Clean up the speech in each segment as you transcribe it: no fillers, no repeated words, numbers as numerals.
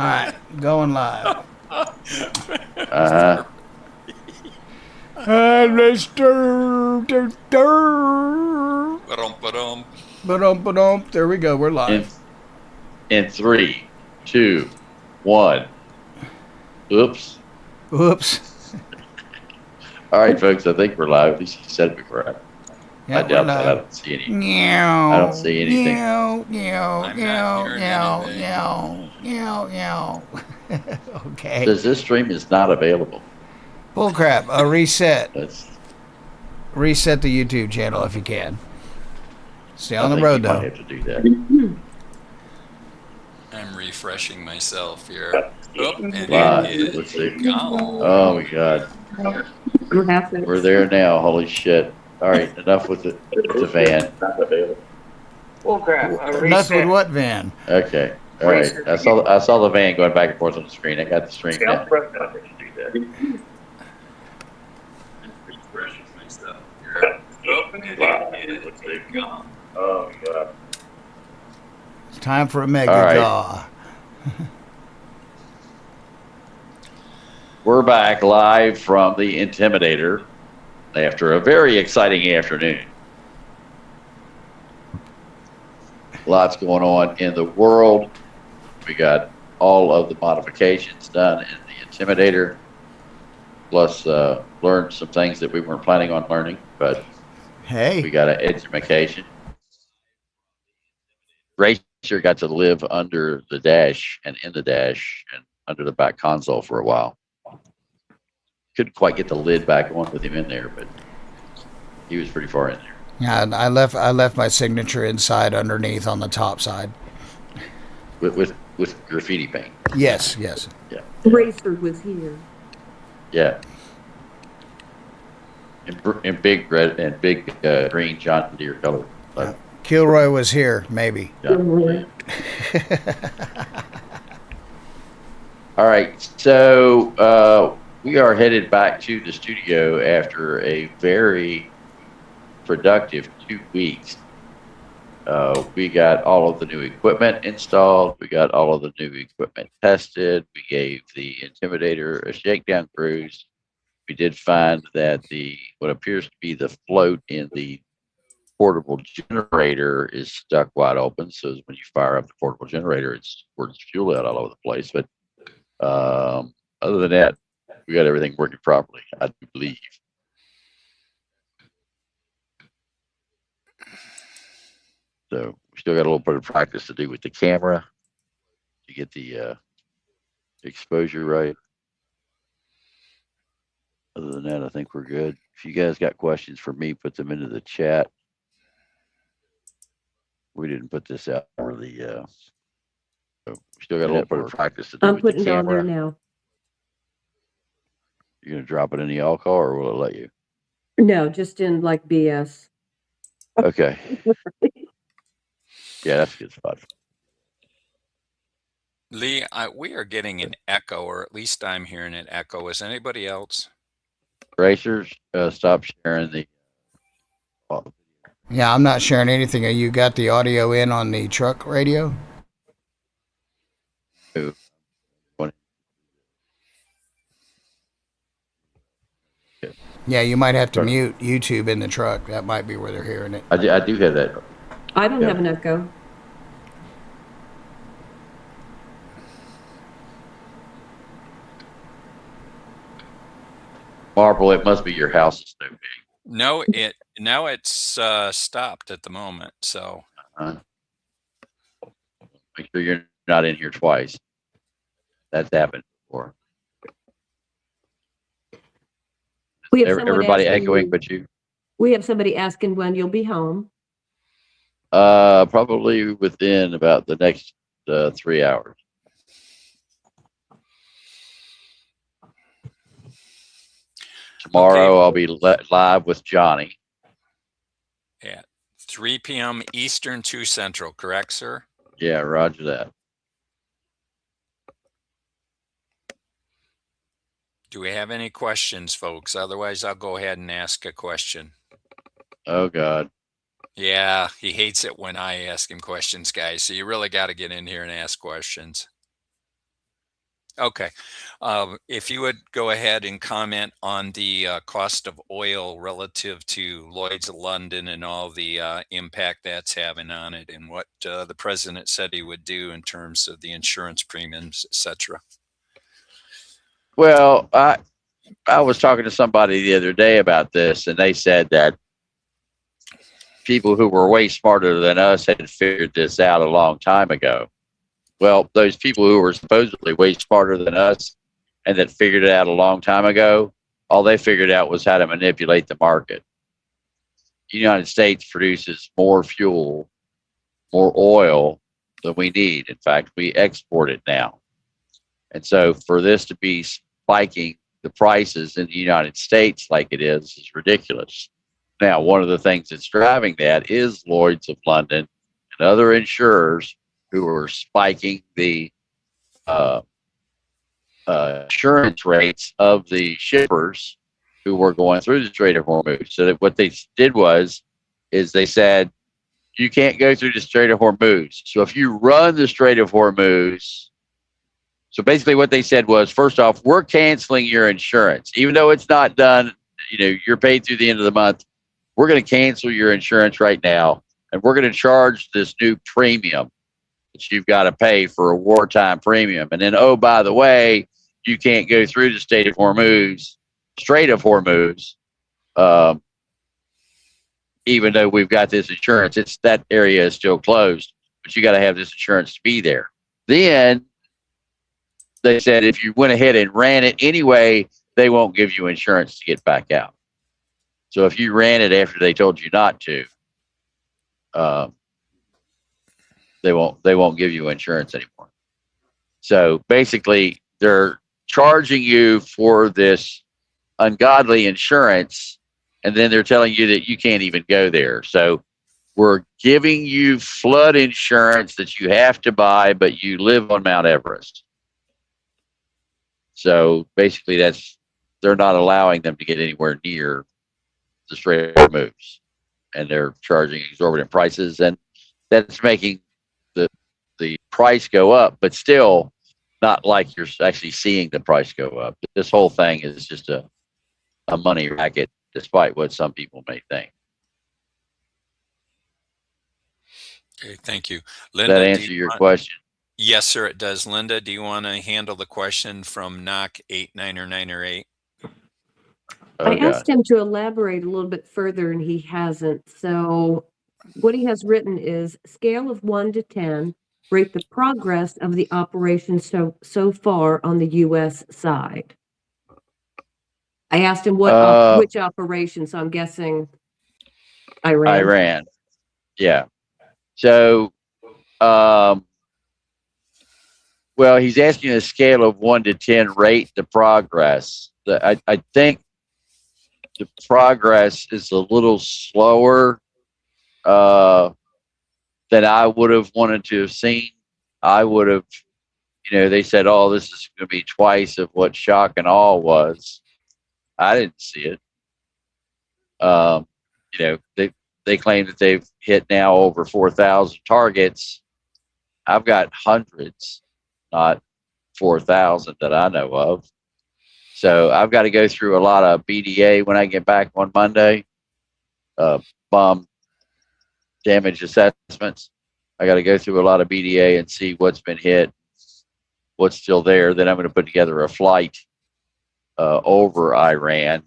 right, going live. Uh-huh. There we go. We're In, live. in 3, 2, 1. Oops. Oops. All right, folks. I think we're live. At least you said we were. Yeah, I we're doubt that. I live. don't see any. I don't Meow, see anything. meow, meow, I'm not meow, hearing meow, anything. meow, meow, meow. Okay. Says this stream is not available. Bullcrap. Reset. That's. Reset the YouTube channel if you can. Stay I on the think road you might though. have to do that. I'm refreshing myself here. Oh, and Live. it Let's is see. gone. Oh my God. We're there now. Holy shit. All right. Enough with the van. Well, crap. Enough with what, Van? Okay. All right. I saw the van going back and forth on the screen. I got the stream now. Refreshing myself here. Oh, and it is gone. Oh my God. It's time for a mega All right. gaw. We're back live from the Intimidator after a very exciting afternoon. Lots going on in the world. We got all of the modifications done in the Intimidator, plus learned some things that we weren't planning on learning, but Hey. we got an education. Racer got to live under the dash and in the dash and under the back console for a while. Couldn't quite get the lid back on with him in there, but he was pretty far in there. Yeah, I left my signature inside underneath on the top side. With graffiti paint. Yes, yes. Yeah. Racer was here. Yeah. In big red and big green John Deere color. Kilroy was here, maybe. Yeah. All right, so we are headed back to the studio after a very productive 2 weeks. We got all of the new equipment installed. We got all of the new equipment tested. We gave the Intimidator a shakedown cruise. We did find that what appears to be the float in the portable generator is stuck wide open. So when you fire up the portable generator, it squirts fuel out all over the place. But other than that, we got everything working properly, I do believe. So we still got a little bit of practice to do with the camera to get the exposure right. Other than that, I think we're good. If you guys got questions for me, put them into the chat. We didn't put this out for the. So we still got a little bit of practice to do I'm with the putting it on there camera. now. You're gonna drop it in the all call, or will it let you? No, just in like BS. Okay. Yeah, that's a good spot. Lee, we are getting an echo, or at least I'm hearing an echo. Is anybody else? Racers, stop sharing the. Yeah, I'm not sharing anything. You got the audio in on the truck radio? Yeah, you might have to mute YouTube in the truck. That might be where they're hearing it. I do have that. I don't have an echo. Marble, it must be your house is so big. No, now it's stopped at the moment. So make sure you're not in here twice. That's happened before. We have everybody echoing, but you. We have somebody asking when you'll be home. Probably within about the next 3 hours. Tomorrow okay. I'll be live with Johnny. At 3 p.m. Eastern, 2 Central, correct, sir? Yeah, roger that. Do we have any questions, folks? Otherwise, I'll go ahead and ask a question. Oh, God. Yeah, he hates it when I ask him questions, guys. So you really got to get in here and ask questions. Okay. If you would go ahead and comment on the cost of oil relative to Lloyd's of London and all the impact that's having on it, and what the president said he would do in terms of the insurance premiums, et cetera. Well, I was talking to somebody the other day about this, and they said that people who were way smarter than us had figured this out a long time ago. Well, those people who were supposedly way smarter than us and that figured it out a long time ago, all they figured out was how to manipulate the market. The United States produces more fuel, more oil than we need. In fact, we export it now. And so for this to be spiking the prices in the United States like it is ridiculous. Now, one of the things that's driving that is Lloyd's of London and other insurers who are spiking the insurance rates of the shippers who were going through the Strait of Hormuz. So that what they did is they said, you can't go through the Strait of Hormuz. So if you run the Strait of Hormuz, so basically what they said was, first off, we're canceling your insurance. Even though it's not done, you're paid through the end of the month. We're going to cancel your insurance right now, and we're going to charge this new premium that you've got to pay for a wartime premium. And then, oh, by the way, you can't go through the Strait of Hormuz, even though we've got this insurance. It's that area is still closed, but you got to have this insurance to be there. Then they said if you went ahead and ran it anyway, they won't give you insurance to get back out. So if you ran it after they told you not to, they won't give you insurance anymore. So basically, they're charging you for this ungodly insurance, and then they're telling you that you can't even go there. So we're giving you flood insurance that you have to buy, but you live on Mount Everest. So basically, they're not allowing them to get anywhere near the Strait of Hormuz, and they're charging exorbitant prices, and that's making the price go up, but still not like you're actually seeing the price go up. This whole thing is just a money racket, despite what some people may think. Okay, thank you. Does Linda, that answer your question? Yes, sir, it does. Linda, do you want to handle the question from knock 8998? I Oh, asked him to elaborate a little bit further, and he hasn't. So what he has written is scale of 1 to 10, rate the progress of the operation so far on the U.S. side. I asked him which operation, so I'm guessing Iran. Yeah. So, well, he's asking a scale of 1 to 10, rate the progress. I think the progress is a little slower that I would have wanted to have seen. I would have, they said, oh, this is going to be twice of what shock and awe was. I didn't see it. They claim that they've hit now over 4,000 targets. I've got hundreds, not 4,000 that I know of. So I've got to go through a lot of BDA when I get back on Monday. Bomb damage assessments. I got to go through a lot of BDA and see what's been hit, what's still there. Then I'm going to put together a flight over Iran.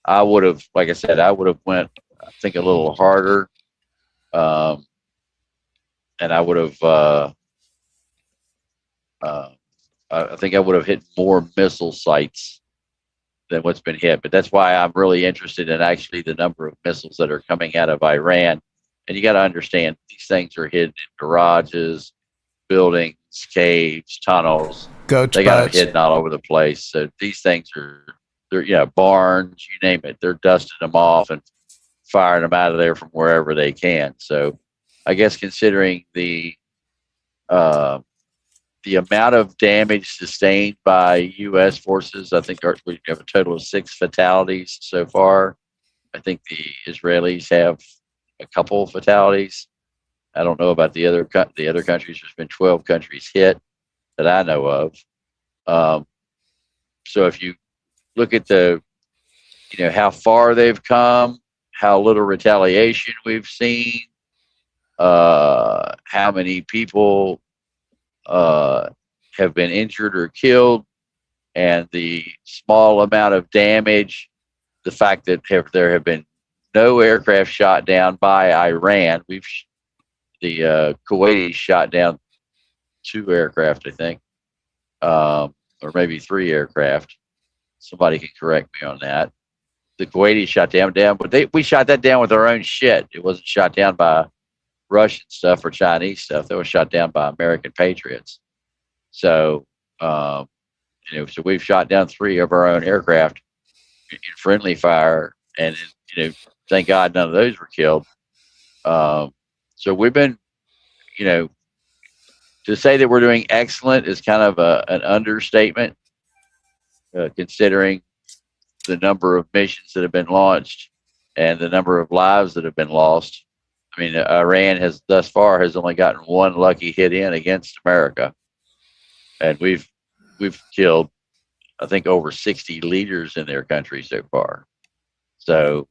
I would have, like I said, went, I think, a little harder. And I would have, I think I would have hit more missile sites than what's been hit. But that's why I'm really interested in actually the number of missiles that are coming out of Iran. And you got to understand, these things are hidden in garages, buildings, caves, tunnels. They got them hidden all over the place. So these things they're barns, you name it. They're dusting them off and firing them out of there from wherever they can. So I guess considering the amount of damage sustained by U.S. forces, I think we have a total of 6 fatalities so far. I think the Israelis have a couple of fatalities. I don't know about the other countries. There's been 12 countries hit that I know of. So if you look at how far they've come, how little retaliation we've seen, how many people have been injured or killed, and the small amount of damage, the fact that there have been no aircraft shot down by Iran. The Kuwaitis shot down 2 aircraft, I think, or maybe 3 aircraft. Somebody can correct me on that. The Kuwaitis shot down, but we shot that down with our own shit. It wasn't shot down by Russian stuff or Chinese stuff. That was shot down by American patriots. So, so we've shot down 3 of our own aircraft in friendly fire, and thank God none of those were killed. So we've been, to say that we're doing excellent is kind of an understatement, considering the number of missions that have been launched and the number of lives that have been lost. I mean, Iran has thus far only gotten 1 lucky hit in against America, and we've killed, I think, over 60 leaders in their country so far. So,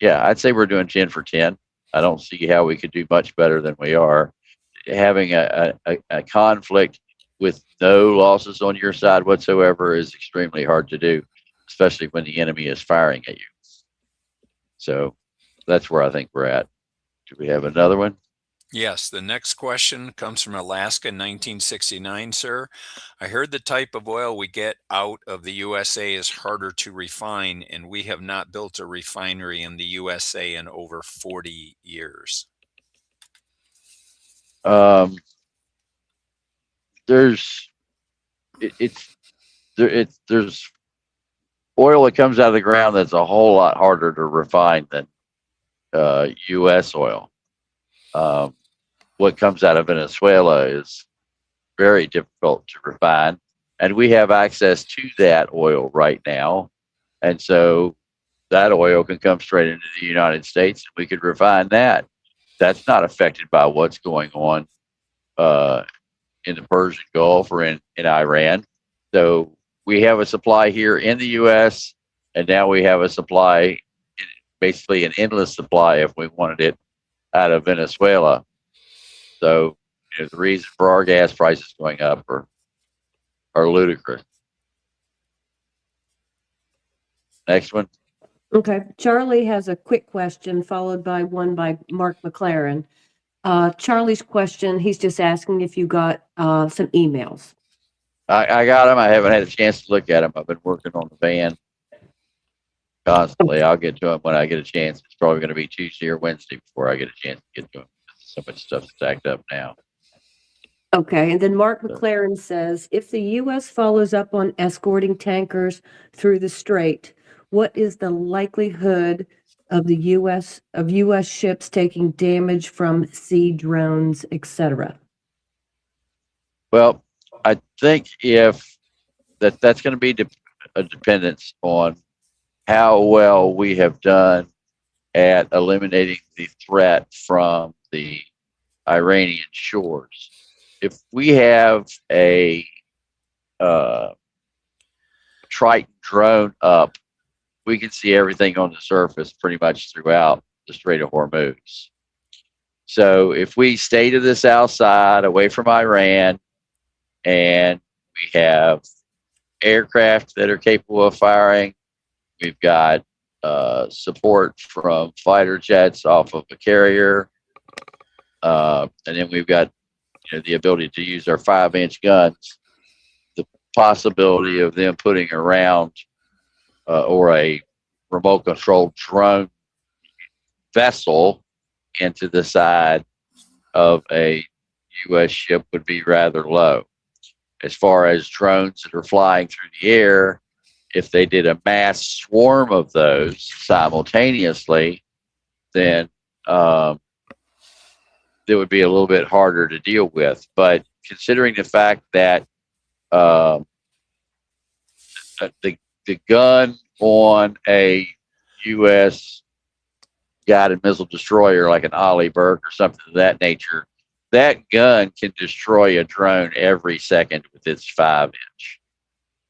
I'd say we're doing 10 for 10. I don't see how we could do much better than we are. Having a conflict with no losses on your side whatsoever is extremely hard to do, especially when the enemy is firing at you. So that's where I think we're at. Do we have another one? Yes, the next question comes from Alaska, 1969, sir. I heard the type of oil we get out of the USA is harder to refine, and we have not built a refinery in the USA in over 40 years. There's oil that comes out of the ground that's a whole lot harder to refine than U.S. oil. What comes out of Venezuela is very difficult to refine, and we have access to that oil right now, and so that oil can come straight into the United States, and we could refine that. That's not affected by what's going on in the Persian Gulf or in Iran. So we have a supply here in the U.S., and now we have a supply, basically an endless supply if we wanted it, out of Venezuela. So the reason for our gas prices going up are ludicrous. Next one. Okay. Charlie has a quick question followed by one by Mark McLaren. Charlie's question, he's just asking if you got some emails. I got them. I haven't had a chance to look at them. I've been working on the van constantly. I'll get to them when I get a chance. It's probably going to be Tuesday or Wednesday before I get a chance to get to them. So much stuff stacked up now. Okay. And then Mark McLaren says, if the U.S. follows up on escorting tankers through the strait, what is the likelihood of the U.S. ships taking damage from sea drones, etc.? Well, I think if that's going to be a dependence on how well we have done at eliminating the threat from the Iranian shores. If we have a Triton drone up, we can see everything on the surface pretty much throughout the Strait of Hormuz. So if we stay to the south side, away from Iran, and we have aircraft that are capable of firing, we've got support from fighter jets off of a carrier, and then we've got the ability to use our 5-inch guns. The possibility of them putting around or a remote controlled drone vessel into the side of a U.S. ship would be rather low. As far as drones that are flying through the air, if they did a mass swarm of those simultaneously, then it would be a little bit harder to deal with. But considering the fact that the gun on a U.S. guided missile destroyer like an Ollie Burke or something of that nature that gun can destroy a drone every second with its 5-inch,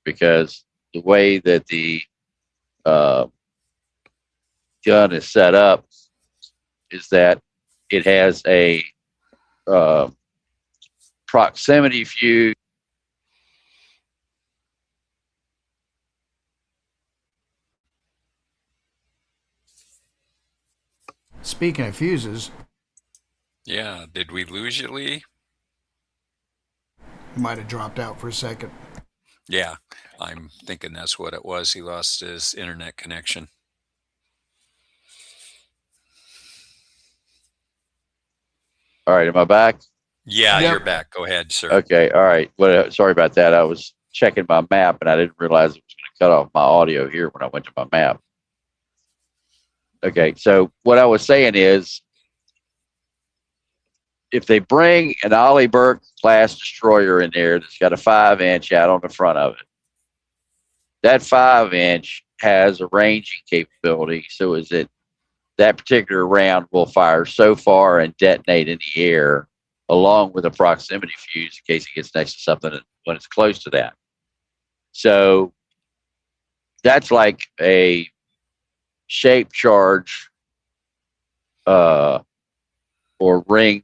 because the way that the gun is set up is that it has a proximity fuse. Speaking of fuses, Yeah, did we lose you, Lee? he might have dropped out for a second. Yeah, I'm thinking that's what it was. He lost his internet connection. All right, am I back? Yeah, Yep. you're back. Go ahead, sir. Okay, all right. Well, sorry about that. I was checking my map and I didn't realize it was going to cut off my audio here when I went to my map. Okay, so what I was saying is, if they bring an Ollie Burke class destroyer in there that's got a 5-inch out on the front of it, that 5-inch has a ranging capability, so is it that particular round will fire so far and detonate in the air, along with a proximity fuse in case it gets next to something when it's close to that. So that's like a shape charge or ringed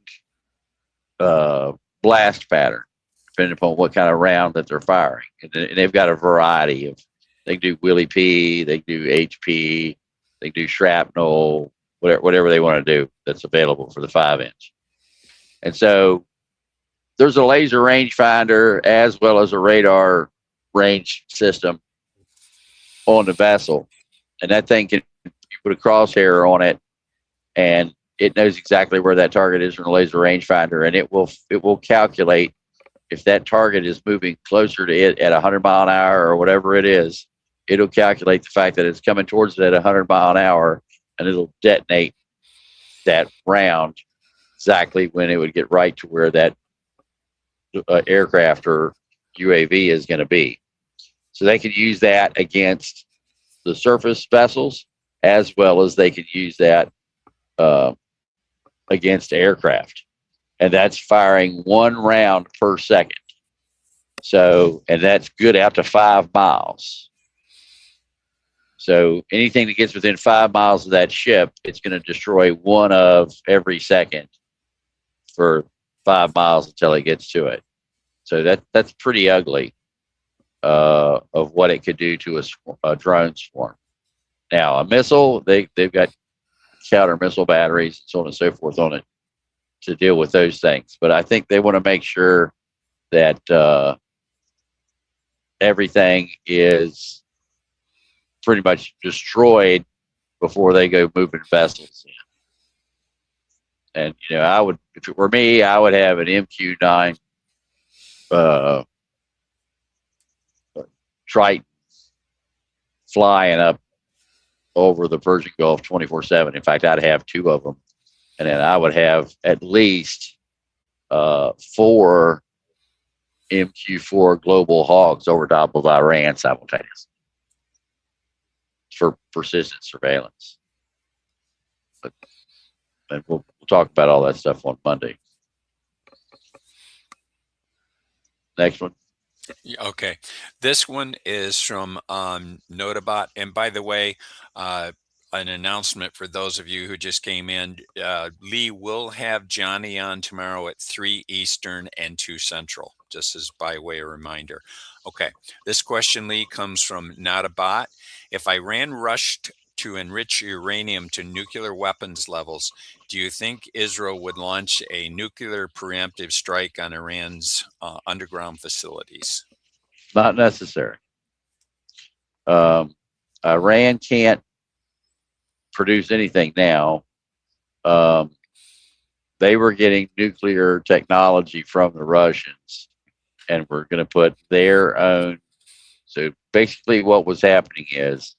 blast pattern, depending upon what kind of round that they're firing. And they've got a variety of, they can do Willie P, they can do HP, they can do shrapnel, whatever they want to do that's available for the 5-inch. And so there's a laser rangefinder as well as a radar range system on the vessel. And that thing can, you put a crosshair on it and it knows exactly where that target is from the laser rangefinder, and it will calculate if that target is moving closer to it at 100 mile an hour or whatever it is. It'll calculate the fact that it's coming towards it at 100 mile an hour, and it'll detonate that round exactly when it would get right to where that aircraft or UAV is going to be. So they can use that against the surface vessels, as well as they can use that against aircraft. And that's firing 1 round per second. So, and that's good out to 5 miles. So anything that gets within 5 miles of that ship, it's going to destroy 1 of every second for 5 miles until it gets to it. So that's pretty ugly of what it could do to a drone swarm. Now, a missile, they've got counter missile batteries and so on and so forth on it to deal with those things. But I think they want to make sure that everything is pretty much destroyed before they go moving vessels in. And, you know, I would, if it were me, I would have an MQ-9 Triton flying up over the Persian Gulf 24/7. In fact, I'd have 2 of them. And then I would have at least 4 MQ-4 Global Hogs over top of Iran simultaneously for persistent surveillance. And we'll talk about all that stuff on Monday. Next one. Okay. This one is from Notabot. And by the way, an announcement for those of you who just came in. Lee will have Johnny on tomorrow at 3 Eastern and 2 Central, just as by way of reminder. Okay. This question, Lee, comes from Notabot. If Iran rushed to enrich uranium to nuclear weapons levels, do you think Israel would launch a nuclear preemptive strike on Iran's underground facilities? Not necessary. Iran can't produce anything now. They were getting nuclear technology from the Russians and were going to put their own. So basically what was happening is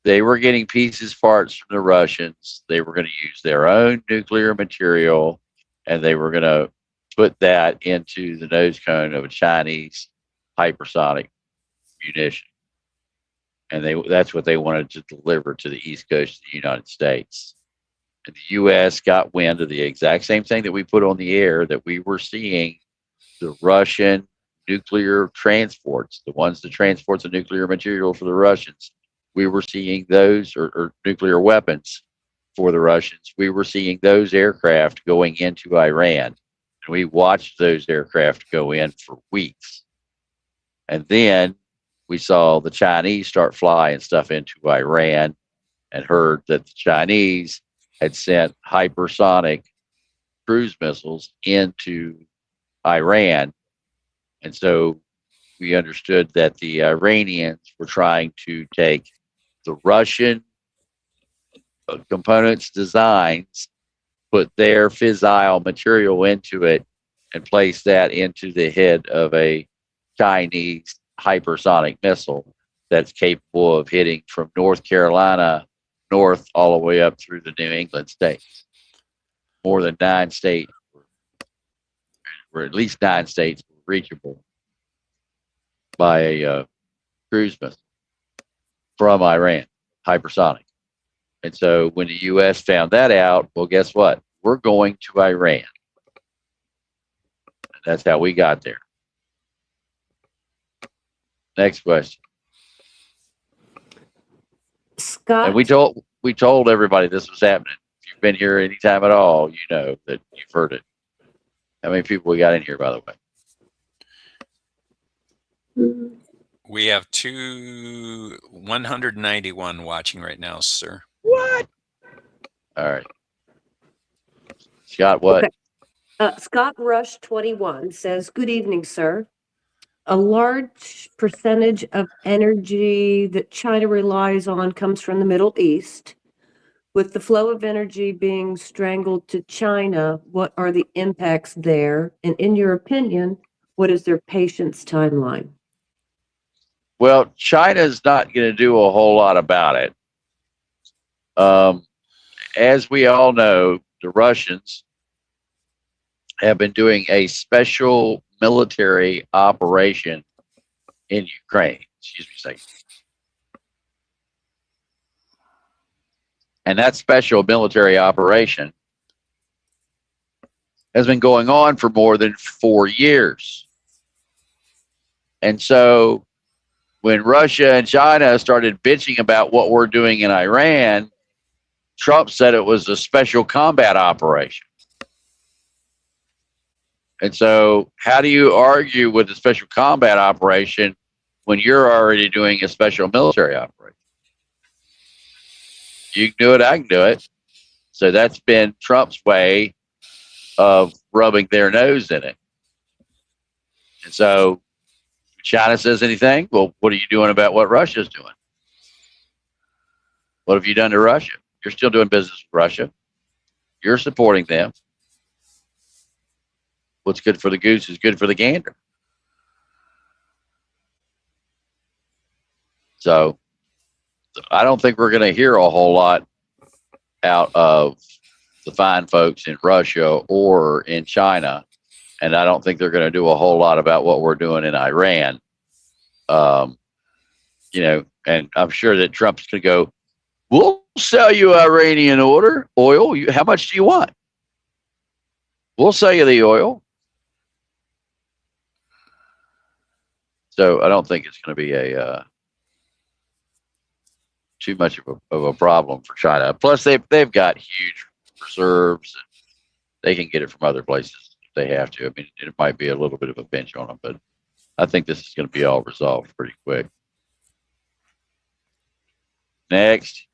they were getting pieces, parts from the Russians. They were going to use their own nuclear material, and they were going to put that into the nose cone of a Chinese hypersonic munition. And that's what they wanted to deliver to the East Coast of the United States. And the U.S. got wind of the exact same thing that we put on the air, that we were seeing the Russian nuclear transports, the ones that transport the nuclear material for the Russians. We were seeing those, or nuclear weapons for the Russians. We were seeing those aircraft going into Iran. And we watched those aircraft go in for weeks. And then we saw the Chinese start flying stuff into Iran, and heard that the Chinese had sent hypersonic cruise missiles into Iran. And so we understood that the Iranians were trying to take the Russian components designs, put their fissile material into it, and place that into the head of a Chinese hypersonic missile that's capable of hitting from North Carolina north all the way up through the New England states. More than 9 states, or at least 9 states, were reachable by a cruise missile from Iran, hypersonic. And so when the U.S. found that out, well, guess what? We're going to Iran. And that's how we got there. Next question. Scott, And we told everybody this was happening. If you've been here any time at all, you know that you've heard it. How many people we got in here, by the way? We have 191 watching right now, sir. What? All right. Scott, what? Okay. Scott Rush 21 says, "Good evening, sir. A large percentage of energy that China relies on comes from the Middle East. With the flow of energy being strangled to China, what are the impacts there? And in your opinion, what is their patience timeline?" Well, China's not going to do a whole lot about it. As we all know, the Russians have been doing a special military operation in Ukraine. Excuse me a second. And that special military operation has been going on for more than 4 years. And so when Russia and China started bitching about what we're doing in Iran, Trump said it was a special combat operation. And so how do you argue with a special combat operation when you're already doing a special military operation? You can do it, I can do it. So that's been Trump's way of rubbing their nose in it. And so if China says anything, well, what are you doing about what Russia's doing? What have you done to Russia? You're still doing business with Russia. You're supporting them. What's good for the goose is good for the gander. So I don't think we're going to hear a whole lot out of the fine folks in Russia or in China. And I don't think they're going to do a whole lot about what we're doing in Iran. And I'm sure that Trump's going to go, "We'll sell you Iranian oil. How much do you want? We'll sell you the oil." So I don't think it's going to be too much of a problem for China. Plus, they've got huge reserves, and they can get it from other places if they have to. I mean, it might be a little bit of a pinch on them, but I think this is going to be all resolved pretty quick. Next.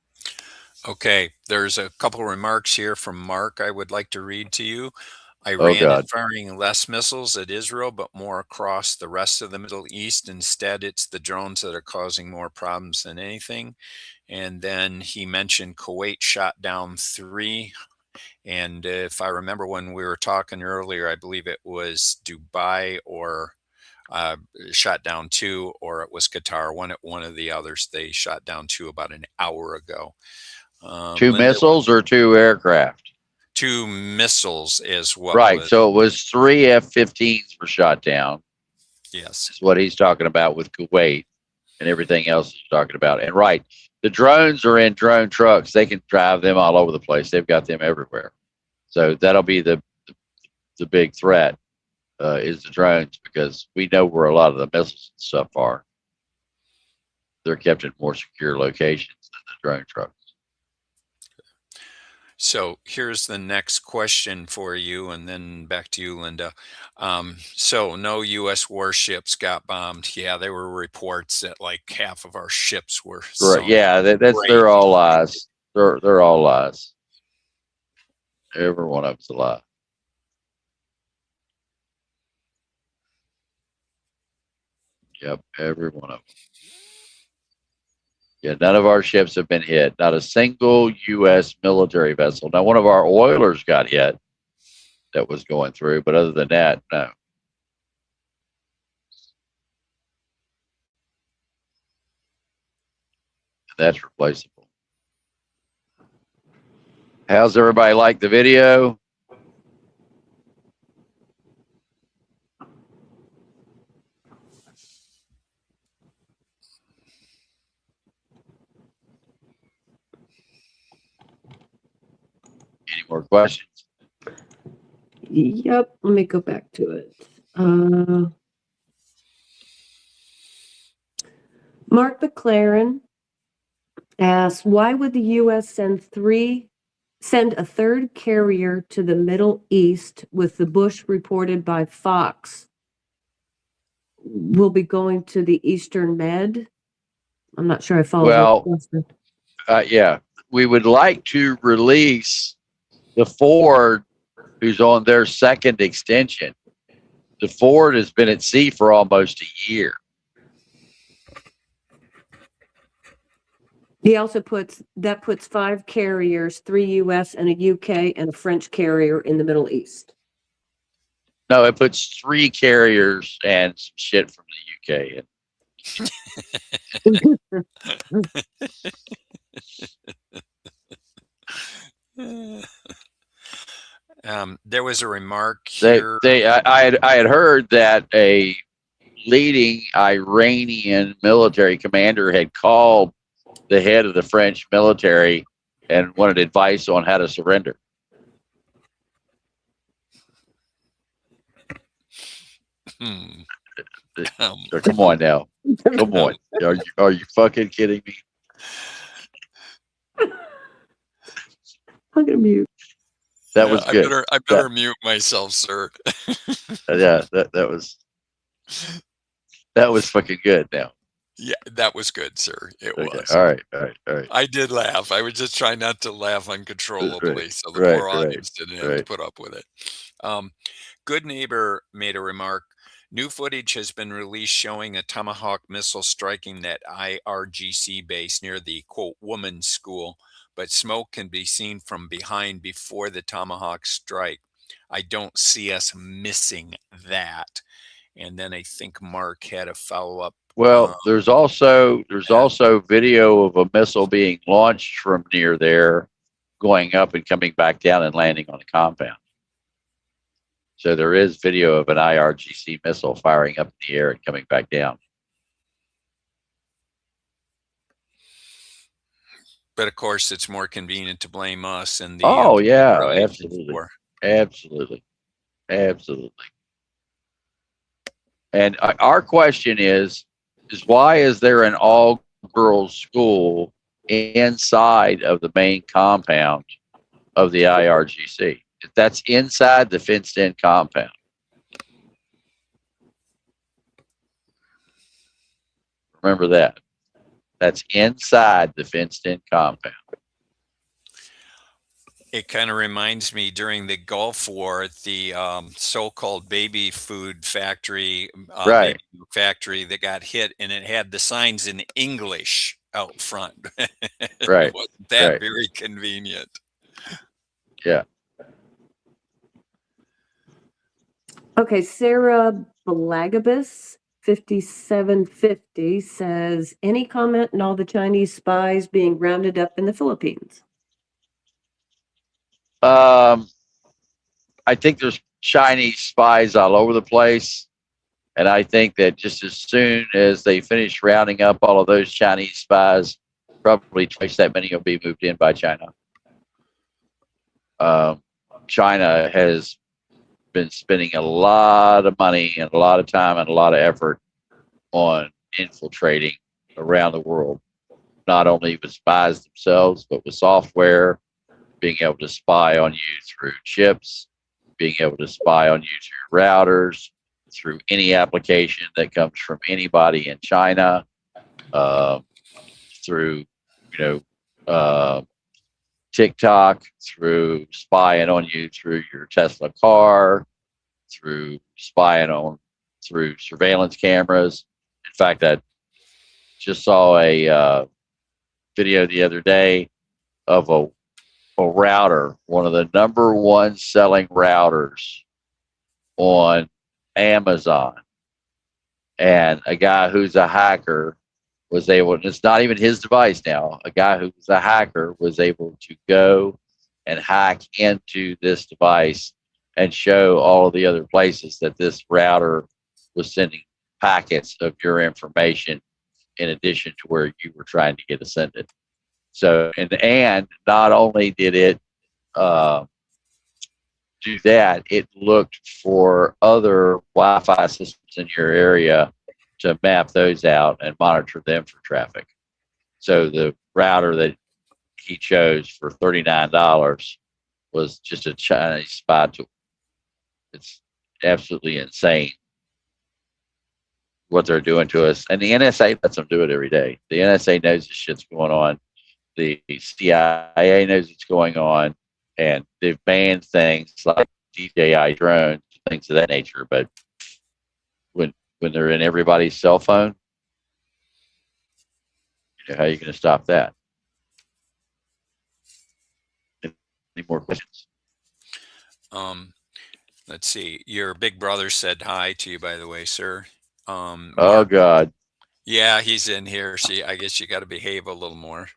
Okay, there's a couple remarks here from Mark I would like to read to you. Iran is firing less missiles at Israel, but more across the rest of the Middle East. Instead, it's the drones that are causing more problems than anything. And then he mentioned Kuwait shot down 3. And if I remember when we were talking earlier, I believe it was Dubai or shot down 2, or it was Qatar. One of the others, they shot down 2 about an hour ago. 2 missiles or 2 aircraft? 2 missiles is what. Right. So it was 3 F-15s were shot down. Yes. Is what he's talking about with Kuwait and everything else he's talking about. And right, The drones are in drone trucks. They can drive them all over the place. They've got them everywhere. So that'll be the big threat is the drones, because we know where a lot of the missiles and stuff are. They're kept in more secure locations than the drone trucks. So here's the next question for you, and then back to you, Linda. So no U.S. warships got bombed. Yeah, there were reports that like half of our ships were Right? sunk. Yeah, they're all lies. They're all lies. Every one of them's a lie. Yep, every one of them. Yeah, none of our ships have been hit. Not a single U.S. military vessel. Now, one of our oilers got hit that was going through, but other than that, no. That's replaceable. How's everybody like the video? Any more questions? Yep, let me go back to it. Mark McLaren asks, why would the U.S. send a third carrier to the Middle East with the Bush reported by Fox will be going to the Eastern Med? I'm not sure I followed. Well, yeah, we would like to release the Ford, who's on their second extension. The Ford has been at sea for almost a year. He also puts 5 carriers, 3 U.S. and a UK and a French carrier in the Middle East. No, it puts 3 carriers and some shit from the UK in. There was a remark here. I had heard that a leading Iranian military commander had called the head of the French military and wanted advice on how to surrender. So come on now. Come on. Are you fucking kidding me? I'm gonna mute. That was good. I better mute myself, sir. Yeah, that was fucking good now. Yeah, that was good, sir. It was. All right. I did laugh. I was just trying not to laugh uncontrollably, so the poor audience didn't have to put up with it. Good Neighbor made a remark. New footage has been released showing a Tomahawk missile striking that IRGC base near the, quote, woman's school, but smoke can be seen from behind before the Tomahawk strike. I don't see us missing that. And then I think Mark had a follow-up. Well, there's also video of a missile being launched from near there, going up and coming back down and landing on a compound. So there is video of an IRGC missile firing up in the air and coming back down. But of course, it's more convenient to blame us and the. Oh yeah, absolutely. And our question is why is there an all-girls school inside of the main compound of the IRGC? That's inside the fenced-in compound. Remember that. That's inside the fenced-in compound. It kind of reminds me during the Gulf War, the so-called baby food factory, baby factory that got hit, and it had the signs in English out front. Right. It wasn't that very convenient. Yeah. Okay, Sarah Balagabus, 5750, says, any comment on all the Chinese spies being rounded up in the Philippines? I think there's Chinese spies all over the place. And I think that just as soon as they finish rounding up all of those Chinese spies, probably twice that many will be moved in by China. China has been spending a lot of money and a lot of time and a lot of effort on infiltrating around the world, not only with spies themselves, but with software, being able to spy on you through chips, being able to spy on you through routers, through any application that comes from anybody in China, through, TikTok, through spying on you through your Tesla car, through spying on through surveillance cameras. In fact, I just saw a video the other day of a router, one of the number one selling routers on Amazon, and a guy who's a hacker was able, and it's not even his device now, a guy who's a hacker was able to go and hack into this device and show all of the other places that this router was sending packets of your information in addition to where you were trying to get it sent it. So, and not only did it do that, it looked for other Wi-Fi systems in your area to map those out and monitor them for traffic. So the router that he chose for $39 was just a Chinese spy tool. It's absolutely insane what they're doing to us. And the NSA lets them do it every day. The NSA knows this shit's going on. The CIA knows it's going on. And they've banned things like DJI drones, things of that nature. But when they're in everybody's cell phone, how are you going to stop that? Any more questions? Let's see. Your big brother said hi to you, by the way, sir. Oh, God. Yeah, he's in here. See, I guess you got to behave a little more.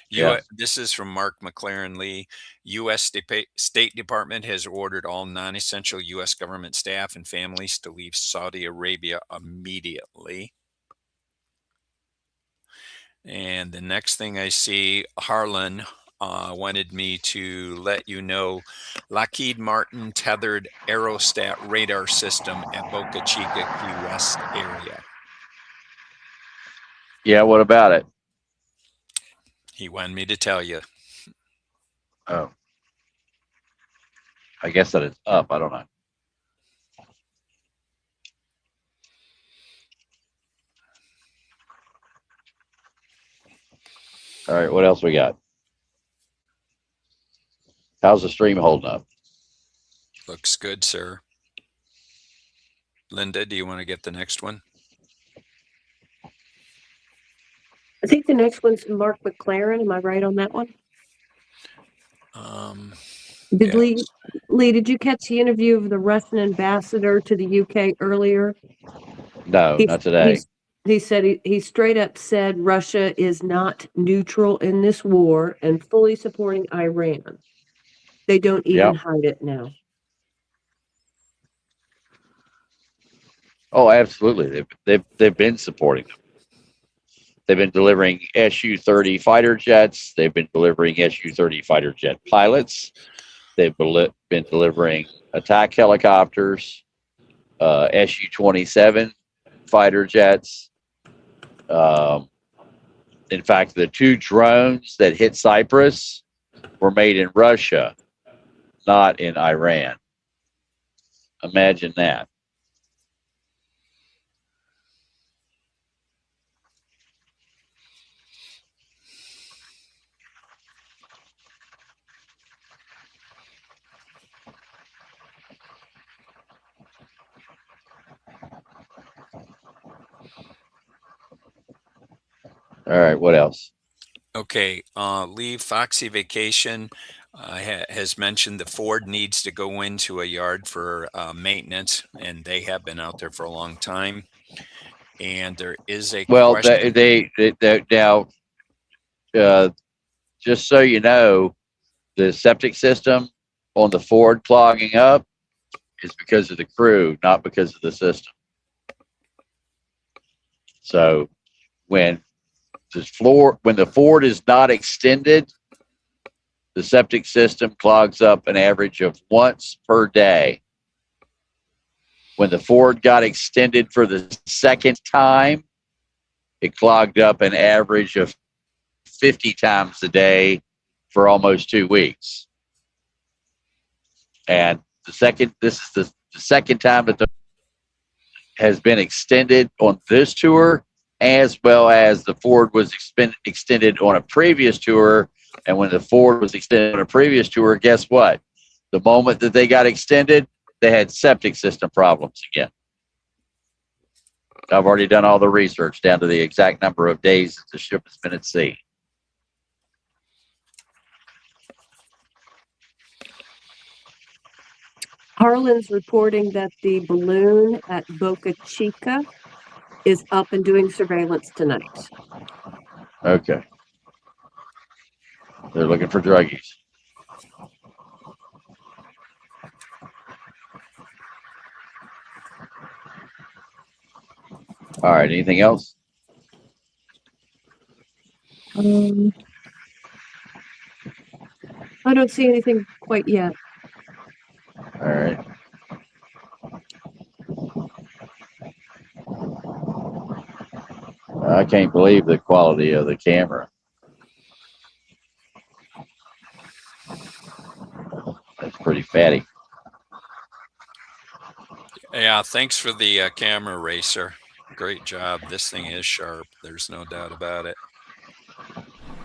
Yeah. This is from Mark McLaren Lee. U.S. State Department has ordered all non-essential U.S. government staff and families to leave Saudi Arabia immediately. And the next thing I see, Harlan wanted me to let you know Lockheed Martin tethered aerostat radar system at Boca Chica, Key West area. Yeah, what about it? He wanted me to tell you. Oh. I guess that it's up. I don't know. All right, what else we got? How's the stream holding up? Looks good, sir. Linda, do you want to get the next one? I think the next one's Mark McLaren. Am I right on that one? Did yeah. Lee, did you catch the interview of the Russian ambassador to the UK earlier? No, not today. He said he straight up said Russia is not neutral in this war and fully supporting Iran. They don't even hide it now. Oh, absolutely. They've been supporting them. They've been delivering Su-30 fighter jets. They've been delivering Su-30 fighter jet pilots. They've been delivering attack helicopters, Su-27 fighter jets. In fact, the 2 drones that hit Cyprus were made in Russia, not in Iran. Imagine that. All right, what else? Okay, Lee Foxy Vacation has mentioned that Ford needs to go into a yard for maintenance, and they have been out there for a long time. And there is a question. They now, just so you know, the septic system on the Ford clogging up is because of the crew, not because of the system. So when when the Ford is not extended, the septic system clogs up an average of once per day. When the Ford got extended for the second time, it clogged up an average of 50 times a day for almost 2 weeks. And this is the second time that has been extended on this tour, as well as the Ford was extended on a previous tour. And when the Ford was extended on a previous tour, guess what? The moment that they got extended, they had septic system problems again. I've already done all the research down to the exact number of days that the ship has been at sea. Harlan's reporting that the balloon at Boca Chica is up and doing surveillance tonight. Okay. They're looking for druggies. All right. Anything else? I don't see anything quite yet. All right. I can't believe the quality of the camera. That's pretty fatty. Yeah, thanks for the camera, Racer. Great job. This thing is sharp. There's no doubt about it.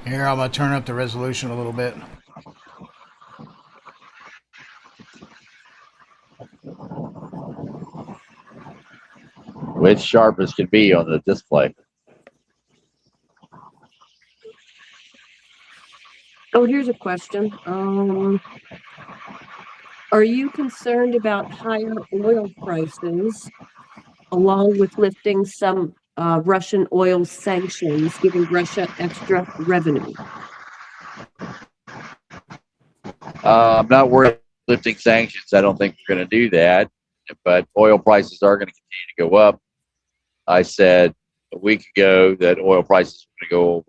Here, I'm going to turn up the resolution a little bit. Which sharp as can be on the display. Oh, here's a question. Are you concerned about higher oil prices along with lifting some Russian oil sanctions, giving Russia extra revenue? I'm not worried about lifting sanctions. I don't think we're going to do that. But oil prices are going to continue to go up. I said a week ago that oil prices were going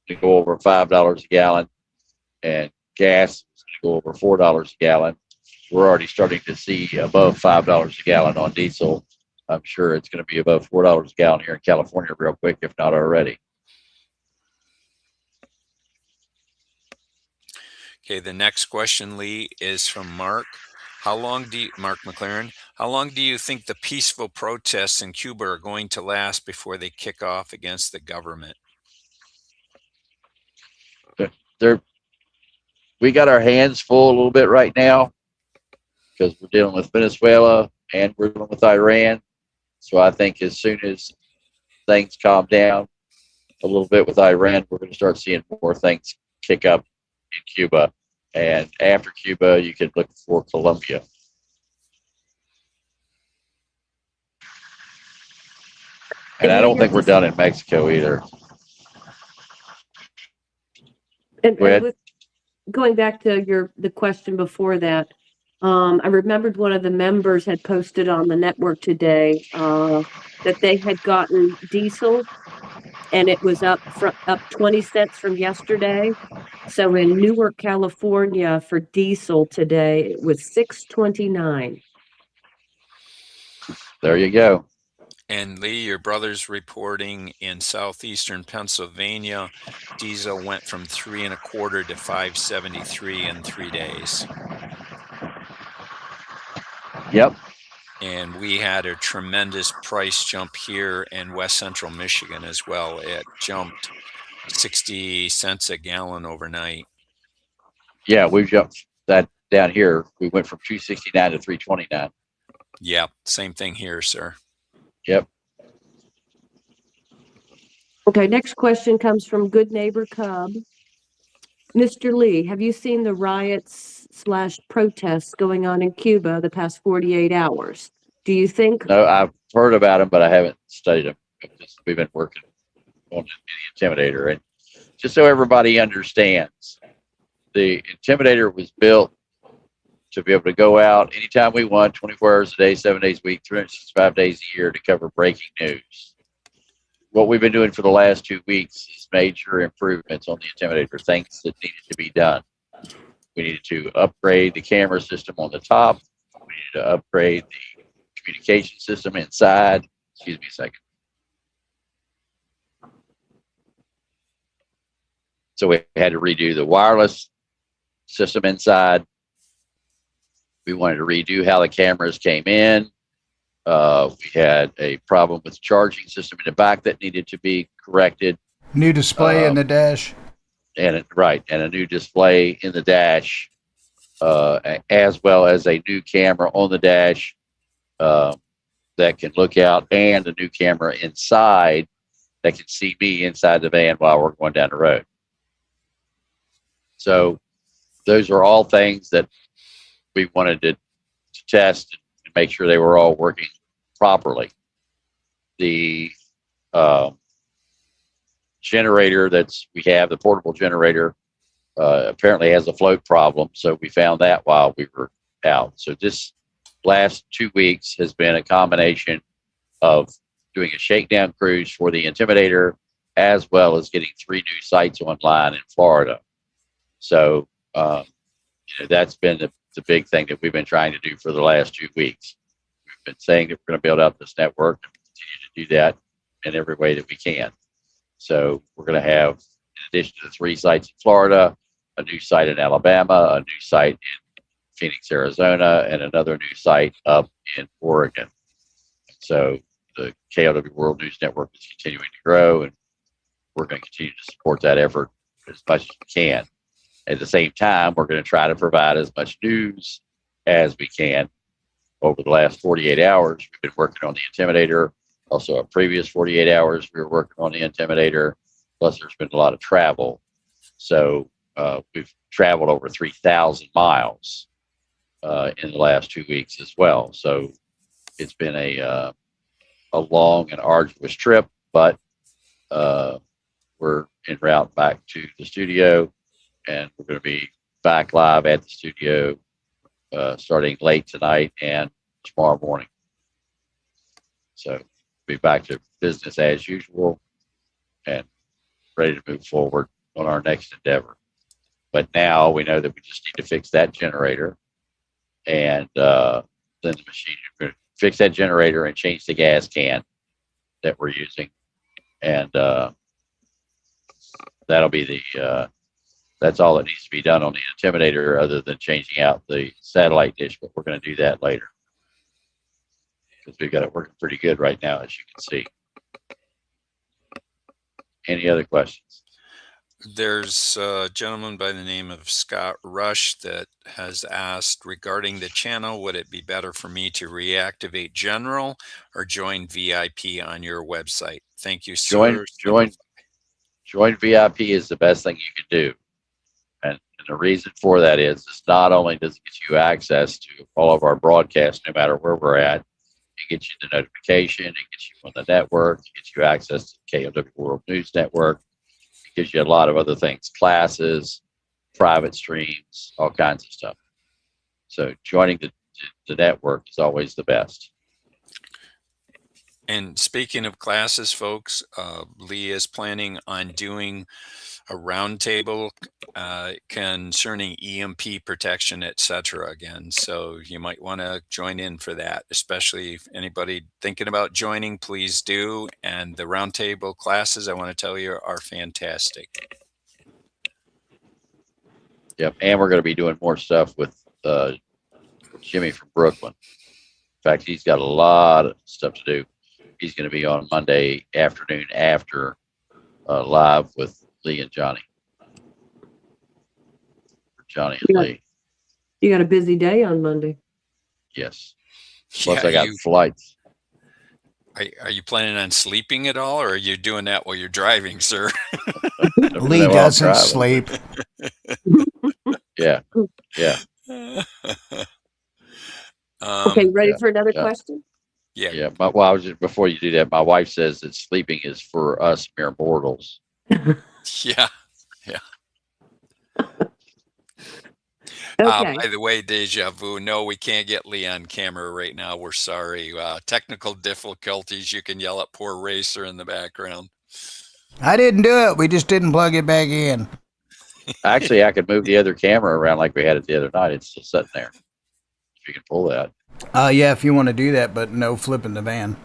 to go over $5 a gallon, and gas was going to go over $4 a gallon. We're already starting to see above $5 a gallon on diesel. I'm sure it's going to be above $4 a gallon here in California real quick, if not already. Okay, the next question, Lee, is from Mark. Mark McLaren, how long do you think the peaceful protests in Cuba are going to last before they kick off against the government? We got our hands full a little bit right now because we're dealing with Venezuela and we're dealing with Iran. So I think as soon as things calm down a little bit with Iran, we're going to start seeing more things kick up in Cuba. And after Cuba, you can look for Colombia. And I don't think we're done in Mexico either. And going back to the question before that, I remembered one of the members had posted on the network today that they had gotten diesel and it was up 20 cents from yesterday. So in Newark, California, for diesel today, it was $6.29. There you go. And Lee, your brother's reporting in southeastern Pennsylvania, diesel went from $3.25 to $5.73 in 3 days. Yep. And we had a tremendous price jump here in West Central Michigan as well. It jumped 60 cents a gallon overnight. Yeah, we've jumped that down here. We went from $2.69 to $3.29. Yeah, same thing here, sir. Yep. Okay, next question comes from Good Neighbor Cub. Mr. Lee, have you seen the riots/protests going on in Cuba the past 48 hours? Do you think? No, I've heard about them, but I haven't studied them. We've been working on the Intimidator. And just so everybody understands, the Intimidator was built to be able to go out anytime we want, 24 hours a day, 7 days a week, 365 days a year to cover breaking news. what we've been doing for the last 2 weeks is major improvements on the Intimidator, things that needed to be done. We needed to upgrade the camera system on the top. We needed to upgrade the communication system inside. Excuse me a second. So we had to redo the wireless system inside. We wanted to redo how the cameras came in. We had a problem with the charging system in the back that needed to be corrected. New display in the dash. And a new display in the dash, as well as a new camera on the dash that can look out, and a new camera inside that can see me inside the van while we're going down the road. So those are all things that we wanted to test and make sure they were all working properly. The generator we have, the portable generator, apparently has a float problem. So we found that while we were out. So this last 2 weeks has been a combination of doing a shakedown cruise for the Intimidator, as well as getting 3 new sites online in Florida. So, that's been the big thing that we've been trying to do for the last 2 weeks. We've been saying that we're going to build up this network and continue to do that in every way that we can. So we're going to have, in addition to the 3 sites in Florida, a new site in Alabama, a new site in Phoenix, Arizona, and another new site up in Oregon. So the KLW World News Network is continuing to grow, and we're going to continue to support that effort as much as we can. At the same time, we're going to try to provide as much news as we can. Over the last 48 hours, we've been working on the Intimidator. Also, our previous 48 hours, we were working on the Intimidator. Plus, there's been a lot of travel. So we've traveled over 3,000 miles in the last 2 weeks as well. So it's been a long and arduous trip, but we're en route back to the studio, and we're going to be back live at the studio starting late tonight and tomorrow morning. So be back to business as usual and ready to move forward on our next endeavor. But now we know that we just need to fix that generator, and then the machine, we're going to fix that generator and change the gas can that we're using, and that'll be the that's all that needs to be done on the Intimidator, other than changing out the satellite dish. But we're going to do that later because we've got it working pretty good right now, as you can see. Any other questions? There's a gentleman by the name of Scott Rush that has asked regarding the channel, would it be better for me to reactivate general or join VIP on your website? Thank you, sir. Join VIP is the best thing you can do. And the reason for that is not only does it get you access to all of our broadcasts, no matter where we're at, it gets you the notification, it gets you on the network, it gets you access to the KLW World News Network, it gives you a lot of other things, classes, private streams, all kinds of stuff. So joining the network is always the best. And speaking of classes, folks, Lee is planning on doing a roundtable concerning EMP protection, etc. again. So you might want to join in for that, especially if anybody thinking about joining, please do. And the roundtable classes, I want to tell you, are fantastic. Yep, and we're going to be doing more stuff with Jimmy from Brooklyn. In fact, he's got a lot of stuff to do. He's going to be on Monday afternoon after live with Lee and Johnny. Lee. You got a busy day on Monday. Yes. Plus, Yeah, I got flights. Are you planning on sleeping at all, or are you doing that while you're driving, sir? Lee doesn't sleep. Yeah. Okay, ready for another question? Yeah. Yeah. Well, I was just, before you do that, my wife says that sleeping is for us mere mortals. Okay. By the way, Deja Vu, no, we can't get Lee on camera right now. We're sorry. Technical difficulties. You can yell at poor Racer in the background. I didn't do it. We just didn't plug it back in. Actually, I could move the other camera around like we had it the other night. It's still sitting there. If you can pull that. Yeah, if you want to do that, but no flipping the van.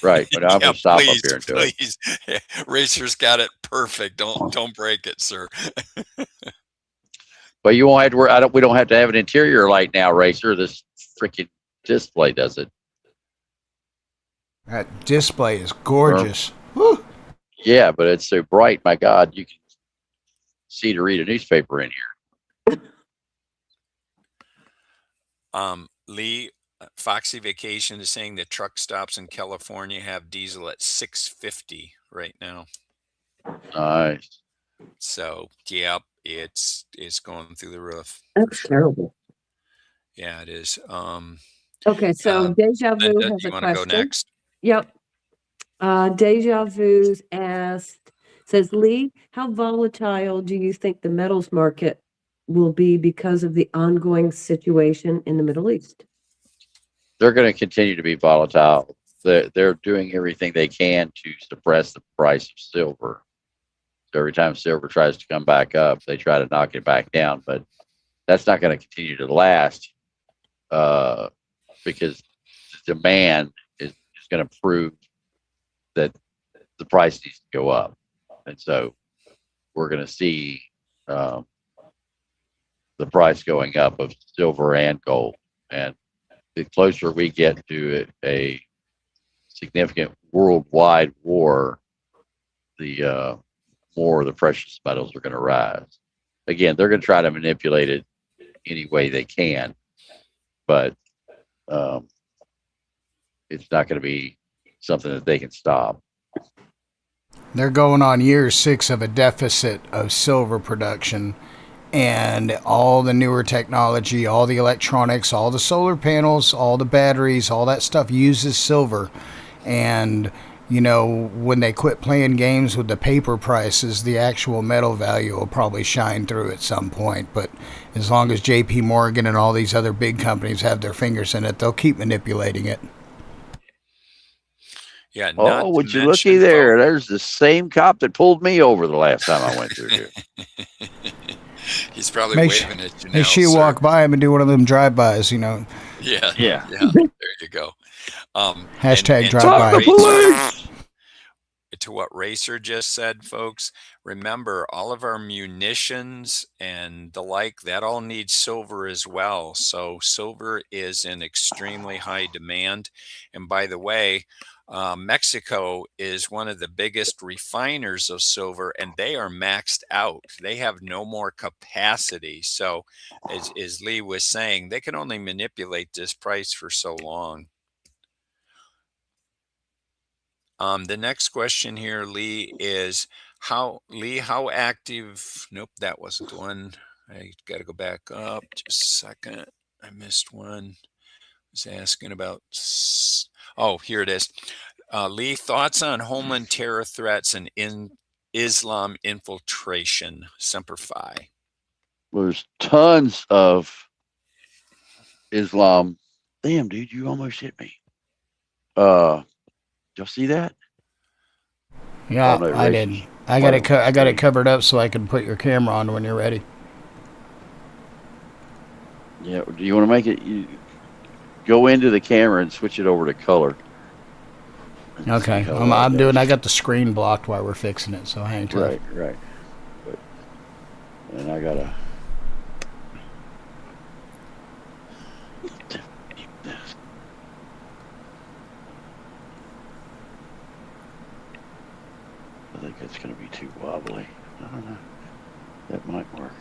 Right, but I'm gonna stop please, up here and do it. please. Racer's got it perfect. Don't break it, sir. But you won't have to worry. We don't have to have an interior light now, Racer. This freaking display does it. That display is gorgeous. Woo. Yeah, but it's so bright. My God, you can see to read a newspaper in here. Lee, Foxy Vacation is saying that truck stops in California have diesel at $6.50 right now. Nice. So, yep, it's going through the roof. That's terrible. Yeah, it is. Okay, so Deja Vu Linda, has you a want to go question. next? Yep. Deja Vu's asked, says, Lee, how volatile do you think the metals market will be because of the ongoing situation in the Middle East? They're going to continue to be volatile. They're doing everything they can to suppress the price of silver. So every time silver tries to come back up, they try to knock it back down. But that's not going to continue to last because the demand is going to prove that the price needs to go up. And so we're going to see the price going up of silver and gold. And the closer we get to a significant worldwide war, the more the precious metals are going to rise. Again, they're going to try to manipulate it any way they can, but it's not going to be something that they can stop. They're going on year 6 of a deficit of silver production, and all the newer technology, all the electronics, all the solar panels, all the batteries, all that stuff uses silver. And when they quit playing games with the paper prices, the actual metal value will probably shine through at some point. But as long as JP Morgan and all these other big companies have their fingers in it, they'll keep manipulating it. Yeah. Oh, would you looky there? There's the same cop that pulled me over the last time I went through here. He's probably waving at you now. Make sure you walk by him and do one of them drive-bys, Yeah. Yeah. There you go. Hashtag and drive-by. To what Racer just said, folks, remember all of our munitions and the like, that all needs silver as well. So silver is in extremely high demand. And by the way, Mexico is one of the biggest refiners of silver, and they are maxed out. They have no more capacity. So as Lee was saying, they can only manipulate this price for so long. The next question here, Lee, is how active? Nope, that wasn't the one. I got to go back up just a second. I missed one. I was asking about. Oh, here it is. Lee, thoughts on homeland terror threats and Islam infiltration? Semper Fi. There's tons of Islam. Damn, dude, you almost hit me. Did you see that? Yeah, I did. I got it covered up so I can put your camera on when you're ready. Yeah. Do you want to make it? You go into the camera and switch it over to color. Okay. I'm doing. I got the screen blocked while we're fixing it, so hang tight. Right. But, and I gotta. I think it's going to be too wobbly. I don't know. That might work.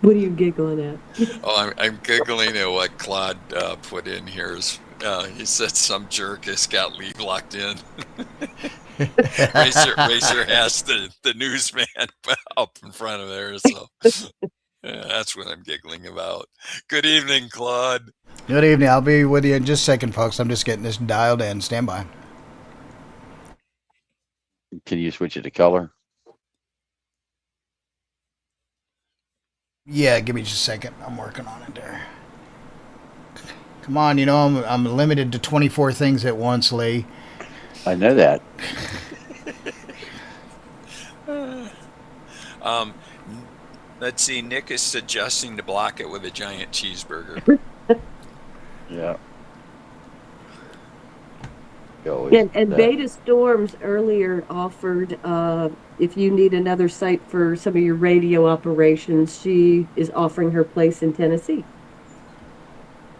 What are you giggling at? Oh, I'm giggling at what Claude put in here. He said some jerk has got Lee locked in. Racer has the newsman up in front of there, so that's what I'm giggling about. Good evening, Claude. Good evening. I'll be with you in just a second, folks. I'm just getting this dialed in. Stand by. Can you switch it to color? Yeah, give me just a second. I'm working on it there. Come on, you know I'm limited to 24 things at once, Lee. I know that. Let's see. Nick is suggesting to block it with a giant cheeseburger. Yeah. And Beta Storms earlier offered, if you need another site for some of your radio operations, she is offering her place in Tennessee.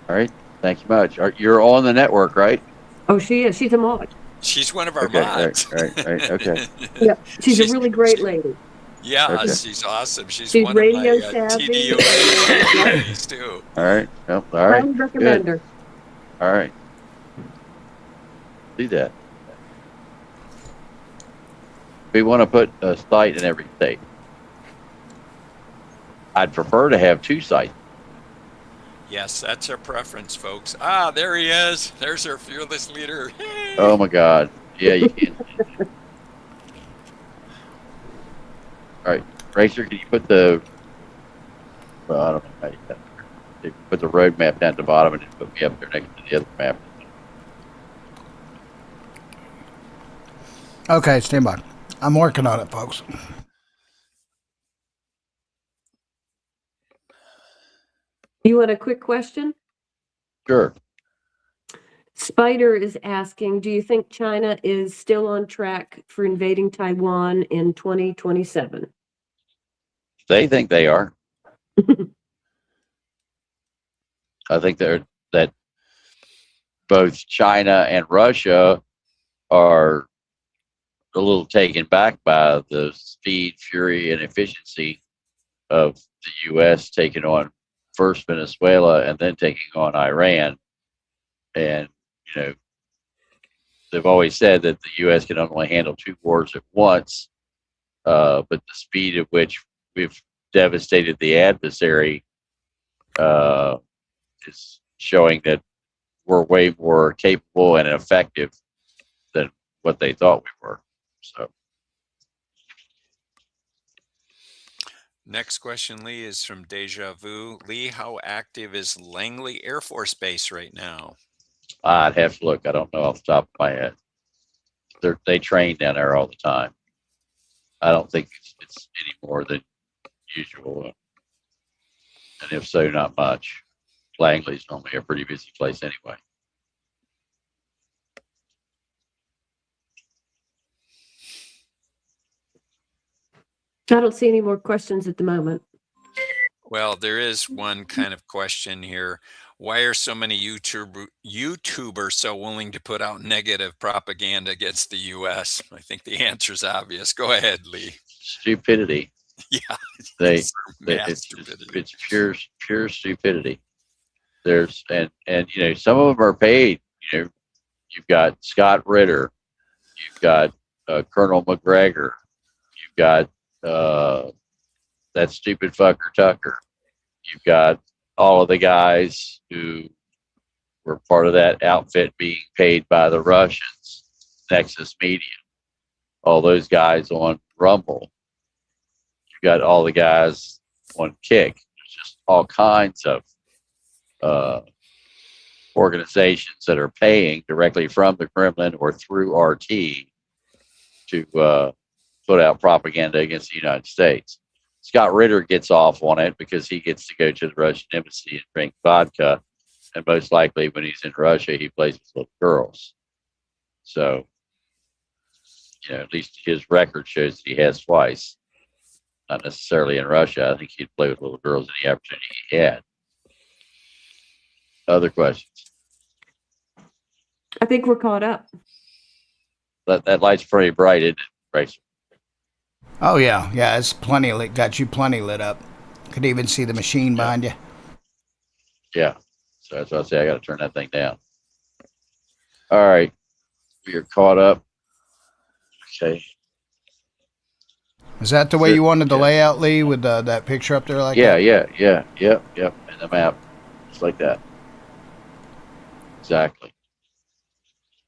All right. Thank you much. You're on the network, right? Oh, she is. She's a mod. She's one of our Okay. mods. Right. Okay. Yeah, she's a really great lady. Yeah, Okay. she's awesome. She's She's one radio of my savvy. TDOA ladies too. All right. Well, all right. I would recommend her. All right. Do that. We want to put a site in every state. I'd prefer to have 2 sites. Yes, that's our preference, folks. Ah, there he is. There's our fearless leader. Hey. Oh my God. Yeah, you can. All right, Racer, can you put the? Well, I don't know how you got there. You put the road map down at the bottom and then put me up there next to the other map. Okay, stand by. I'm working on it, folks. You want a quick question? Sure. Spider is asking, do you think China is still on track for invading Taiwan in 2027? They think they are. I think that both China and Russia are a little taken back by the speed, fury, and efficiency of the U.S. taking on first Venezuela and then taking on Iran. And, you know, they've always said that the U.S. can only handle 2 wars at once, but the speed at which we've devastated the adversary is showing that we're way more capable and effective than what they thought we were. So, Next question, Lee, is from Deja Vu. Lee, how active is Langley Air Force Base right now? I'd have to look. I don't know off the top of my head. They train down there all the time. I don't think it's any more than usual. And if so, not much. Langley's normally a pretty busy place anyway. I don't see any more questions at the moment. Well, there is one kind of question here. Why are so many YouTubers so willing to put out negative propaganda against the U.S.? I think the answer is obvious. Go ahead, Lee. Stupidity. Yeah, It's stupidity. it's pure stupidity. There's and you know, some of them are paid. You know, you've got Scott Ritter, you've got Colonel McGregor, you've got that stupid fucker Tucker, you've got all of the guys who were part of that outfit being paid by the Russians, Nexus Media, all those guys on Rumble. You got all the guys on Kick. There's just all kinds of organizations that are paying directly from the Kremlin or through RT to put out propaganda against the United States. Scott Ritter gets off on it because he gets to go to the Russian embassy and drink vodka. And most likely when he's in Russia, he plays with little girls. So, you know, at least his record shows that he has twice. Not necessarily in Russia. I think he'd play with little girls any opportunity he had. Other questions? I think we're caught up. That light's pretty bright, isn't it, Racer? Oh yeah, it's plenty lit. Got you plenty lit up. Could even see the machine behind you. Yeah. So that's why I say I got to turn that thing down. All right. We are caught up. Okay. Is that the way you wanted the layout, Lee, with that picture up there like that? Yeah. Yep. And the map. Just like that. Exactly.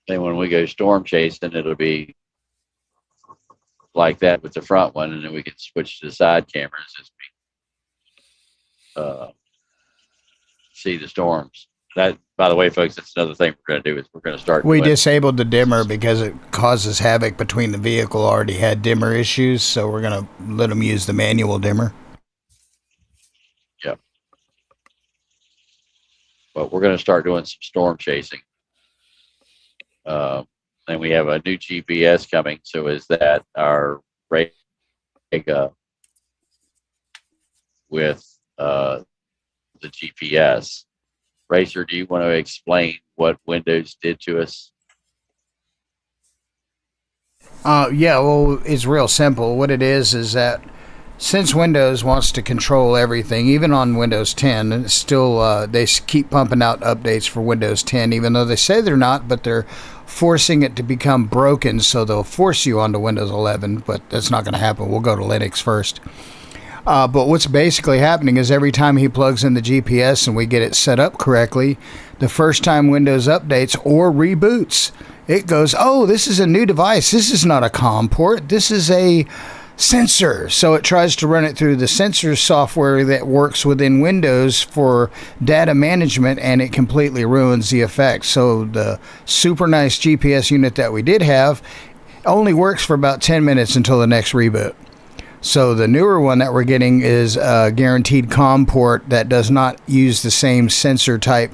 Then when we go storm chasing, it'll be like that with the front one, and then we can switch to the side cameras as we see the storms. That, by the way, folks, that's another thing we're going to do is we're going to start. We disabled the dimmer because it causes havoc between the vehicle already had dimmer issues, so we're going to let them use the manual dimmer. Yep. But we're going to start doing some storm chasing. And we have a new GPS coming. So is that our rig with the GPS? Racer, do you want to explain what Windows did to us? Yeah, well, it's real simple. What it is that since Windows wants to control everything, even on Windows 10, it's still they keep pumping out updates for Windows 10, even though they say they're not, but they're forcing it to become broken, so they'll force you onto Windows 11, but that's not going to happen. We'll go to Linux first. But what's basically happening is every time he plugs in the GPS and we get it set up correctly, the first time Windows updates or reboots, it goes, oh, this is a new device. This is not a COM port. This is a sensor. So it tries to run it through the sensor software that works within Windows for data management, and it completely ruins the effect. So the super nice GPS unit that we did have only works for about 10 minutes until the next reboot. So the newer one that we're getting is a guaranteed COM port that does not use the same sensor type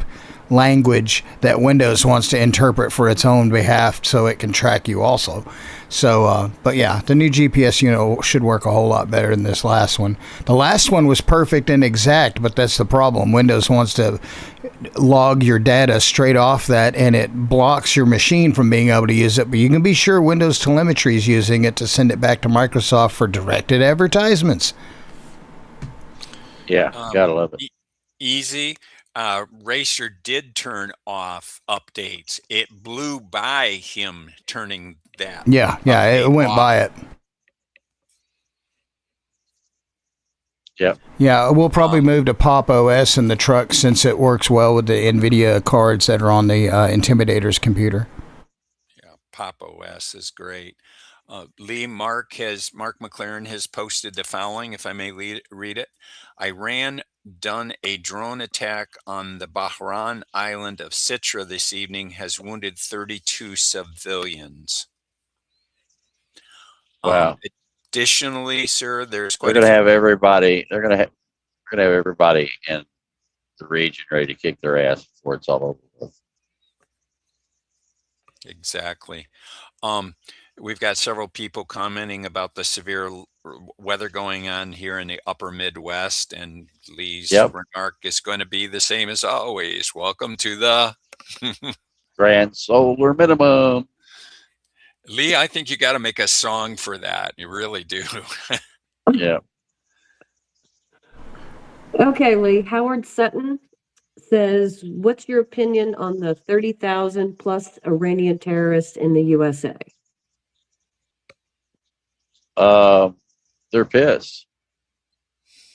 language that Windows wants to interpret for its own behalf, so it can track you also. So, but yeah, the new GPS unit should work a whole lot better than this last one. The last one was perfect and exact, but that's the problem. Windows wants to log your data straight off that, and it blocks your machine from being able to use it. But you can be sure Windows Telemetry is using it to send it back to Microsoft for directed advertisements. Yeah, gotta love it. Easy. Racer did turn off updates. It blew by him turning that. Yeah, it went by it. Yep. Yeah, we'll probably move to Pop OS in the truck since it works well with the NVIDIA cards that are on the Intimidator's computer. Yeah, Pop OS is great. Lee, Mark McLaren has posted the following, if I may read it. Iran done a drone attack on the Bahrain island of Sitra this evening, has wounded 32 civilians. Wow. Additionally, sir, there's They're going to have everybody. They're going to have everybody in the region ready to kick their ass before it's all over with. Exactly. We've got several people commenting about the severe weather going on here in the upper Midwest, and Lee's remark is going to be the same as always. Welcome to the grand solar minimum. Lee, I think you got to make a song for that. You really do. Yeah. Okay, Lee. Howard Sutton says, what's your opinion on the 30,000 plus Iranian terrorists in the USA? They're pissed.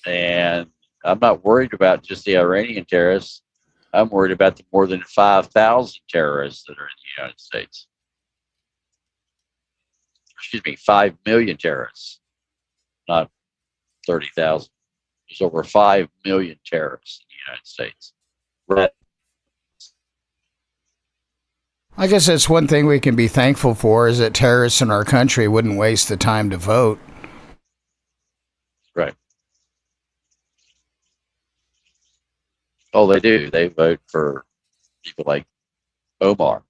And I'm not worried about just the Iranian terrorists. I'm worried about the more than 5,000 terrorists that are in the United States. Excuse me, 5 million terrorists, not 30,000. There's over 5 million terrorists in the United States. Right. I guess that's one thing we can be thankful for, is that terrorists in our country wouldn't waste the time to vote. Right. Oh, they do. They vote for people like Omar.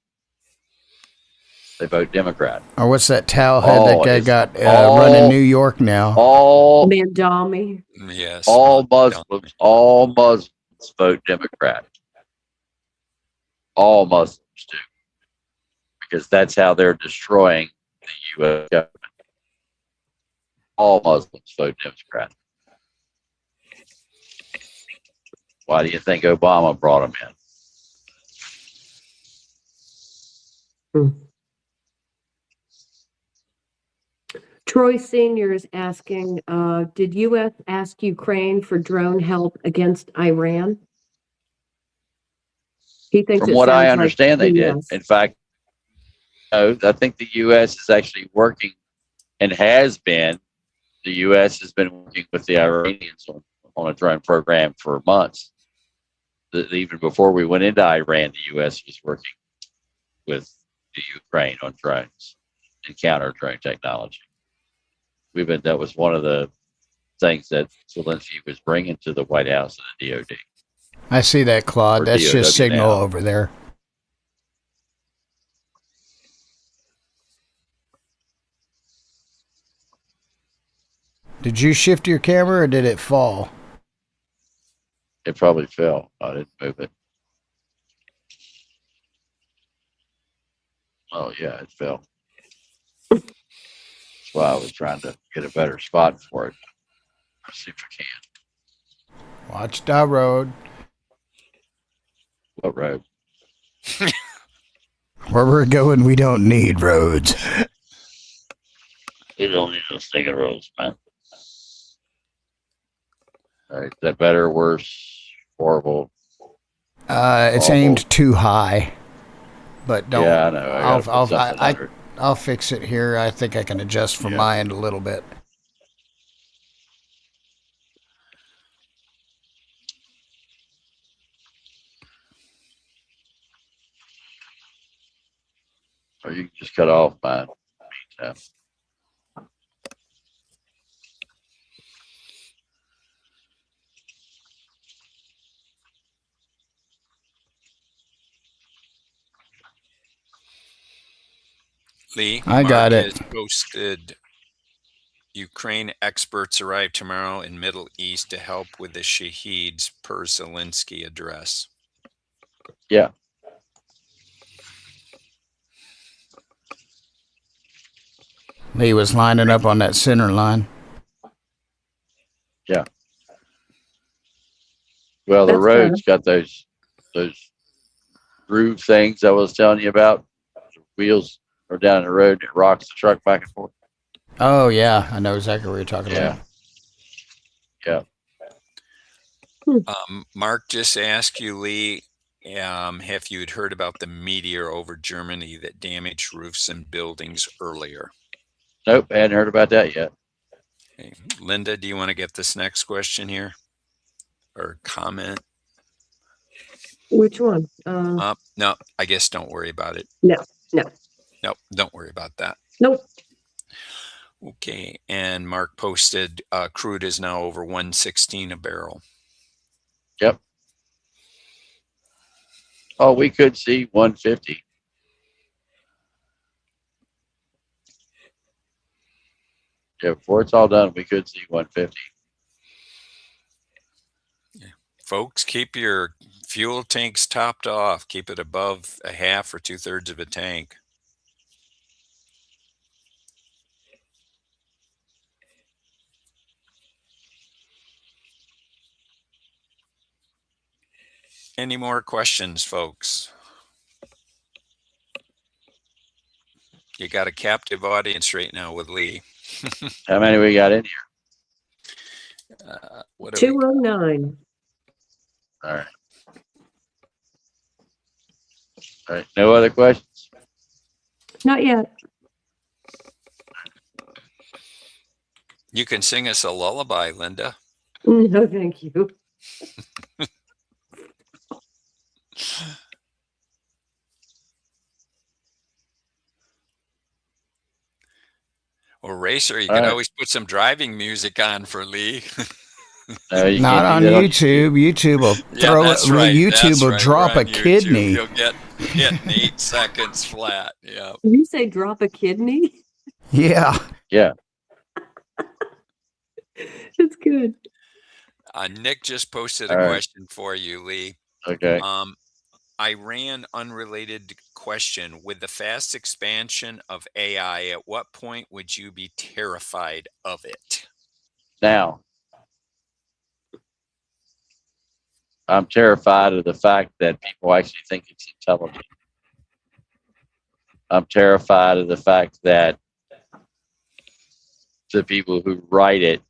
They vote Democrat. Or what's that towelhead that guy got running New York now? All Mandami. Yes. All Muslims vote Democrat. All Muslims do. Because that's how they're destroying the U.S. government. All Muslims vote Democrat. Why do you think Obama brought them in? Troy Sr. is asking, did U.S. ask Ukraine for drone help against Iran? He thinks From it what I sounds like understand, they did. BS. In fact, no, I think the U.S. is actually working and has been. The U.S. has been working with the Iranians on a drone program for months. Even before we went into Iran, the U.S. was working with the Ukraine on drones and counter drone technology. That was one of the things that Zelensky was bringing to the White House and the DOD. I see that, Claude. Or That's DOW just signal now. over there. Did you shift your camera or did it fall? It probably fell. I didn't move it. Oh yeah, it fell. That's why I was trying to get a better spot for it. Let's see if I can. Watch that road. What road? Where we're going, we don't need roads. You don't need those stinking roads, man. All right, is that better, worse, horrible? It's Awful. aimed too high, but don't. Yeah, I know. I gotta put something under it. I'll fix it here. I think I can adjust from my end a little bit. Or you can just cut off mine. Meantime. Lee, I got Mark it. has posted Ukraine experts arrive tomorrow in Middle East to help with the Shaheeds per Zelensky address. Yeah. Lee was lining up on that center line. Yeah. Well, the That's road's got those groove things I was telling you about. The wheels are down the road and it rocks the truck back and forth. Oh yeah, I know exactly what you're talking Yeah. about. Yeah. Mark just asked you, Lee, have you had heard about the meteor over Germany that damaged roofs and buildings earlier? Nope, hadn't heard about that yet. Okay. Linda, do you want to get this next question here or comment? Which one? No, I guess don't worry about it. No. Nope, don't worry about that. Nope. Okay, and Mark posted crude is now over 116 a barrel. Yep. Oh, we could see 150. Yeah, before it's all done, we could see 150. Yeah. Folks, keep your fuel tanks topped off. Keep it above a half or 2/3 of a tank. Any more questions, folks? You got a captive audience right now with Lee. How many we got in here? What do we 209. All right. All right. No other questions? Not yet. You can sing us a lullaby, Linda. No, thank you. Or Racer, you All could right. always put some driving music on for Lee. No, you Not can't on do that YouTube. YouTube will Yeah, throw that's it. right. YouTube That's will right. drop We're a on YouTube. kidney. You'll get hit in 8 seconds flat. Yeah. You say drop a kidney? Yeah. Yeah. That's good. Nick just posted All a right. question for you, Lee. Okay. Iran unrelated question. With the fast expansion of AI, at what point would you be terrified of it? Now, I'm terrified of the fact that people actually think it's intelligent. I'm terrified of the fact that the people who write it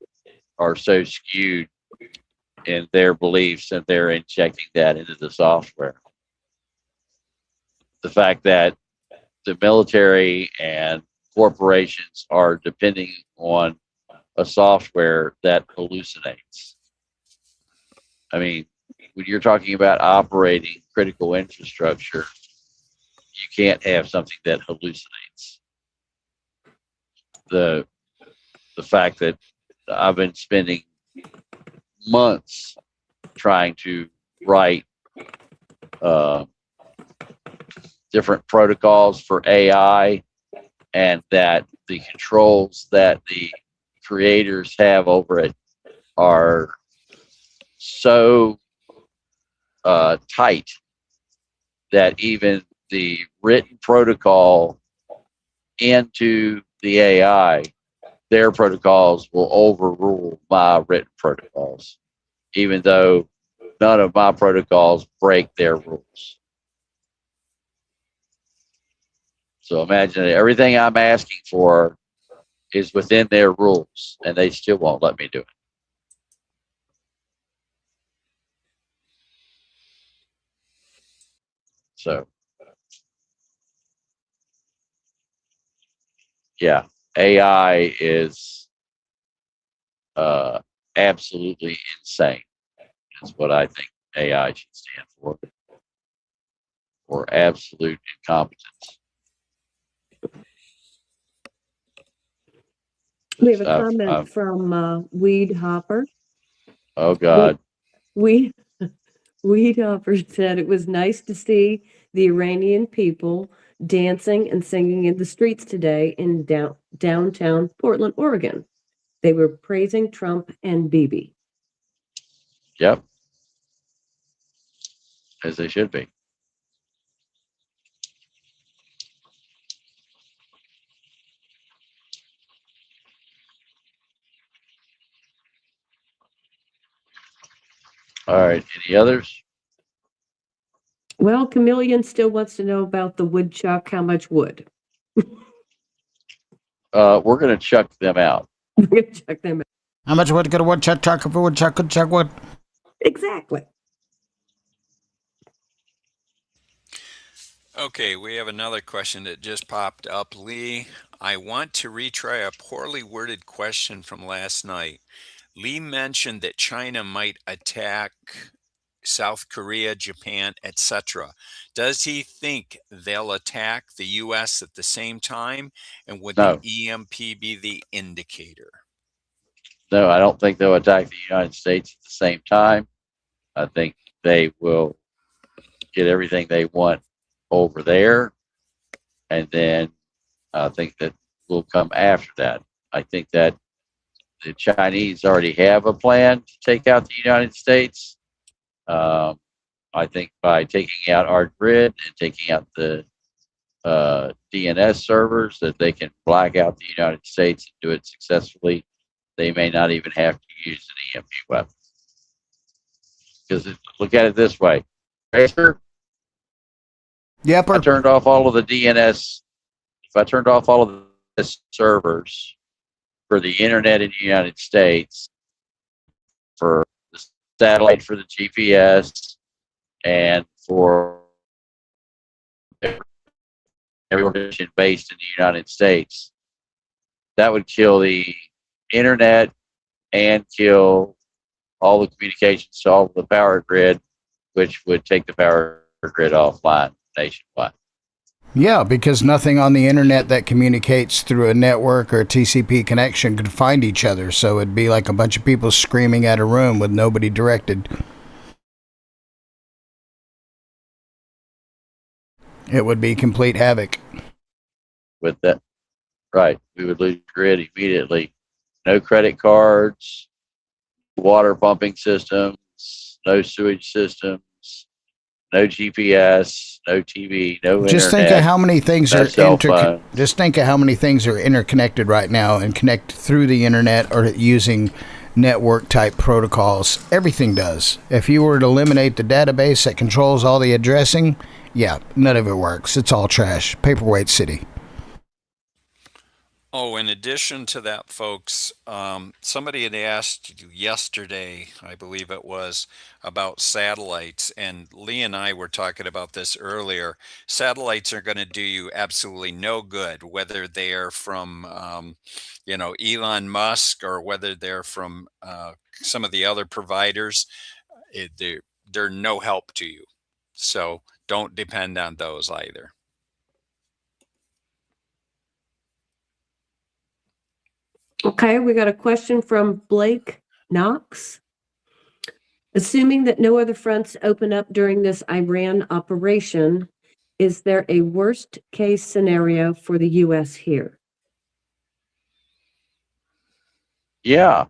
are so skewed in their beliefs and they're injecting that into the software. the fact that the military and corporations are depending on a software that hallucinates. I mean, when you're talking about operating critical infrastructure, you can't have something that hallucinates. The fact that I've been spending months trying to write different protocols for AI, and that the controls that the creators have over it are so tight that even the written protocol into the AI, their protocols will overrule my written protocols, even though none of my protocols break their rules. So imagine that everything I'm asking for is within their rules, and they still won't let me do it. So, yeah, AI is absolutely insane. That's what I think AI should stand for absolute incompetence. We have a comment from Weed Hopper. Oh, God. Weed Hopper said it was nice to see the Iranian people dancing and singing in the streets today in downtown Portland, Oregon. They were praising Trump and Bibi. Yep. As they should be. All right. Any others? Well, Chameleon still wants to know about the woodchuck. How much wood? We're going to chuck them out. We're going to check them out. How much wood could a woodchuck chuck if a woodchuck could chuck wood? Exactly. Okay, we have another question that just popped up. Lee, I want to retry a poorly worded question from last night. Lee mentioned that China might attack South Korea, Japan, etc. Does he think they'll attack the U.S. at the same time? And would No. the EMP be the indicator? No, I don't think they'll attack the United States at the same time. I think they will get everything they want over there, and then I think that will come after that. I think that the Chinese already have a plan to take out the United States. I think by taking out our grid and taking out the DNS servers, that they can black out the United States and do it successfully. They may not even have to use an EMP weapon. Because look at it this way. Racer, Yep. I turned off all of the DNS. If I turned off all of the servers for the internet in the United States, for the satellite, for the GPS, and for every organization based in the United States, that would kill the internet and kill all the communications to all of the power grid, which would take the power grid offline nationwide. Yeah, because nothing on the internet that communicates through a network or a TCP connection could find each other. So it'd be like a bunch of people screaming at a room with nobody directed. It would be complete havoc. With that, right, we would lose grid immediately. No credit cards, water pumping systems, no sewage systems, no GPS, no TV, no internet. Just think of how many things no are cell phone. Just think of how many things are interconnected right now and connect through the internet or using network type protocols. Everything does. If you were to eliminate the database that controls all the addressing, yeah, none of it works. It's all trash. Paperweight city. Oh, in addition to that, folks, somebody had asked you yesterday, I believe it was, about satellites. And Lee and I were talking about this earlier. Satellites are going to do you absolutely no good, whether they are from, Elon Musk or whether they're from some of the other providers. They're no help to you. So don't depend on those either. Okay, we got a question from Blake Knox. Assuming that no other fronts open up during this Iran operation, is there a worst case scenario for the U.S. here? Yeah,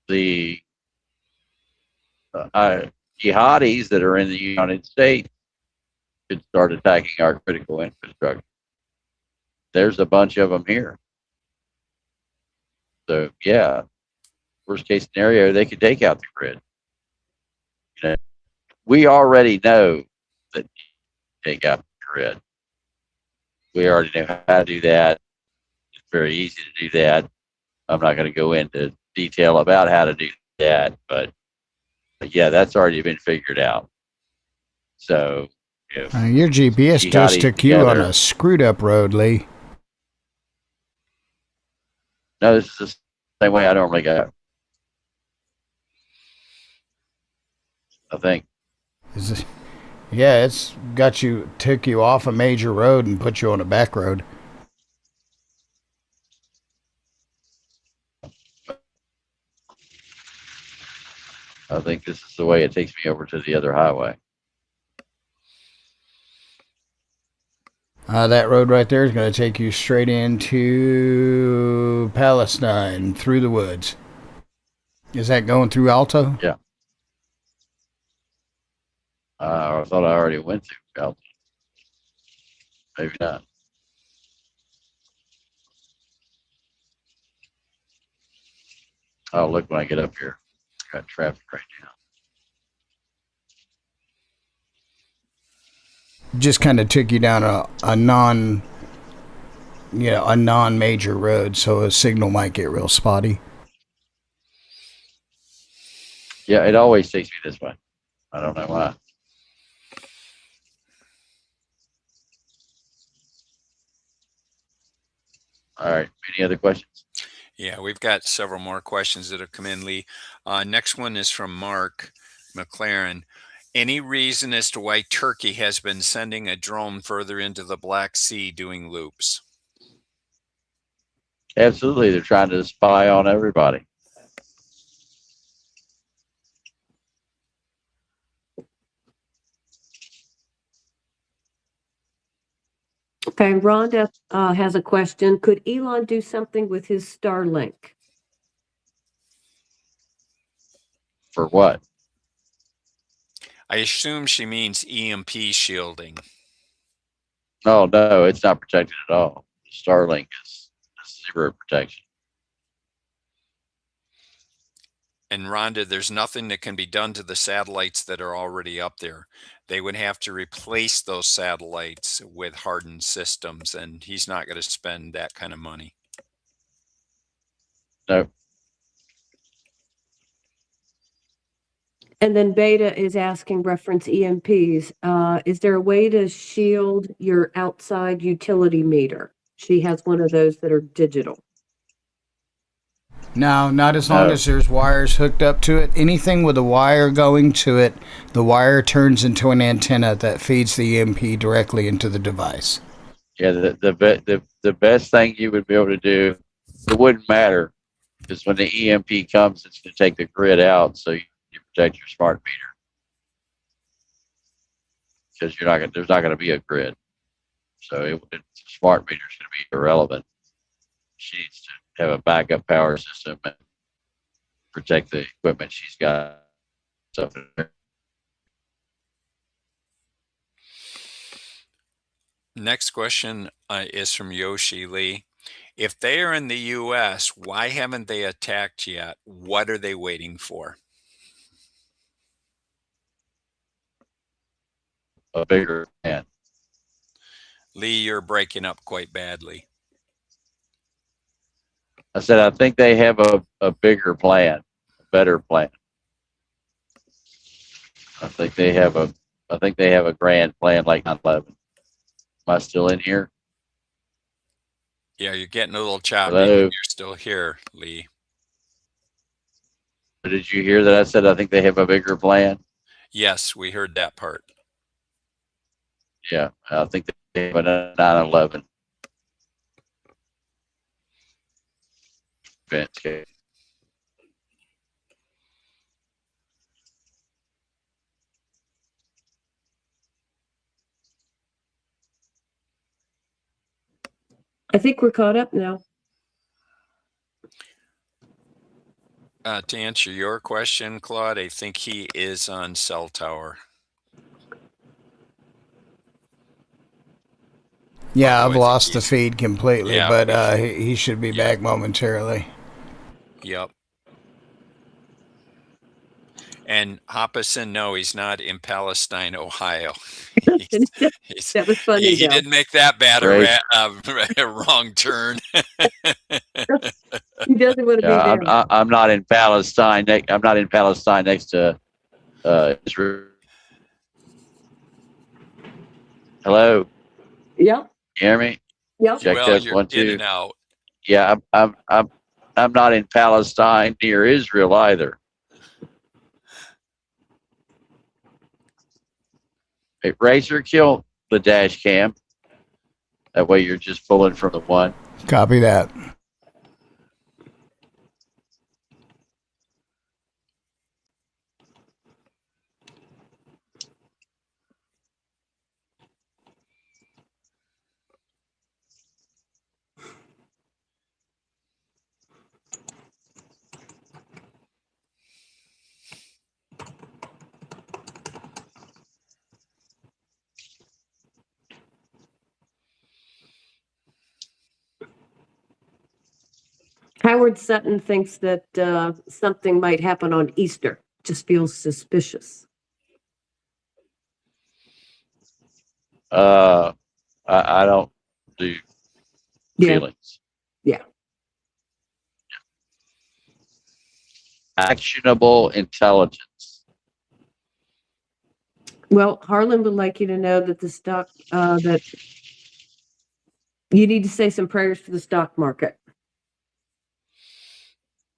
the jihadis that are in the United States could start attacking our critical infrastructure. There's a bunch of them here. So yeah, worst case scenario, they could take out the grid. You know, we already know that take out the grid. We already know how to do that. It's very easy to do that. I'm not going to go into detail about how to do that, but yeah, that's already been figured out. So if Your GPS just jihadis took you on together, a screwed up road, Lee. no, this is the same way I normally go. I think. Is it, yeah, it's took you off a major road and put you on a back road. I think this is the way it takes me over to the other highway. That road right there is going to take you straight into Palestine through the woods. Is that going through Alto? Yeah. I thought I already went through Alton. Maybe not. I'll look when I get up here. Got traffic right now. Just kind of took you down a non-major road, so a signal might get real spotty. Yeah, it always takes me this way. I don't know why. All right. Any other questions? Yeah, we've got several more questions that have come in, Lee. Next one is from Mark McLaren. Any reason as to why Turkey has been sending a drone further into the Black Sea doing loops? Absolutely. They're trying to spy on everybody. Okay, Rhonda has a question. Could Elon do something with his Starlink? For what? I assume she means EMP shielding. Oh, no, it's not protected at all. Starlink is zero protection. And Rhonda, there's nothing that can be done to the satellites that are already up there. They would have to replace those satellites with hardened systems, and he's not going to spend that kind of money. No. And then Beta is asking reference EMPs. Is there a way to shield your outside utility meter? She has one of those that are digital. No, not as long No. as there's wires hooked up to it. Anything with a wire going to it, the wire turns into an antenna that feeds the EMP directly into the device. Yeah, the best thing you would be able to do, it wouldn't matter, because when the EMP comes, it's going to take the grid out, so you protect your smart meter. Because there's not going to be a grid, so smart meter is going to be irrelevant. She needs to have a backup power system and protect the equipment she's got. So Next question is from Yoshi Lee. If they are in the U.S., why haven't they attacked yet? What are they waiting for? a bigger plan. Lee, you're breaking up quite badly. I said, I think they have a bigger plan, a better plan. I think they have a grand plan like 9/11. Am I still in here? Yeah, you're getting a little choppy, but Hello? you're still here, Lee. Did you hear that I said I think they have a bigger plan? Yes, we heard that part. Yeah, I think they have a 9/11 event. Okay. I think we're caught up now. To answer your question, Claude, I think he is on cell tower. Yeah, Although I've I think lost the he's- feed completely, Yeah, but we- he should be yeah. back momentarily. Yep. And Hoppison, no, he's not in Palestine, Ohio. He's- That was funny, he though. didn't make that bad Right. a wrong turn. He doesn't want to be Yeah, there. I'm not in Palestine. I'm not in Palestine next to Israel. Hello, Yep, you hear me? yep. Check Well, test you're 1 in 2. and out. Yeah, I'm not in Palestine near Israel either. Hey, Racer, kill the dash cam. That way you're just pulling from the one. Copy that. Howard Sutton thinks that something might happen on Easter. Just feels suspicious. I don't do Yeah, feelings. yeah. Actionable intelligence. Well, Harlan would like you to know that the stock, that you need to say some prayers for the stock market.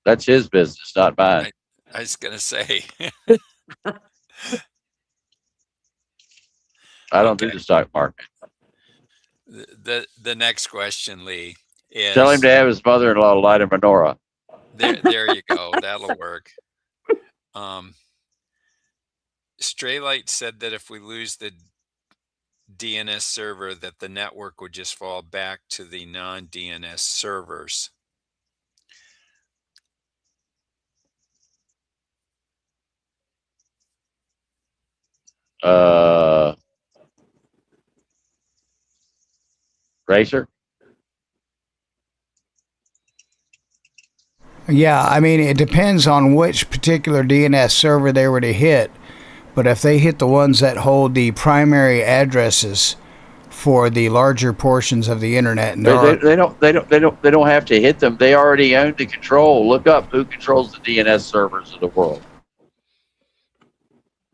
That's his business, not mine. I was going to say. I don't do Okay. the stock market. The next question, Lee, is Tell him to have his mother-in-law light a menorah. there you go. That'll work. Straylight said that if we lose the DNS server, that the network would just fall back to the non-DNS servers. Racer? Yeah, I mean, it depends on which particular DNS server they were to hit. But if they hit the ones that hold the primary addresses for the larger portions of the internet, and They don't have to hit them. They already own the control. Look up who controls the DNS servers of the world.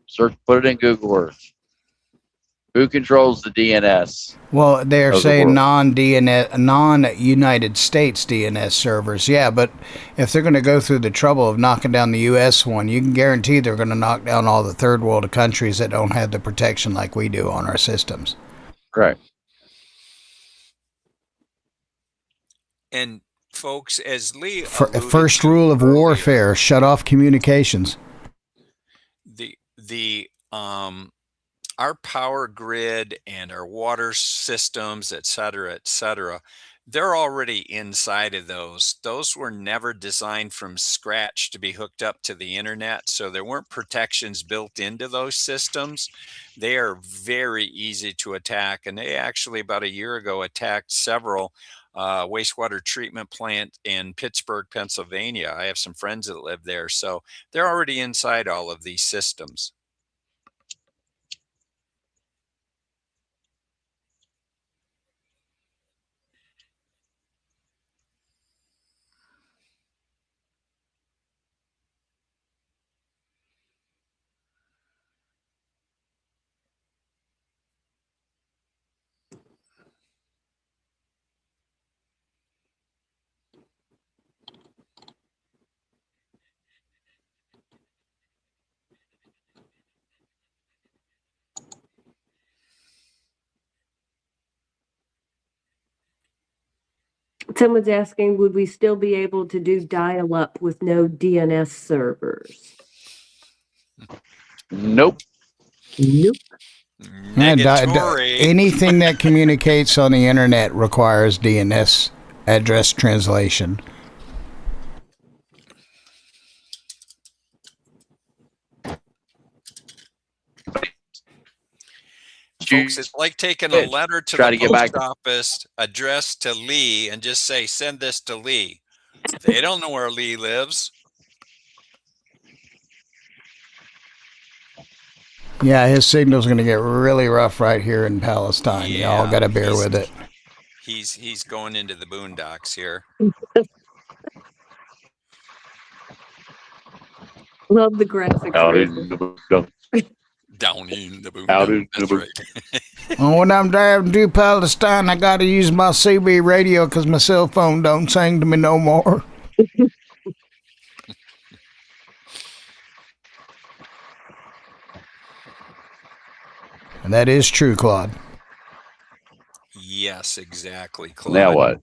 Search, put it in Google Earth. Who controls the DNS? well, they're of the saying world? non-United States DNS servers. Yeah, but if they're going to go through the trouble of knocking down the U.S. one, you can guarantee they're going to knock down all the third world countries that don't have the protection like we do on our systems. Correct. And folks, as Lee First alluded to rule of earlier, warfare: shut off communications. the our power grid and our water systems, et cetera, they're already inside of those. Those were never designed from scratch to be hooked up to the internet, so there weren't protections built into those systems. They are very easy to attack, and they actually about a year ago attacked several wastewater treatment plant in Pittsburgh, Pennsylvania. I have some friends that live there, so they're already inside all of these systems. Someone's asking, would we still be able to do dial-up with no DNS servers? Nope. Nope. Negatory. Anything that communicates on the internet requires DNS address translation. Folks, it's like taking a letter to Try the to get back post office addressed to Lee and just say, send this to Lee. They don't know where Lee lives. Yeah, his signal's going to get really rough right here in Palestine. Y'all got to bear with it. He's going into the boondocks here. Love the graphics. Out Razor. in the Down in the Out in boondocks. That's the right. Well, when I'm driving to Palestine, I got to use my CB radio because my cell phone don't sing to me no more. And that is true, Claude. Yes, exactly. Claude. Now what?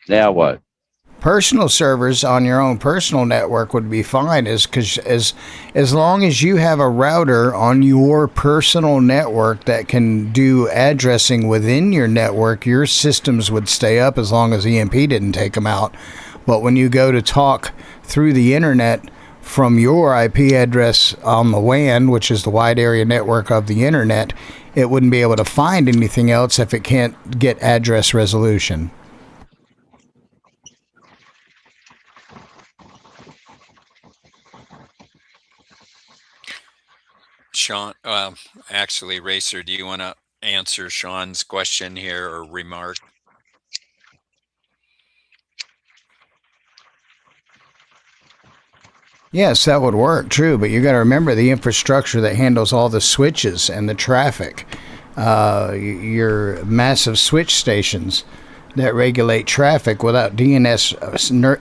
Now what? Personal servers on your own personal network would be fine, as long as you have a router on your personal network that can do addressing within your network, your systems would stay up as long as EMP didn't take them out. But when you go to talk through the internet from your IP address on the WAN, which is the wide area network of the internet, it wouldn't be able to find anything else if it can't get address resolution. Sean, actually, Racer, do you want to answer Sean's question here or remark? Yes, that would work, true, but you got to remember the infrastructure that handles all the switches and the traffic, your massive switch stations that regulate traffic without DNS.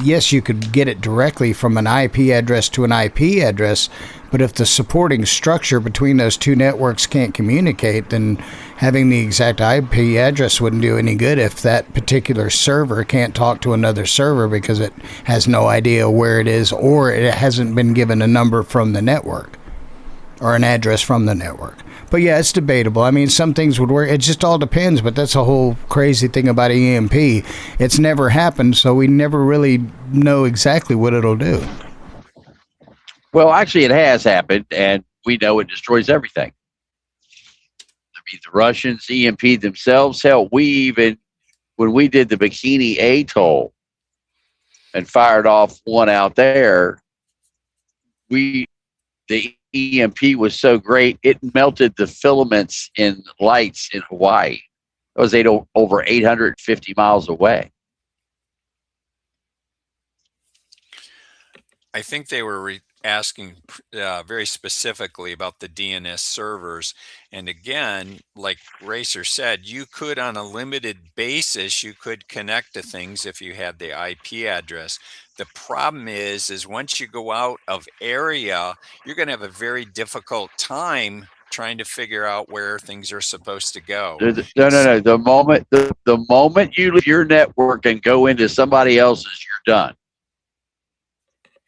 Yes, you could get it directly from an IP address to an IP address, but if the supporting structure between those two networks can't communicate, then having the exact IP address wouldn't do any good if that particular server can't talk to another server because it has no idea where it is or it hasn't been given a number from the network or an address from the network. But yeah, it's debatable. I mean, some things would work. It just all depends, but that's a whole crazy thing about EMP. It's never happened, so we never really know exactly what it'll do. Well, actually, it has happened, and we know it destroys everything. I mean, the Russians EMP themselves. Hell, when we did the Bikini Atoll and fired off one out there, the EMP was so great, it melted the filaments in lights in Hawaii. It was over 850 miles away. I think they were asking very specifically about the DNS servers. And again, like Racer said, you could, on a limited basis, you could connect to things if you had the IP address. The problem is once you go out of area, you're going to have a very difficult time trying to figure out where things are supposed to go. No. The moment you leave your network and go into somebody else's, you're done.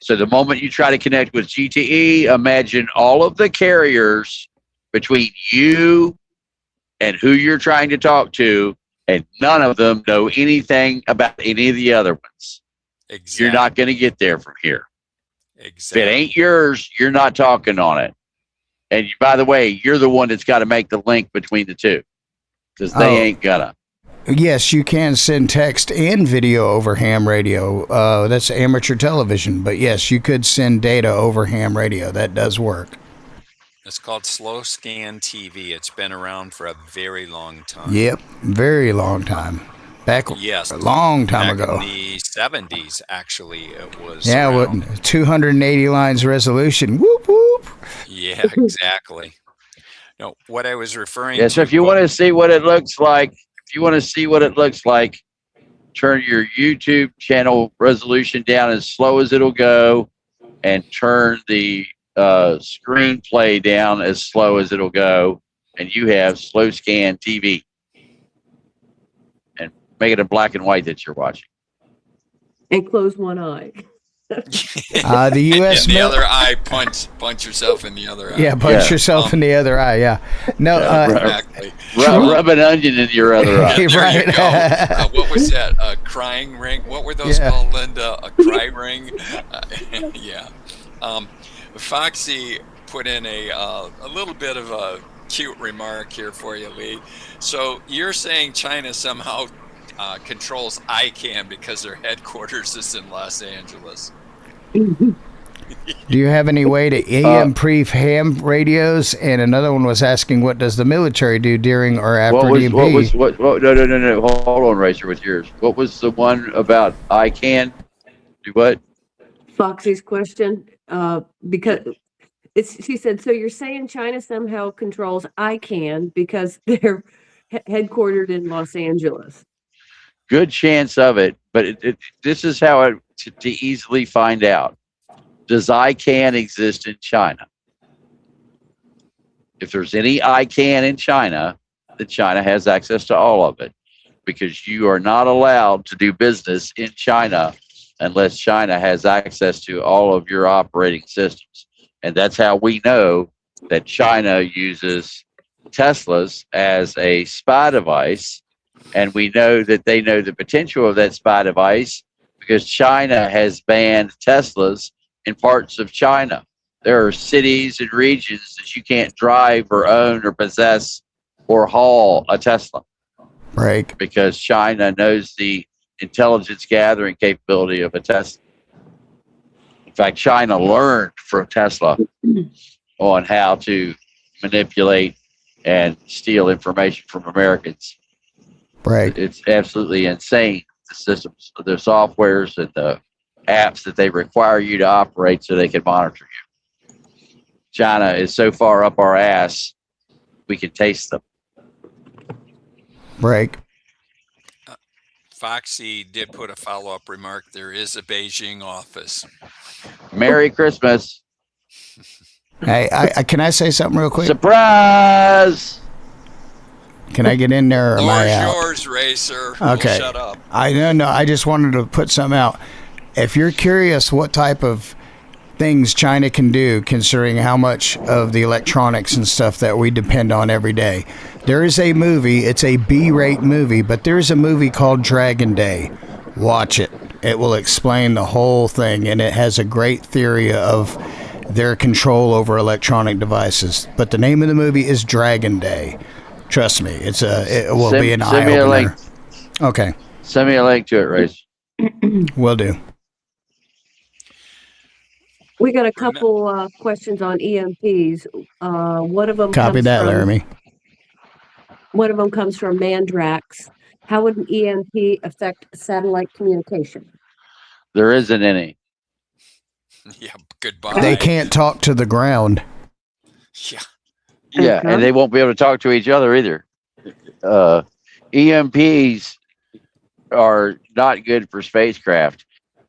So the moment you try to connect with GTE, imagine all of the carriers between you and who you're trying to talk to, and none of them know anything about any of the other ones. Exactly. You're not going to get there from here. Exactly. If it ain't yours, you're not talking on it. And by the way, you're the one that's got to make the link between the two, because they ain't gonna. Yes, you can send text and video over ham radio. That's amateur television. But yes, you could send data over ham radio. That does work. It's called slow scan TV. It's been around for a very long time. Yep, very long time. Yes, a long time back ago. In the 70s, actually, it was. Yeah, around. 280 lines resolution. Whoop, whoop. Yeah, exactly. No, what I was referring to. So if you want to see what it looks like, turn your YouTube channel resolution down as slow as it'll go, and turn the screenplay down as slow as it'll go, and you have slow scan TV, and make it a black and white that you're watching. And close one eye. The U.S. In the other eye, punch yourself in the other eye. Yeah, punch Yeah. yourself in the other eye. Yeah. No. Exactly. Rub an onion in your other eye. There Right. you go. What was that? A crying ring? What were those Yeah. called, Linda? A cry ring? Yeah. Foxy put in a little bit of a cute remark here for you, Lee. So you're saying China somehow controls ICANN because their headquarters is in Los Angeles? Do you have any way to AM brief ham radios? And another one was asking, what does the military do during or after What EMP? no. Hold on, Racer, with yours. What was the one about ICANN? Do what? Foxy's question, because she said, so you're saying China somehow controls ICANN because they're headquartered in Los Angeles? Good chance of it, but this is how to easily find out. Does ICANN exist in China? If there's any ICANN in China, then China has access to all of it, because you are not allowed to do business in China unless China has access to all of your operating systems. And that's how we know that China uses Teslas as a spy device. And we know that they know the potential of that spy device because China has banned Teslas in parts of China. There are cities and regions that you can't drive or own or possess or haul a Tesla. Right. Because China knows the intelligence gathering capability of a Tesla. In fact, China learned from Tesla on how to manipulate and steal information from Americans. Right. It's absolutely insane. The systems, the softwares, and the apps that they require you to operate so they can monitor you. China is so far up our ass, we can taste them. Right. Foxy did put a follow-up remark. There is a Beijing office. Merry Christmas. Hey, can I say something real quick? Surprise! Can I get in there or am I Floor's out? yours, Racer. Okay. Shut up. I don't know. I just wanted to put something out. If you're curious what type of things China can do, considering how much of the electronics and stuff that we depend on every day, there is a movie. It's a B-rate movie, but there's a movie called Dragon Day. Watch it. It will explain the whole thing, and it has a great theory of their control over electronic devices. But the name of the movie is Dragon Day. Trust me, it will be an Send me a eye-opener. link. Okay, Send me a link to it, Race. will do. We got a couple questions on EMPs. One of them Copy comes that, from, Laramie. One of them comes from Mandrax. How would an EMP affect satellite communication? There isn't any. Yeah, goodbye. They can't talk to the ground. Yeah. Yeah, Okay. and they won't be able to talk to each other either. EMPs are not good for spacecraft.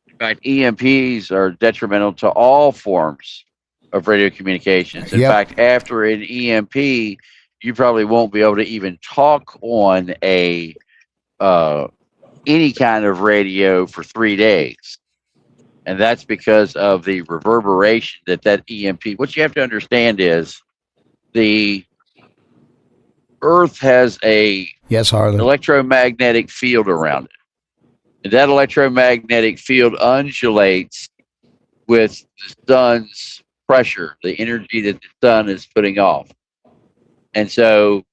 In fact, EMPs are detrimental to all forms of radio communications. In Yep. fact, after an EMP, you probably won't be able to even talk on a any kind of radio for 3 days. And that's because of the reverberation that EMP. What you have to understand is the Earth has a Yes, Harlan. electromagnetic field around it. And that electromagnetic field undulates with the sun's pressure, the energy that the sun is putting off. And so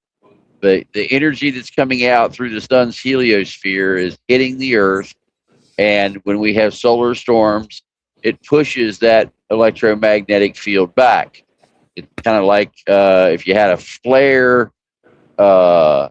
the energy that's coming out through the sun's heliosphere is hitting the Earth. And when we have solar storms, it pushes that electromagnetic field back. It's kind of like if you had a flare and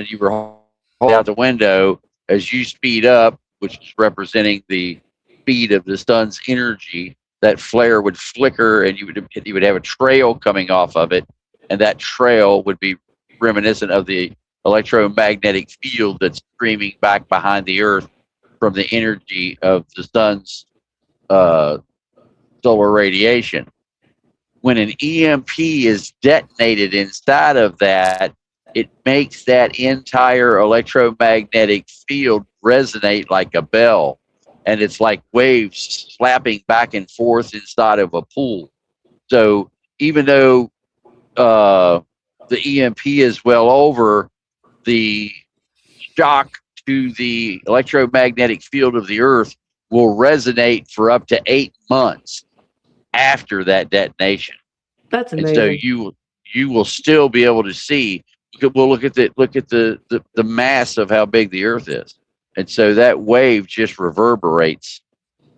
you were holding out the window, as you speed up, which is representing the speed of the sun's energy, that flare would flicker and you would have a trail coming off of it. And that trail would be reminiscent of the electromagnetic field that's streaming back behind the Earth from the energy of the sun's solar radiation. when an EMP is detonated inside of that, it makes that entire electromagnetic field resonate like a bell. And it's like waves slapping back and forth inside of a pool. So even though the EMP is well over, the shock to the electromagnetic field of the Earth will resonate for up to 8 months after that detonation. That's And so amazing. you will still be able to see. We'll look at the mass of how big the Earth is, and so that wave just reverberates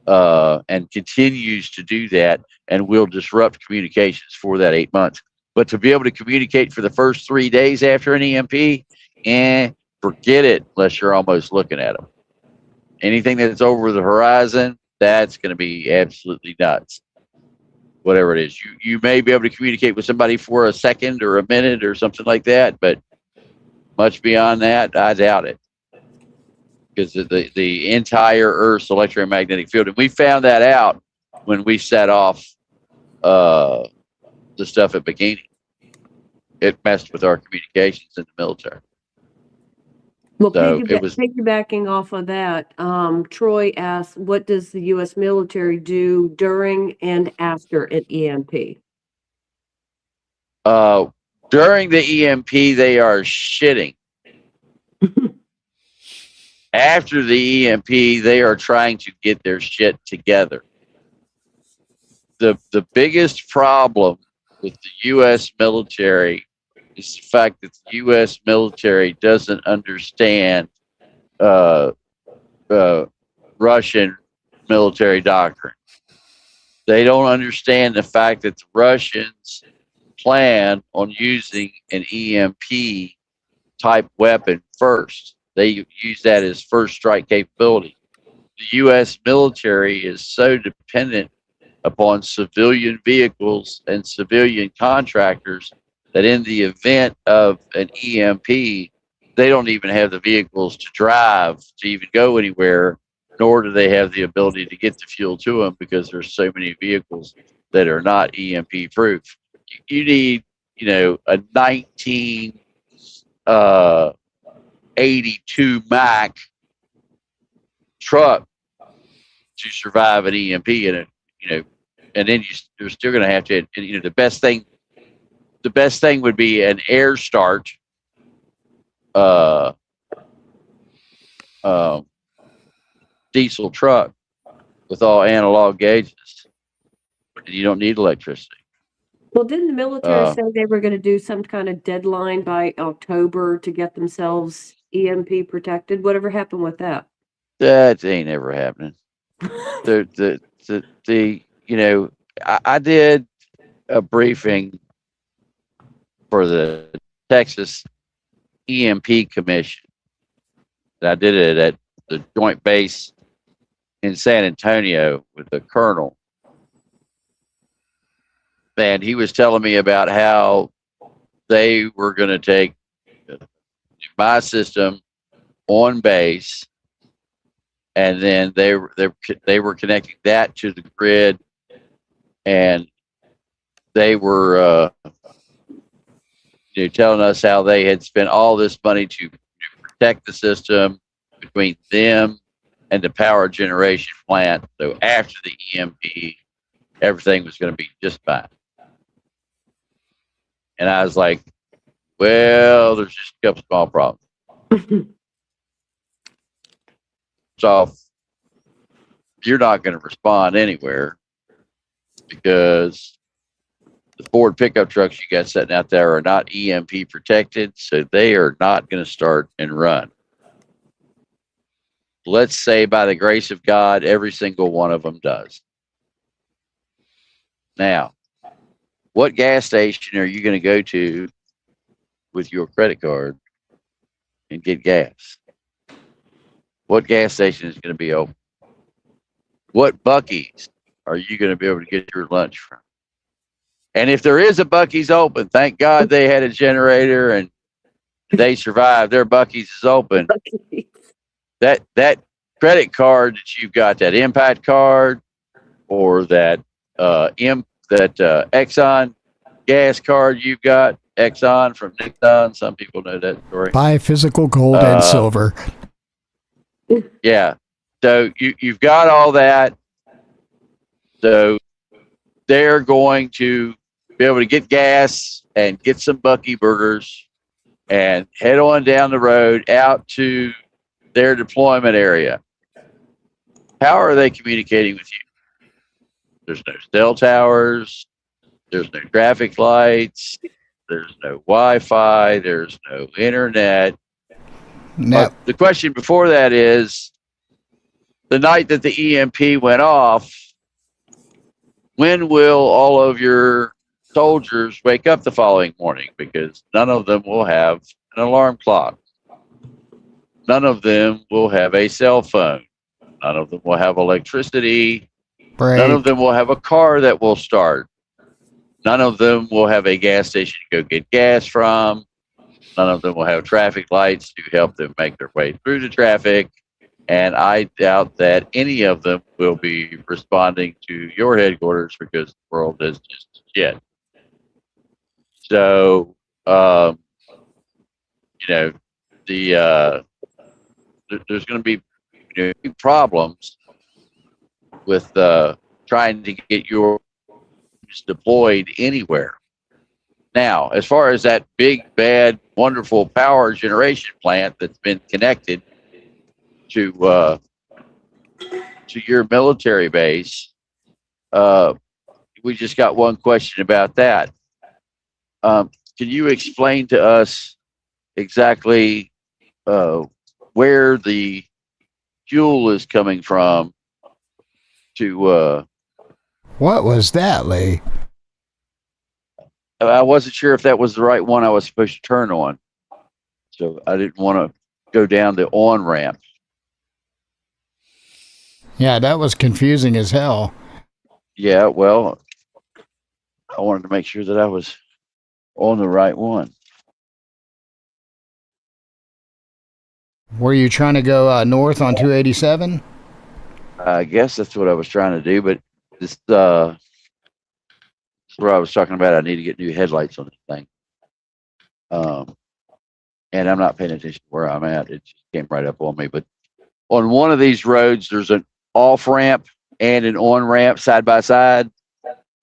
and continues to do that, and will disrupt communications for that 8 months. But to be able to communicate for the first 3 days after an EMP, forget it unless you're almost looking at them. Anything that's over the horizon, that's going to be absolutely nuts. Whatever it is, you may be able to communicate with somebody for a second or a minute or something like that, but much beyond that, I doubt it, because the entire Earth's electromagnetic field, and we found that out when we set off the stuff at Bikini. It messed with our communications in the military. Well, So it was piggybacking off of that, Troy asked, what does the U.S. military do during and after an EMP? during the EMP, they are shitting. After the EMP, they are trying to get their shit together. The biggest problem with the U.S. military is the fact that the U.S. military doesn't understand Russian military doctrine. They don't understand the fact that the Russians plan on using an EMP type weapon first. They use that as first strike capability. The U.S. military is so dependent upon civilian vehicles and civilian contractors that in the event of an EMP, they don't even have the vehicles to drive to even go anywhere, nor do they have the ability to get the fuel to them, because there's so many vehicles that are not EMP proof. You need, a 1982 Mack truck to survive an EMP, and and then you're still going to have to. The best thing would be an air start diesel truck with all analog gauges, and you don't need electricity. Well, didn't the military say they were going to do some kind of deadline by October to get themselves EMP protected? Whatever happened with that? That ain't ever happening. I did a briefing for the Texas EMP Commission. I did it at the joint base in San Antonio with the colonel. And he was telling me about how they were going to take my system on base, and then they were connecting that to the grid, and they were telling us how they had spent all this money to protect the system between them and the power generation plant. So after the EMP, everything was going to be just fine. And I was like, well, there's just a couple small problems. So you're not going to respond anywhere, because the Ford pickup trucks you got sitting out there are not EMP protected, so they are not going to start and run. Let's say by the grace of God, every single one of them does. Now, what gas station are you going to go to with your credit card and get gas? What gas station is going to be open? What Buc-ee's are you going to be able to get your lunch from? And if there is a Buc-ee's open, thank God they had a generator and they survived. Their Buc-ee's is open. That credit card that you've got, that Impact card or that that Exxon gas card you've got, Exxon from Nixon. Some people know that story. Buy physical gold and silver. Yeah. So you've got all that. So they're going to be able to get gas and get some Bucky burgers and head on down the road out to their deployment area. How are they communicating with you? There's no cell towers. There's no traffic lights. There's no Wi-Fi. There's no internet. Now, The question before that is, the night that the EMP went off, when will all of your soldiers wake up the following morning? Because none of them will have an alarm clock. None of them will have a cell phone. None of them will have electricity. None of them will have a car that will start. None of them will have a gas station to go get gas from. None of them will have traffic lights to help them make their way through the traffic. And I doubt that any of them will be responding to your headquarters because the world is just shit. So, there's going to be problems with trying to get your deployed anywhere. Now, as far as that big, bad, wonderful power generation plant that's been connected to your military base, we just got one question about that. Can you explain to us exactly where the fuel is coming from to what was that, Lee? I wasn't sure if that was the right one I was supposed to turn on. So I didn't want to go down the on ramp. Yeah, that was confusing as hell. Yeah, well, I wanted to make sure that I was on the right one. Were you trying to go north on 287? I guess that's what I was trying to do, but this is where I was talking about. I need to get new headlights on this thing. And I'm not paying attention to where I'm at. It just came right up on me. But on one of these roads, there's an off ramp and an on ramp side by side.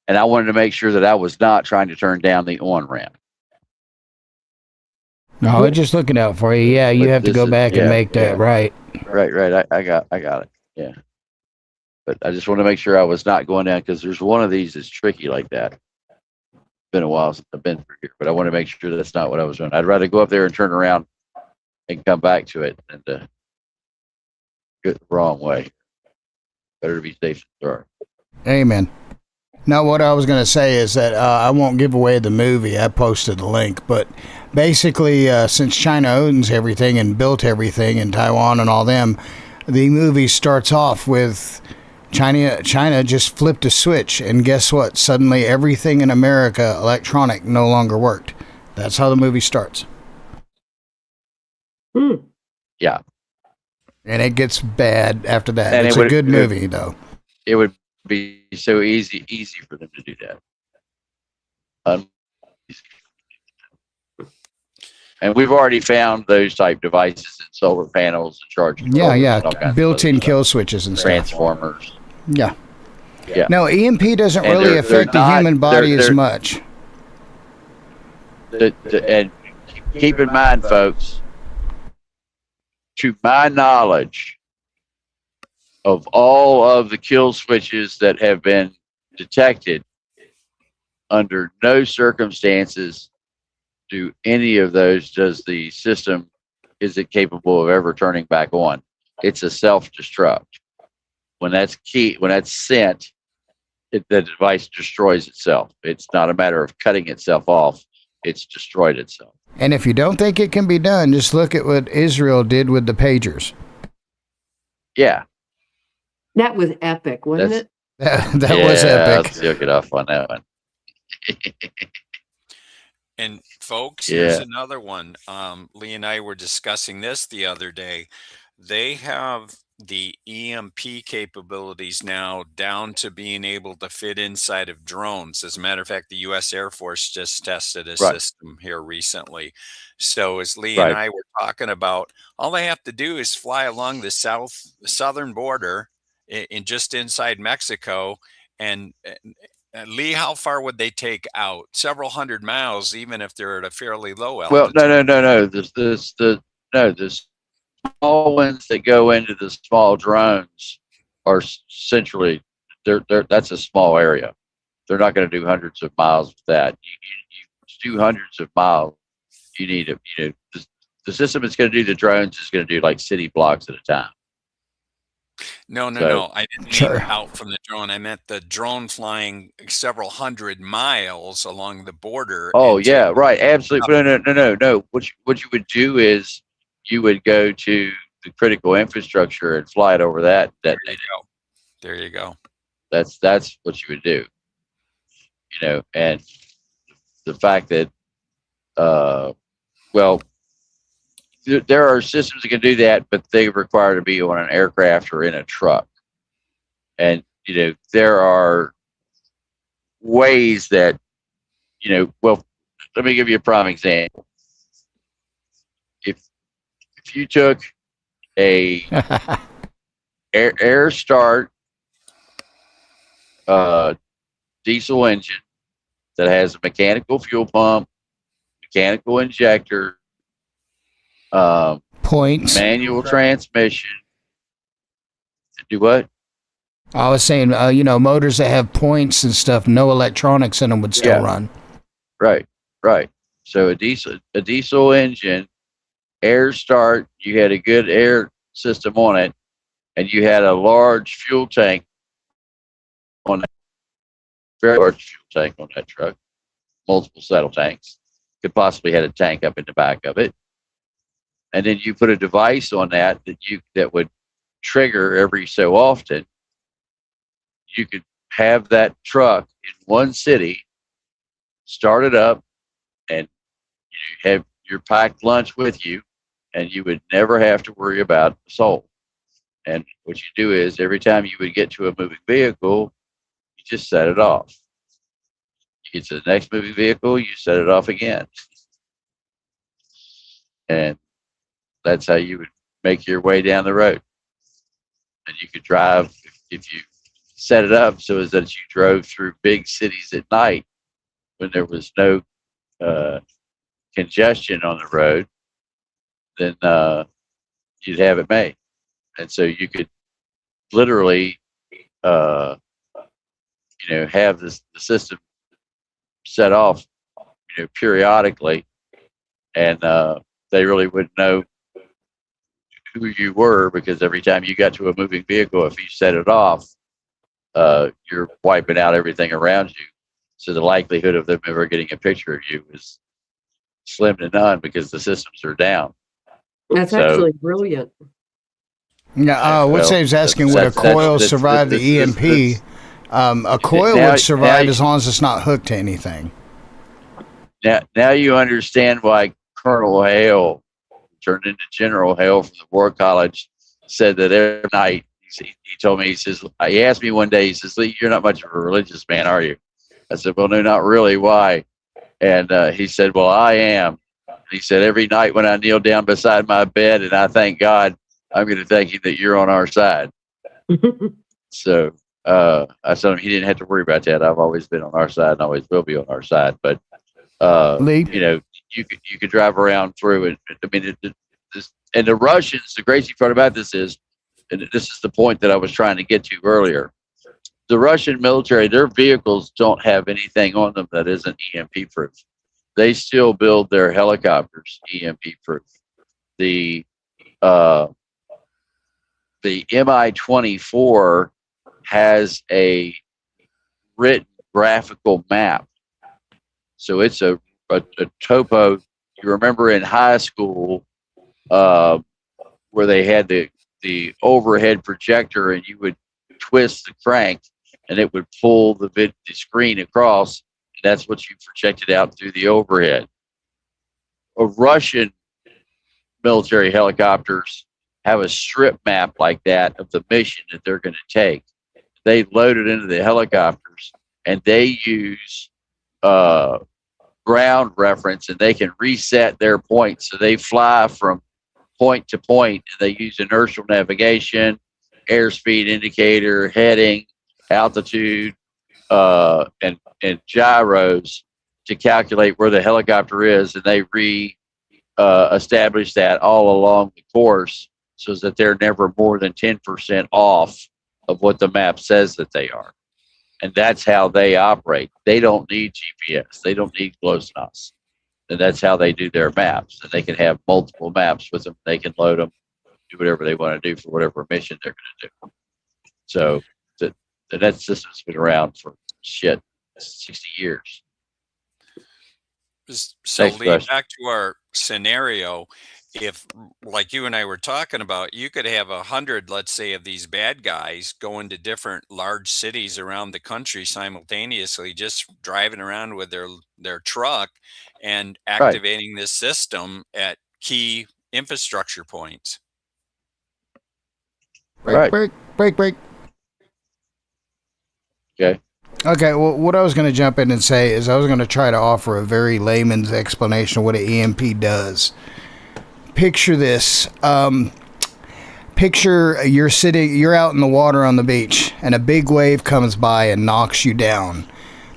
And I wanted to make sure that I was not trying to turn down the on ramp. No, we're just looking out for you. Yeah, you But have to this go is- back and yeah, make that yeah. right. Right. I got it. Yeah. But I just want to make sure I was not going down because there's one of these that's tricky like that. It's been a while since I've been through here, but I want to make sure that's not what I was doing. I'd rather go up there and turn around and come back to it than to go the wrong way. Better to be safe than sorry. Amen. Now, what I was going to say is that I won't give away the movie. I posted the link, but basically, since China owns everything and built everything in Taiwan and all them, the movie starts off with China just flipped a switch, and guess what? Suddenly, everything in America, electronic, no longer worked. That's how the movie starts. Yeah. And it gets bad after that. And It's a good movie, though. It would be so easy for them to do that. And we've already found those type devices in solar panels and charging. Yeah, controllers yeah. and all kinds of Built-in other kill stuff. switches and stuff. Transformers. Yeah. Yeah. No, EMP doesn't And really they're affect the not- human body as they're- much. And keep in mind, folks, to my knowledge, of all of the kill switches that have been detected, under no circumstances do any of those does the system is it capable of ever turning back on. It's a self-destruct. When that's sent, the device destroys itself. It's not a matter of cutting itself off. It's destroyed itself. And if you don't think it can be done, just look at what Israel did with the pagers. Yeah. That was epic, wasn't it? That was epic. Let's look it off on that one. And folks, here's Yeah. another one. Lee and I were discussing this the other day. They have the EMP capabilities now down to being able to fit inside of drones. As a matter of fact, the U.S. Air Force just tested a Right. system here recently. So as Lee and Right. I were talking about, all they have to do is fly along the southern border in just inside Mexico. And Lee, how far would they take out? Several hundred miles, even if they're at a fairly low Well, no, altitude. no, no, no. The small ones that go into the small drones are centrally. That's a small area. They're not going to do hundreds of miles with that. You do hundreds of miles. You need a, the system that's going to do the drones is going to do like city blocks at a time. No, no, So no. I didn't mean Sure. out from the drone. I meant the drone flying several hundred miles along the border. oh and yeah, right, absolutely. No. What you would do is you would go to the critical infrastructure and fly it over that. There you go. There you go. That's what you would do. And the fact that well, there are systems that can do that, but they require to be on an aircraft or in a truck. And there are ways that well, let me give you a prime example. If you took a air start diesel engine that has a mechanical fuel pump, mechanical injector, Points. manual transmission. Do what? I was saying, motors that have points and stuff, no electronics in them would still Yeah. run. Right. So a diesel engine, air start. You had a good air system on it, and you had a large fuel tank on that, very large fuel tank on that truck, multiple saddle tanks. Could possibly had a tank up in the back of it, and then you put a device on that that would trigger every so often. You could have that truck in one city, start it up, and you have your packed lunch with you, and you would never have to worry about the soul. And what you do is every time you would get to a moving vehicle, you just set it off. You get to the next moving vehicle, you set it off again. And that's how you would make your way down the road. And you could drive, if you set it up so as that you drove through big cities at night when there was no congestion on the road, then you'd have it made. And so you could literally, have the system set off, periodically, and they really wouldn't know who you were, because every time you got to a moving vehicle, if you set it off, you're wiping out everything around you. So the likelihood of them ever getting a picture of you is slim to none, because the systems are down. That's So- actually brilliant. Yeah, what Well, Dave's asking, would a that's- coil that's- survive the that's- EMP? A coil Now- would survive now- as long as it's not hooked to anything. Now you understand why Colonel Hale turned into General Hale from the War College said that every night, he told me, he asked me one day, he says, Lee, you're not much of a religious man, are you? I said, well, no, not really. Why? And he said, well, I am. And he said, every night when I kneel down beside my bed and I thank God, I'm going to thank you that you're on our side. So I told him he didn't have to worry about that. I've always been on our side and always will be on our side. But Lee? you could drive around through it. I mean, and the Russians, the crazy part about this is, and this is the point that I was trying to get to earlier, the Russian military, their vehicles don't have anything on them that isn't EMP proof. They still build their helicopters EMP proof. The Mi-24 has a written graphical map. So it's a topo. You remember in high school where they had the overhead projector, and you would twist the crank and it would pull the screen across. And that's what you projected out through the overhead. Russian military helicopters have a strip map like that of the mission that they're going to take. They load it into the helicopters, and they use ground reference, and they can reset their points. So they fly from point to point, and they use inertial navigation, airspeed indicator, heading, altitude, and gyros to calculate where the helicopter is, and they establish that all along the course so that they're never more than 10% off of what the map says that they are. And that's how they operate. They don't need GPS. They don't need GLONASS. And that's how they do their maps. And they can have multiple maps with them. They can load them, do whatever they want to do for whatever mission they're going to do. So that system's been around for 60 years. So Next lead question. back to our scenario. If, like you and I were talking about, you could have 100, let's say, of these bad guys going to different large cities around the country simultaneously, just driving around with their truck and activating this system at key infrastructure points. Right. Break. Okay. Okay, well, what I was going to jump in and say is I was going to try to offer a very layman's explanation of what an EMP does. Picture this. Picture you're out in the water on the beach, and a big wave comes by and knocks you down.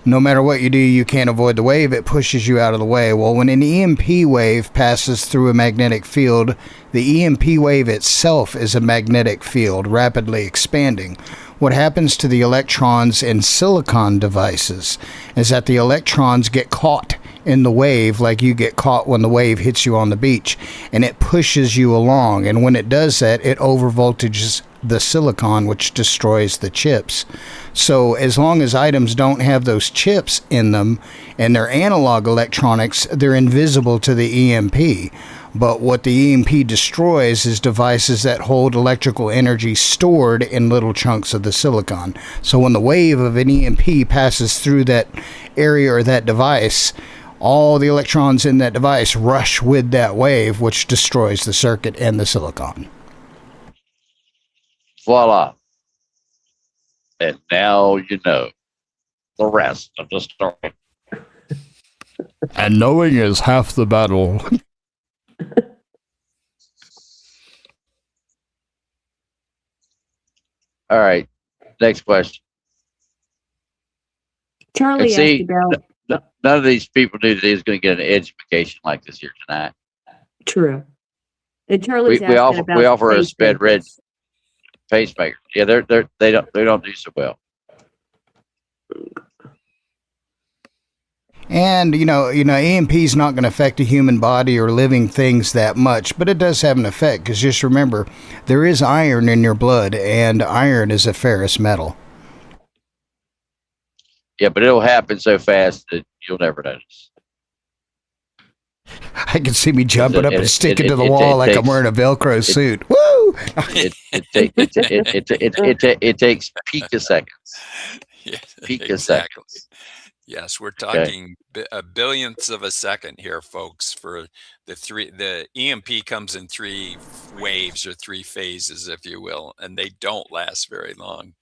No matter what you do, you can't avoid the wave. It pushes you out of the way. Well, when an EMP wave passes through a magnetic field, the EMP wave itself is a magnetic field, rapidly expanding. What happens to the electrons in silicon devices is that the electrons get caught in the wave like you get caught when the wave hits you on the beach, and it pushes you along. And when it does that, it overvoltages the silicon, which destroys the chips. So as long as items don't have those chips in them and they're analog electronics, they're invisible to the EMP. But what the EMP destroys is devices that hold electrical energy stored in little chunks of the silicon. So when the wave of an EMP passes through that area or that device, all the electrons in that device rush with that wave, which destroys the circuit and the silicon. Voila. And now you know the rest of the story. And knowing is half the battle. All right. Next question. Charlie And see, asked about, none of these people knew that he was going to get an education like this here tonight. true. And Charlie's We asking about offer a space sped red benefits. pacemaker. Yeah, they don't do so well. And, EMP is not going to affect the human body or living things that much, but it does have an effect, because just remember, there is iron in your blood, and iron is a ferrous metal. Yeah, but it'll happen so fast that you'll never notice. I can see me jumping up and sticking to the it wall like I'm takes- wearing a Velcro suit. Woo! It takes picoseconds. Yeah, Picoseconds. Yes, we're talking a billionths of a second here, folks. For the EMP comes in 3 waves or 3 phases, if you will, and they don't last very long.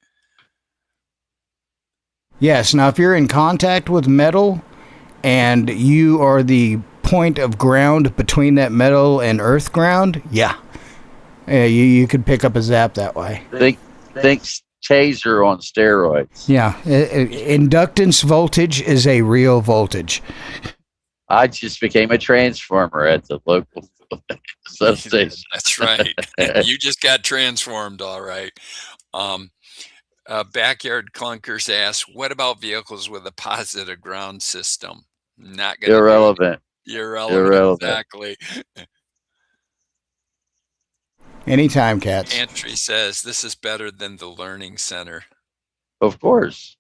Yes, now if you're in contact with metal and you are the point of ground between that metal and earth ground, you could pick up a zap that way. Think taser on steroids. Yeah, inductance voltage is a real voltage. I just became a transformer at the local substation. That's right. You just got transformed, all right. Backyard Clunkers asks, what about vehicles with a positive ground system? Not going to Irrelevant. Irrelevant. Exactly. Anytime, cats. Entry says this is better than the Learning Center. Of course.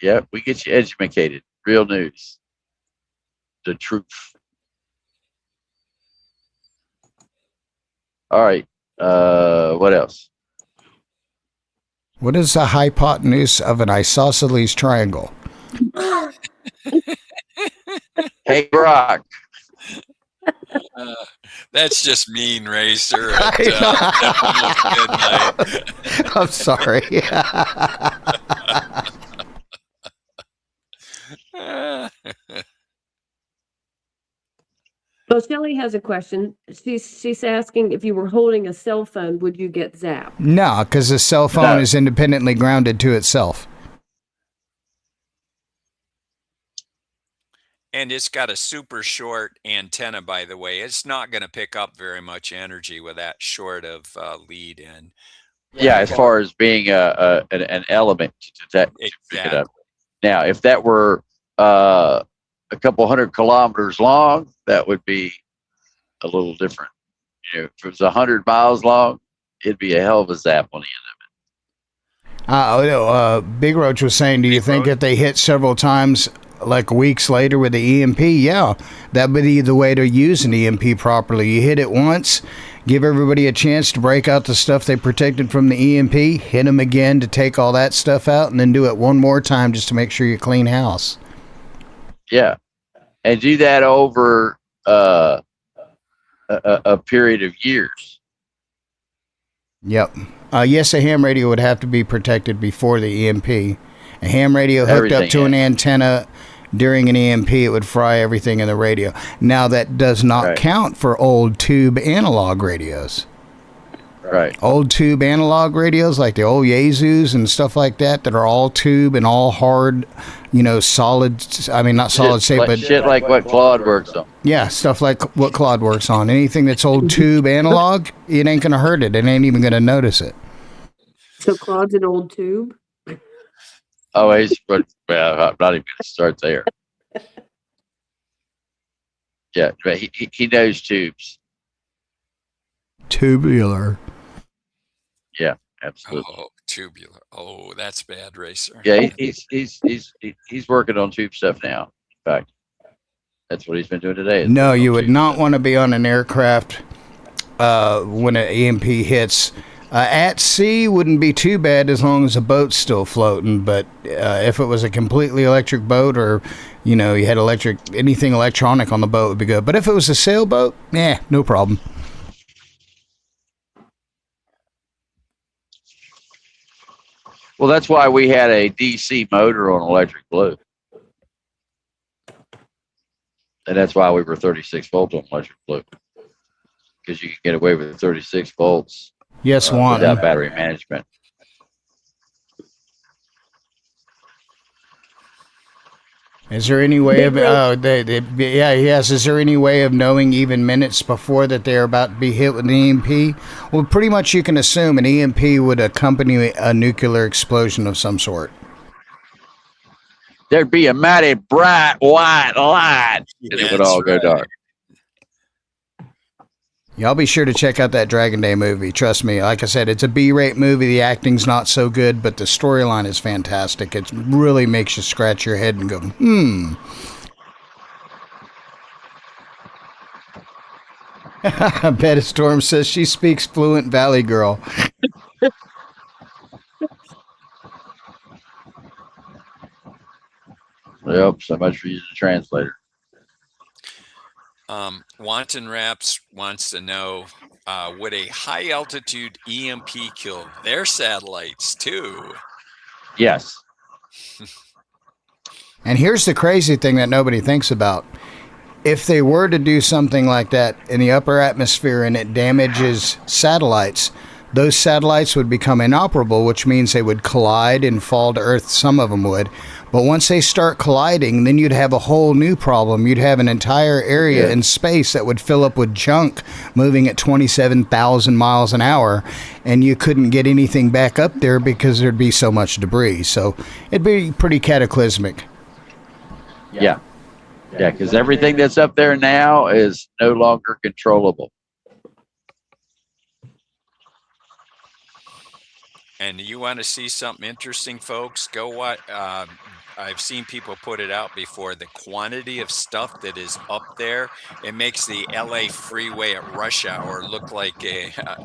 Yep, we get you educated. Real news. The truth. All right. What else? What is the hypotenuse of an isosceles triangle? Hey, Brock. That's just mean, Racer. I At midnight. I'm sorry. Well, Shelley has a question. She's asking if you were holding a cell phone, would you get zapped? No, because the cell phone No. is independently grounded to itself. And it's got a super short antenna, by the way. It's not going to pick up very much energy with that short of lead in. Yeah, as far as being an element to detect, to pick it up. Exactly. Now, if that were a couple 100 kilometers long, that would be a little different. You know, if it was 100 miles long, it'd be a hell of a zap on the Big Roach was saying, do you Big think Roach? if they hit several times, like weeks later with the EMP? Yeah, that would be the way to use an EMP properly. You hit it once, give everybody a chance to break out the stuff they protected from the EMP, hit them again to take all that stuff out, and then do it one more time just to make sure you clean house. Yeah, and do that over a period of years. Yep. Yes, a ham radio would have to be protected before the EMP. A ham radio hooked up Everything to an is. antenna during an EMP, it would fry everything in the radio. Now, that does not Right. count for old tube analog radios. Right. Old tube analog radios like the old Yaesus and stuff like that are all tube and all hard, solid. I mean, not solid Shit state, like, but shit like what Claude works on. yeah, stuff like what Claude works on. Anything that's old tube analog, it ain't going to hurt it. It ain't even going to notice it. So Claude's an old tube? Oh, well, I'm not even going to start there. Yeah, but he knows tubes. Tubular. Yeah, absolutely. Oh, tubular. Oh, that's bad, Racer. Yeah, he's working on tube stuff now. In fact, that's what he's been doing today. is No, working you on would tube not stuff. want to be on an aircraft when an EMP hits. At sea wouldn't be too bad as long as the boat's still floating, but if it was a completely electric boat or, you had anything electronic on the boat would be good. But if it was a sailboat, no problem. Well, that's why we had a DC motor on electric blue. And that's why we were 36 volt on electric blue. Because you can get away with 36 volts Yes, one. without battery management. Is there any way of? Big Oh, yes. Is there any way of knowing even minutes before that they're about to be hit with an EMP? Well, pretty much you can assume an EMP would accompany a nuclear explosion of some sort. There'd be a mighty bright white light, and it would That's all go right. dark. Y'all be sure to check out that Dragon Day movie. Trust me. Like I said, it's a B-rate movie. The acting's not so good, but the storyline is fantastic. It really makes you scratch your head and go, Betty Storm says she speaks fluent Valley Girl. Yep, so much for using a translator. Wanton Raps wants to know, would a high altitude EMP kill their satellites too? Yes. And here's the crazy thing that nobody thinks about. If they were to do something like that in the upper atmosphere and it damages satellites, those satellites would become inoperable, which means they would collide and fall to Earth. Some of them would. But once they start colliding, then you'd have a whole new problem. You'd have an entire area in space that would fill up with junk moving at 27,000 miles an hour, and you couldn't get anything back up there because there'd be so much debris. So it'd be pretty cataclysmic. Yeah. Yeah, because everything that's up there now is no longer controllable. And you want to see something interesting, folks? Go watch. I've seen people put it out before. The quantity of stuff that is up there, it makes the LA freeway at rush hour look like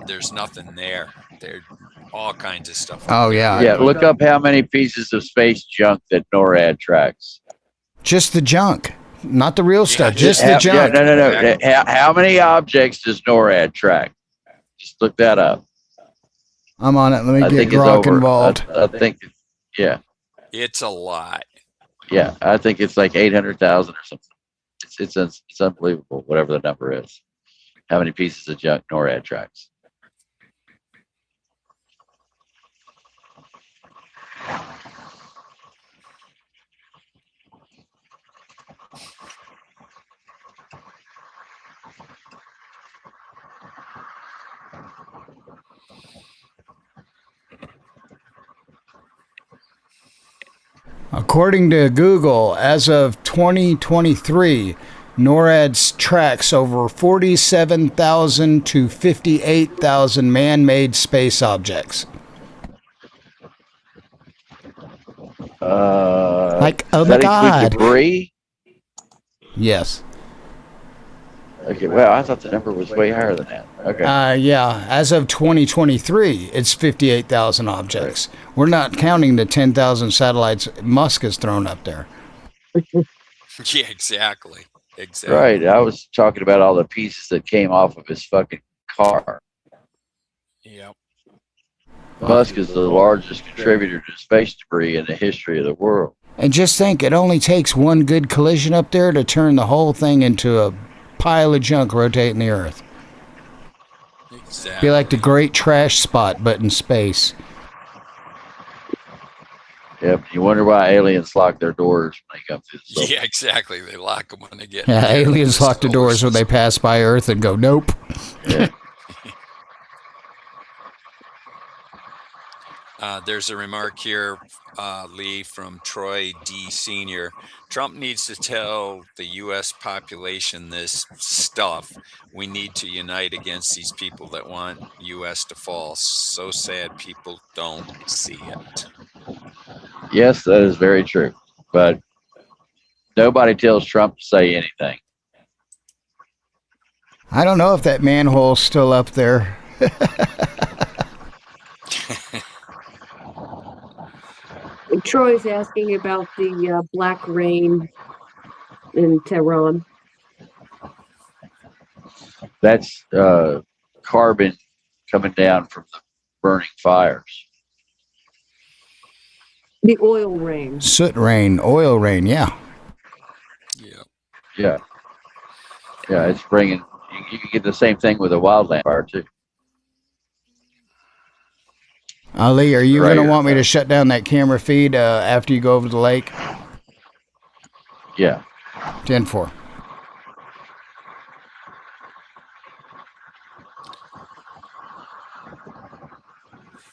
there's nothing there. There's all kinds of stuff. Oh, yeah. Yeah, look up how many pieces of space junk that NORAD tracks. Just the junk. not the real stuff, Yeah, just the Yeah, junk. no. How many objects does NORAD track? Just look that up. I'm on it. Let me I get think it's Grok over. involved. I think, yeah, It's a lot. yeah. I think it's like 800,000 or something. It's unbelievable. Whatever the number is, how many pieces of junk NORAD tracks? According to Google, as of 2023, NORAD tracks over 47,000 to 58,000 man-made space objects. Like, oh Does my that God. include debris? Yes. Okay, well, I thought the number was way higher than that. Okay. Yeah, as of 2023, it's 58,000 objects. We're not counting the 10,000 satellites Musk has thrown up there. Yeah, exactly. Exactly. Right. I was talking about all the pieces that came off of his fucking car. Yep. Musk is the largest contributor to space debris in the history of the world. And just think, it only takes one good collision up there to turn the whole thing into a pile of junk rotating the Earth. Exactly. Be like the great trash spot, but in space. Yep. You wonder why aliens lock their doors when they come through the solar. Yeah, exactly. They lock them when they get. Yeah, near aliens lock the solar doors when they system. pass by Earth and go, nope. Yeah. There's a remark here, Lee, from Troy D. Sr. Trump needs to tell the U.S. population this stuff. We need to unite against these people that want U.S. to fall. So sad people don't see it. Yes, that is very true. But nobody tells Trump to say anything. I don't know if that manhole's still up there. Troy's asking about the black rain in Tehran. That's carbon coming down from the burning fires. The oil rain. Soot rain, oil rain, yeah. Yeah. Yeah. Yeah, it's bringing, you can get the same thing with a wildland fire too. Ali, are you Right, going to want me right. to shut down that camera feed after you go over to the lake? Yeah. 10-4.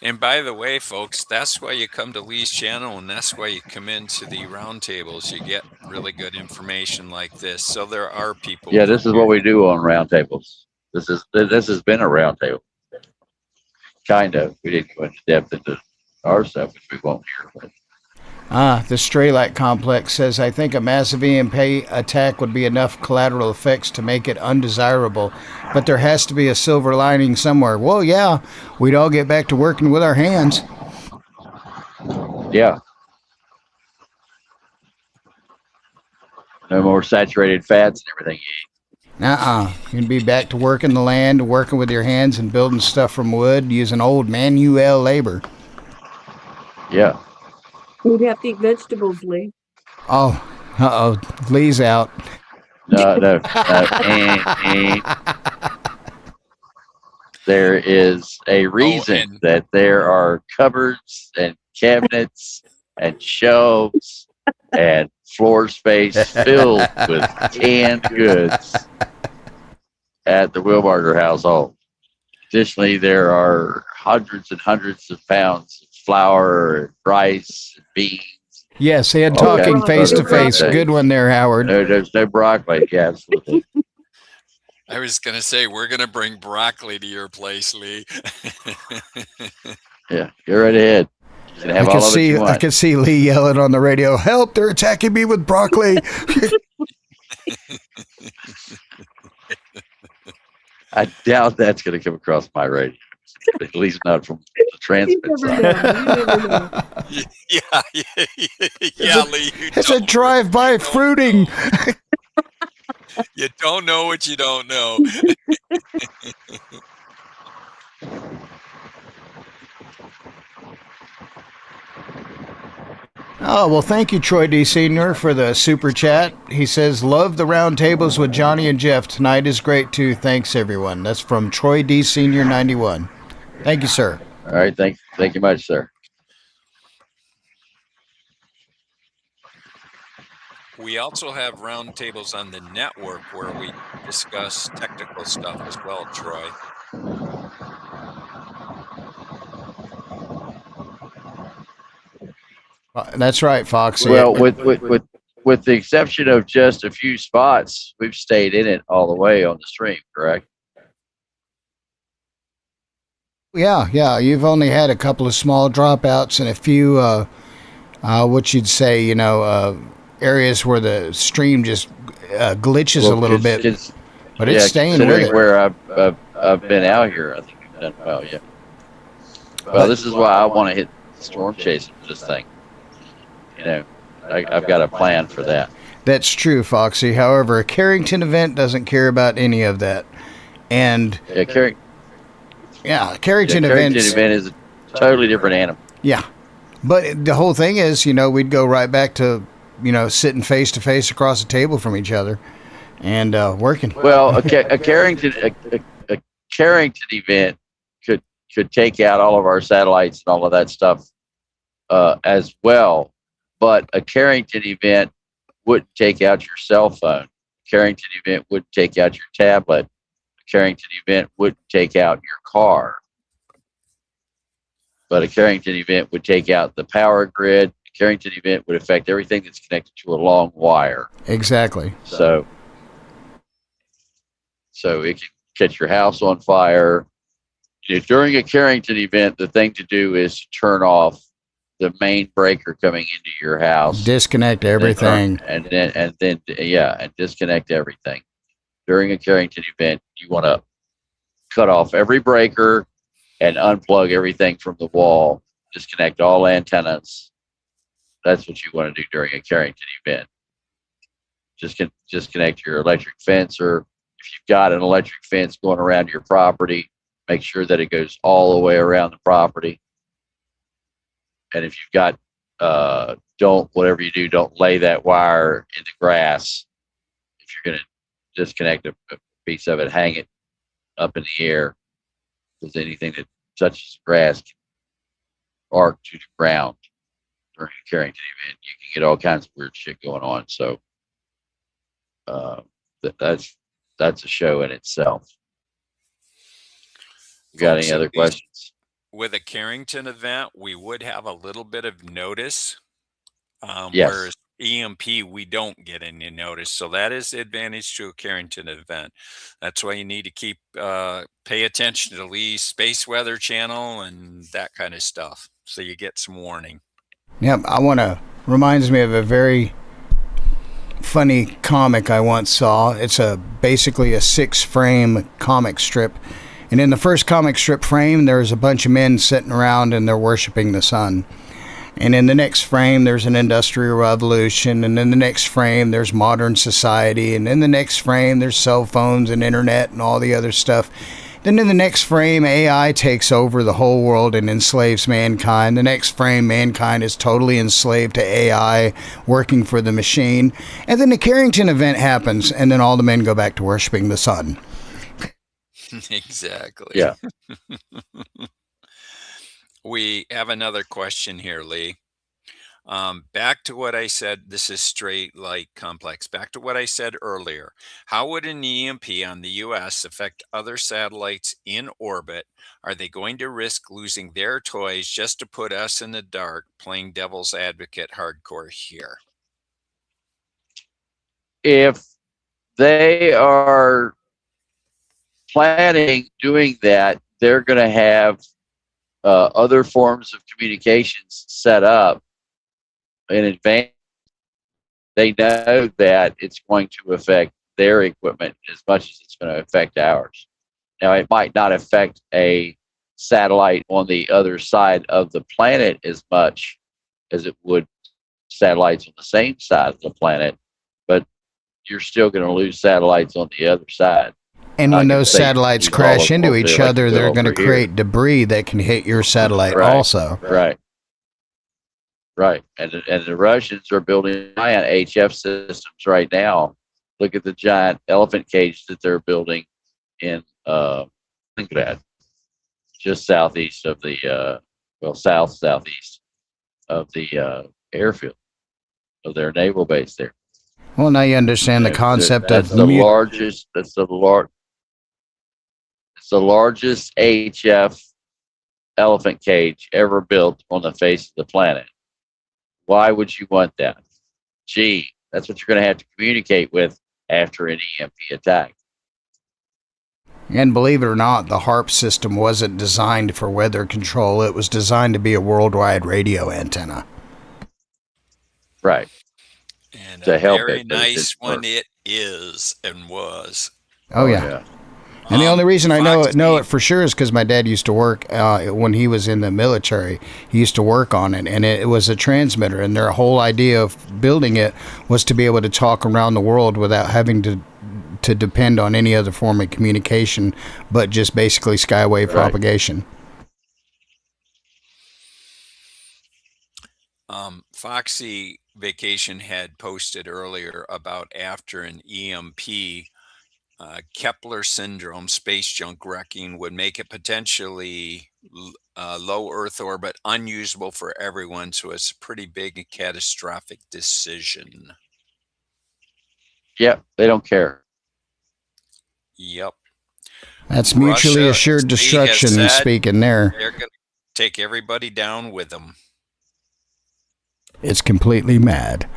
And by the way, folks, that's why you come to Lee's channel, and that's why you come into the roundtables. You get really good information like this. So there are people. Yeah, this is what we do on roundtables. This has been a roundtable. Kind of. We didn't go into depth into our stuff, which we won't here. But The Strelak complex says, I think a massive EMP attack would be enough collateral effects to make it undesirable, but there has to be a silver lining somewhere. Well, yeah, we'd all get back to working with our hands. yeah. No more saturated fats and everything you eat. You'd be back to working the land, working with your hands and building stuff from wood, using old manual labor. Yeah. We'd have to eat vegetables, Lee. Oh, Lee's out. No. There is a reason and- that there are cupboards and cabinets and shelves and floor space filled with canned goods at the Wilbarger household. Additionally, there are hundreds and hundreds of pounds of flour and rice and beans. Yes, and Okay. talking face to face. Okay. Good one there, Howard. No, there's no broccoli. Yeah, absolutely. I was going to say, we're going to bring broccoli to your place, Lee. Yeah, go right ahead. You can have all of it you I want. could see Lee yelling on the radio, "Help, they're attacking me with broccoli." I doubt that's going to come across my radio. At least not from the You transmit never side. know. You never know. Yeah, Lee. You It's a don't. drive-by You don't fruiting. know. You don't know what you don't know. Oh, well, thank you, Troy D. Sr., for the super chat. He says, love the round tables with Johnny and Jeff. Tonight is great, too. Thanks, everyone. That's from Troy D. Sr. 91. Thank you, sir. All right. Thank you much, sir. We also have roundtables on the network where we discuss technical stuff as well, Troy. That's right, Foxy. Well, with the exception of just a few spots, we've stayed in it all the way on the stream, correct? Yeah. You've only had a couple of small dropouts and a few, what you'd say, areas where the stream just glitches a little bit. But it's staying with it. Where I've been out here, I think we've done well. Yeah. Well, this is why I want to hit storm chasing for this thing. I've got a plan for that. That's true, Foxy. However, a Carrington event doesn't care about any of that. And Carrington event is a totally different animal. Yeah. But the whole thing is, we'd go right back to, sitting face to face across the table from each other and working. Well, a Carrington event could take out all of our satellites and all of that stuff as well. But a Carrington event wouldn't take out your cell phone. A Carrington event wouldn't take out your tablet. A Carrington event wouldn't take out your car. But a Carrington event would take out the power grid. A Carrington event would affect everything that's connected to a long wire. Exactly. So it can catch your house on fire. During a Carrington event, the thing to do is to turn off the main breaker coming into your house. Disconnect everything. And disconnect everything. During a Carrington event, you want to cut off every breaker and unplug everything from the wall. Disconnect all antennas. That's what you want to do during a Carrington event. Just disconnect your electric fence, or if you've got an electric fence going around your property, make sure that it goes all the way around the property. And if you've got, whatever you do, don't lay that wire in the grass. If you're going to disconnect a piece of it, hang it up in the air, because anything that touches grass can arc to the ground during a Carrington event. You can get all kinds of weird shit going on. So that's a show in itself. You got any other questions? With a Carrington event, we would have a little bit of notice. Yes. Whereas EMP, we don't get any notice. So that is the advantage to a Carrington event. That's why you need to pay attention to Lee's Space Weather Channel and that kind of stuff. So you get some warning. Yep. Reminds me of a very funny comic I once saw. It's basically a 6-frame comic strip. And in the first comic strip frame, there's a bunch of men sitting around and they're worshiping the sun. And in the next frame, there's an industrial revolution. And in the next frame, there's modern society. And in the next frame, there's cell phones and internet and all the other stuff. Then in the next frame, AI takes over the whole world and enslaves mankind. The next frame, mankind is totally enslaved to AI, working for the machine. And then the Carrington event happens, and then all the men go back to worshiping the sun. Exactly. Yeah. We have another question here, Lee. Back to what I said, this is straight light complex. Back to what I said earlier. How would an EMP on the U.S. affect other satellites in orbit? Are they going to risk losing their toys just to put us in the dark, playing devil's advocate hardcore here? If they are planning doing that, they're going to have other forms of communications set up in advance. They know that it's going to affect their equipment as much as it's going to affect ours. Now, it might not affect a satellite on the other side of the planet as much as it would satellites on the same side of the planet, but you're still going to lose satellites on the other side. And Not when gonna those say satellites use all crash of them into over each there like other, you will they're going to over here. create debris that can hit your satellite Right. also. Right. Right. And the Russians are building giant HF systems right now. Look at the giant elephant cage that they're building in Leningrad, just southeast of the southeast of the airfield of their naval base there. Well, now you understand the concept That's of the largest. It's the largest HF elephant cage ever built on the face of the planet. Why would you want that? Gee, that's what you're going to have to communicate with after an EMP attack. And believe it or not, the HARP system wasn't designed for weather control. It was designed to be a worldwide radio antenna. Right. And To a help very it, but it nice didn't one work. it is and was. Oh, yeah. And the only reason I know it for sure is because my dad used to work when he was in the military. He used to work on it, and it was a transmitter. And their whole idea of building it was to be able to talk around the world without having to depend on any other form of communication, but just basically skywave propagation. Foxy Vacation had posted earlier about after an EMP. Kepler syndrome, space junk wrecking, would make it potentially low Earth orbit unusable for everyone. So it's a pretty big and catastrophic decision. Yep, they don't care. Yep. That's mutually assured destruction speaking there. They're going to take everybody down with them. It's completely mad.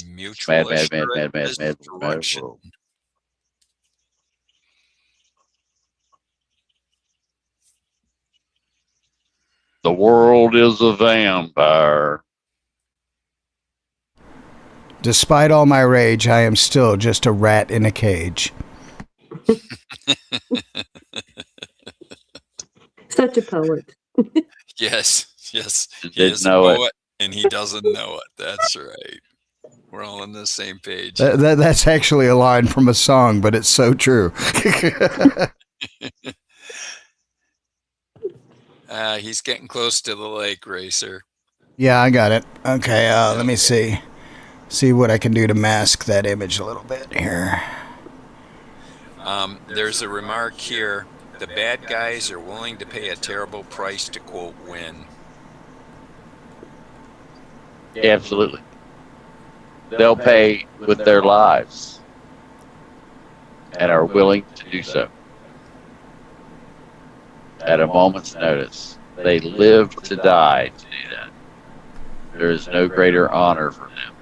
Mutual assured mad destruction. world. The world is a vampire. Despite all my rage, I am still just a rat in a cage. Such a poet. Yes. He Didn't is a know poet, and he doesn't know it. That's right. We're all on the same page. That's actually a line from a song, but it's so true. He's getting close to the lake, Racer. Yeah, I got it. Okay, let me see. See what I can do to mask that image a little bit here. There's a remark here. The bad guys are willing to pay a terrible price to, quote, win. Yeah, absolutely. They'll pay with their lives and are willing to do so at a moment's notice. They live to die to do that. There is no greater honor for them.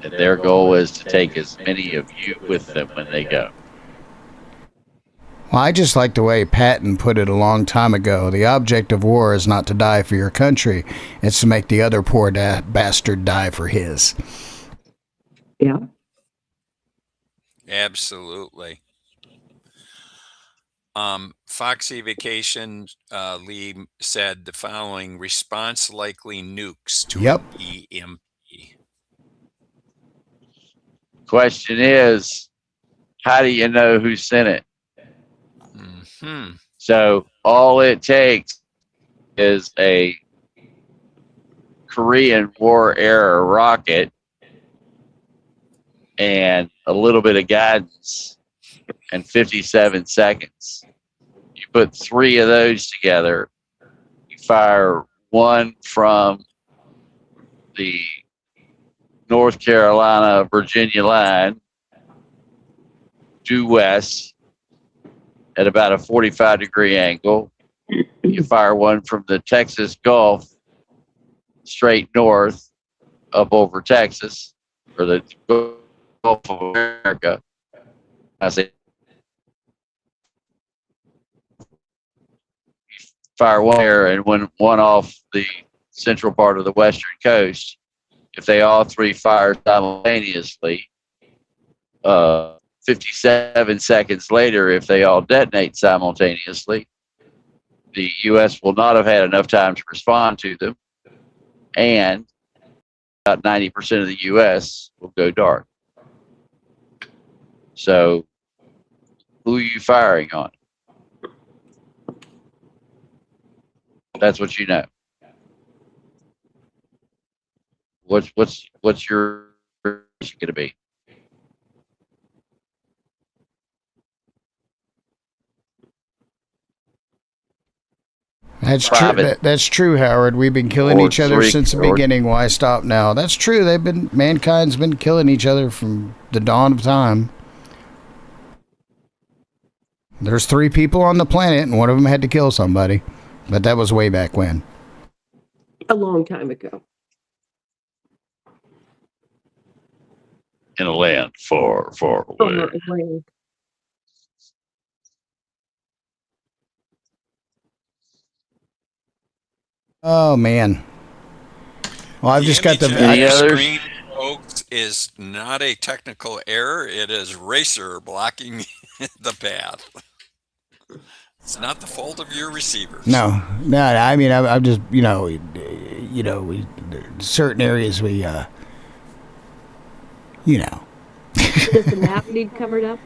And their goal is to take as many of you with them when they go. Well, I just like the way Patton put it a long time ago. The object of war is not to die for your country. It's to make the other poor bastard die for his. Yeah. Absolutely. Foxy Vacation Lee said the following: response likely nukes to an EMP. Question is, how do you know who sent it? Mm-hmm. So all it takes is a Korean War era rocket and a little bit of guidance and 57 seconds. You put 3 of those together, you fire one from the North Carolina, Virginia line due west at about a 45-degree angle. You fire one from the Texas Gulf straight north up over Texas, or the Gulf of America. I say fire one there and one off the central part of the western coast. If they all 3 fire simultaneously, 57 seconds later, if they all detonate simultaneously, the U.S. will not have had enough time to respond to them. and about 90% of the U.S. will go dark. So, who are you firing on? That's what you know. What's your going to be? That's true. Private. That's true, Howard. We've been killing Or each other three- since the or- beginning. Why stop now? That's true. Mankind's been killing each other from the dawn of time. There's 3 people on the planet, and one of them had to kill somebody. But that was way back when. A long time ago. In a land far, far away. Away. Oh man. Well, I've just got the. image on Any your others? screen, folks, is not a technical error. It is Racer blocking the path. It's not the fault of your receivers. No. I mean, I'm just we certain areas we Does the map need covered up?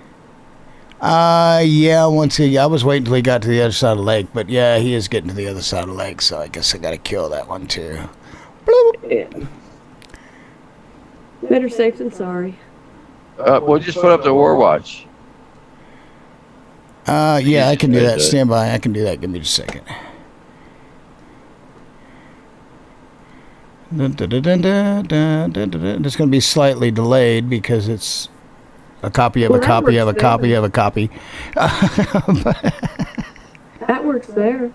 Yeah. I was waiting until he got to the other side of the lake, but yeah, he is getting to the other side of the lake, so I guess I got to kill that one too. Bloop. Yeah. Better safe than sorry. We'll just put up the War Watch. Yeah, I can do that. Easy. Stand by. I can do that. Give me just a second. It's going to be slightly delayed because it's a copy of Well, a that copy of a works copy there. of a copy. That works there.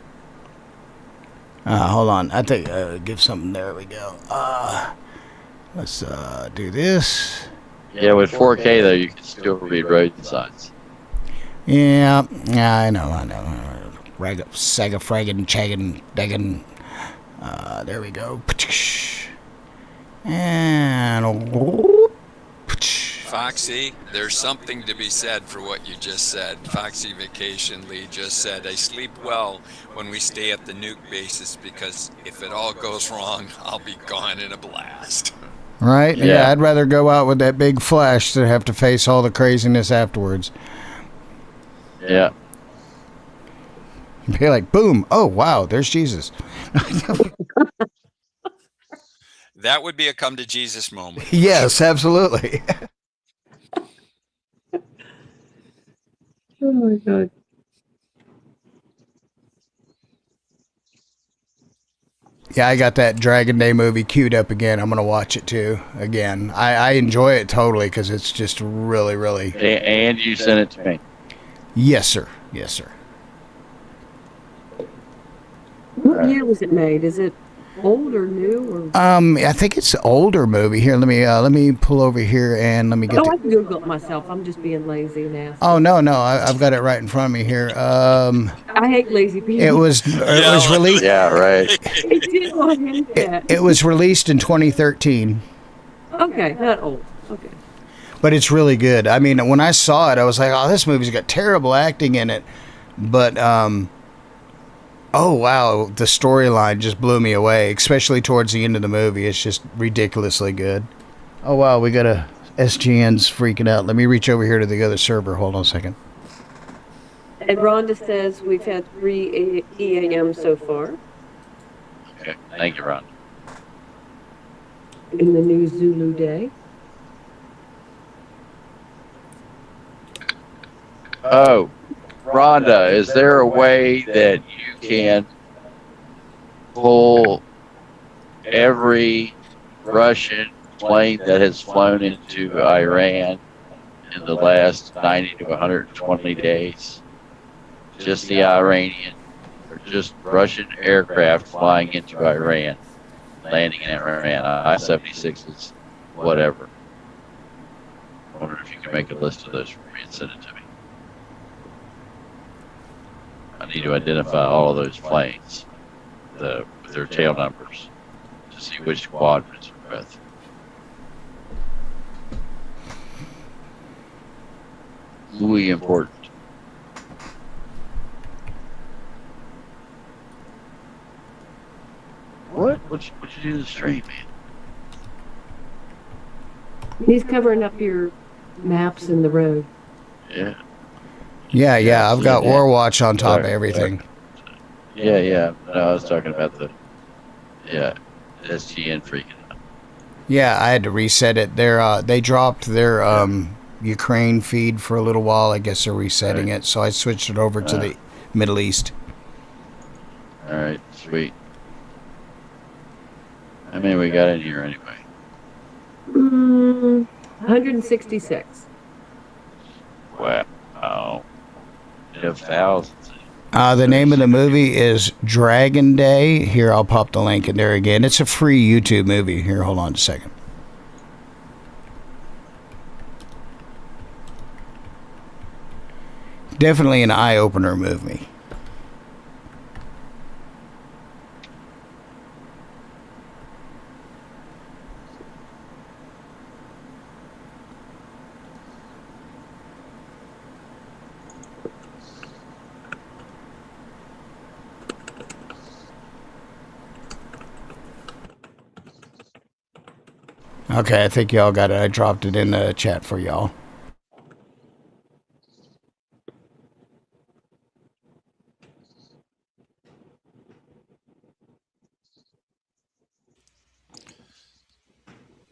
Hold on. I think give something. There we go. Let's do this. Yeah, with 4K though, you can still read road signs. Yeah, I know. Rag up, saga, fraggin', chaggin', daggin'. There we go. And Foxy, there's something to be said for what you just said. Foxy Vacation Lee just said, I sleep well when we stay at the nuke bases because if it all goes wrong, I'll be gone in a blast. right? Yeah. Yeah. I'd rather go out with that big flash than have to face all the craziness afterwards. Yeah. Be like, boom! Oh wow, there's Jesus. That would be a come to Jesus moment. Yes, absolutely. Oh my God. Yeah, I got that Dragon Day movie queued up again. I'm gonna watch it too again. I enjoy it totally because it's just really, really. And you sent it to me. Yes, sir. Yes, sir. What year was it made? Is it old or new? Or I think it's an older movie. Here, let me pull over here and let me get. I can Google it myself. I'm just being lazy and asking. Oh no, I've got it right in front of me here. I hate lazy people. It was released. Yeah, right. It did want him that. It was released in 2013, Okay, not old. Okay. but it's really good. I mean, when I saw it, I was like, "Oh, this movie's got terrible acting in it," but oh wow, the storyline just blew me away, especially towards the end of the movie. It's just ridiculously good. Oh wow, we got a SGN's freaking out. Let me reach over here to the other server. Hold on a second. And Rhonda says we've had 3 EAM so far Okay. Thank you, Ron. in the new Zulu day. Oh, Rhonda, is there a way that you can pull every Russian plane that has flown into Iran in the last 90 to 120 days? Just the Iranian, or just Russian aircraft flying into Iran, landing in Iran, I-76s, whatever. I wonder if you can make a list of those for me and send it to me. I need to identify all of those planes with their tail numbers to see which quadrants are with. Really important. What What you do to the stream, man? He's covering up your maps and the road. Yeah. Yeah, I've got yeah. Warwatch on top of Sorry, everything. Yeah. No, I was talking about the SGN freaking out. Yeah, I had to reset it. They dropped their Ukraine feed for a little while. I guess they're resetting it, so I switched it over to the Middle East. All right, sweet. How many we got in here anyway? 166. Wow. You have thousands. The name of the movie is Dragon Day. Here, I'll pop the link in there again. It's a free YouTube movie. Here, hold on a second. Definitely an eye-opener movie. Okay, I think y'all got it. I dropped it in the chat for y'all.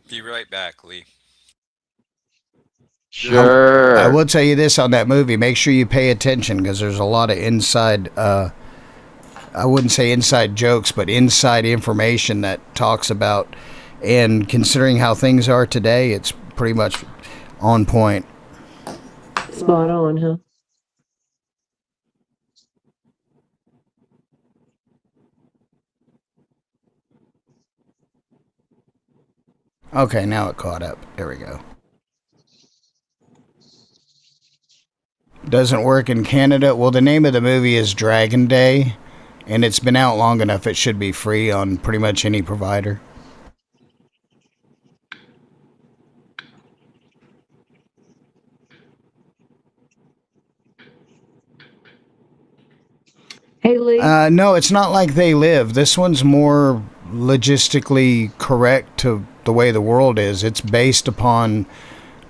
Be right back, Lee. Sure. I will tell you this on that movie. Make sure you pay attention because there's a lot of inside, I wouldn't say inside jokes, but inside information that talks about, and considering how things are today, it's pretty much on point. Spot on, huh? Okay, now it caught up. There we go. Doesn't work in Canada. Well, the name of the movie is Dragon Day, and it's been out long enough it should be free on pretty much any provider. Hey, Lee. No, it's not like They Live. This one's more logistically correct to the way the world is. It's based upon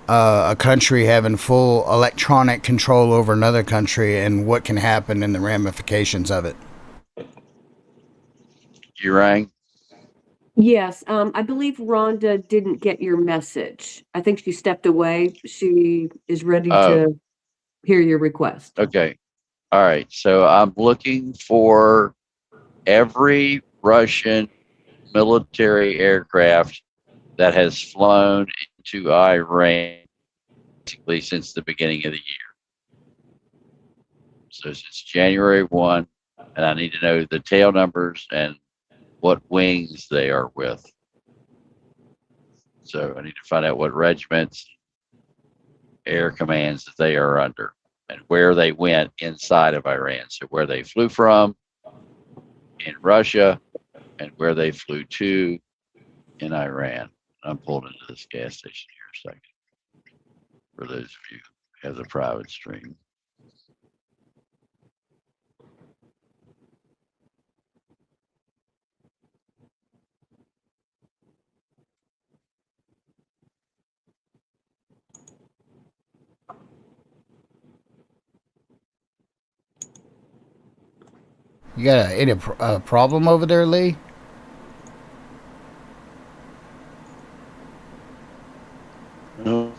a country having full electronic control over another country and what can happen and the ramifications of it. You rang? Yes, I believe Rhonda didn't get your message. I think she stepped away. She is ready to hear your request. Okay. All right. So I'm looking for every Russian military aircraft that has flown into Iran basically since the beginning of the year. So since January 1, and I need to know the tail numbers and what wings they are with. So I need to find out what regiments, air commands that they are under, and where they went inside of Iran. So where they flew from in Russia and where they flew to in Iran. I'm pulled into this gas station here a second for those of you who have the private stream. You got a problem over there, Lee? No.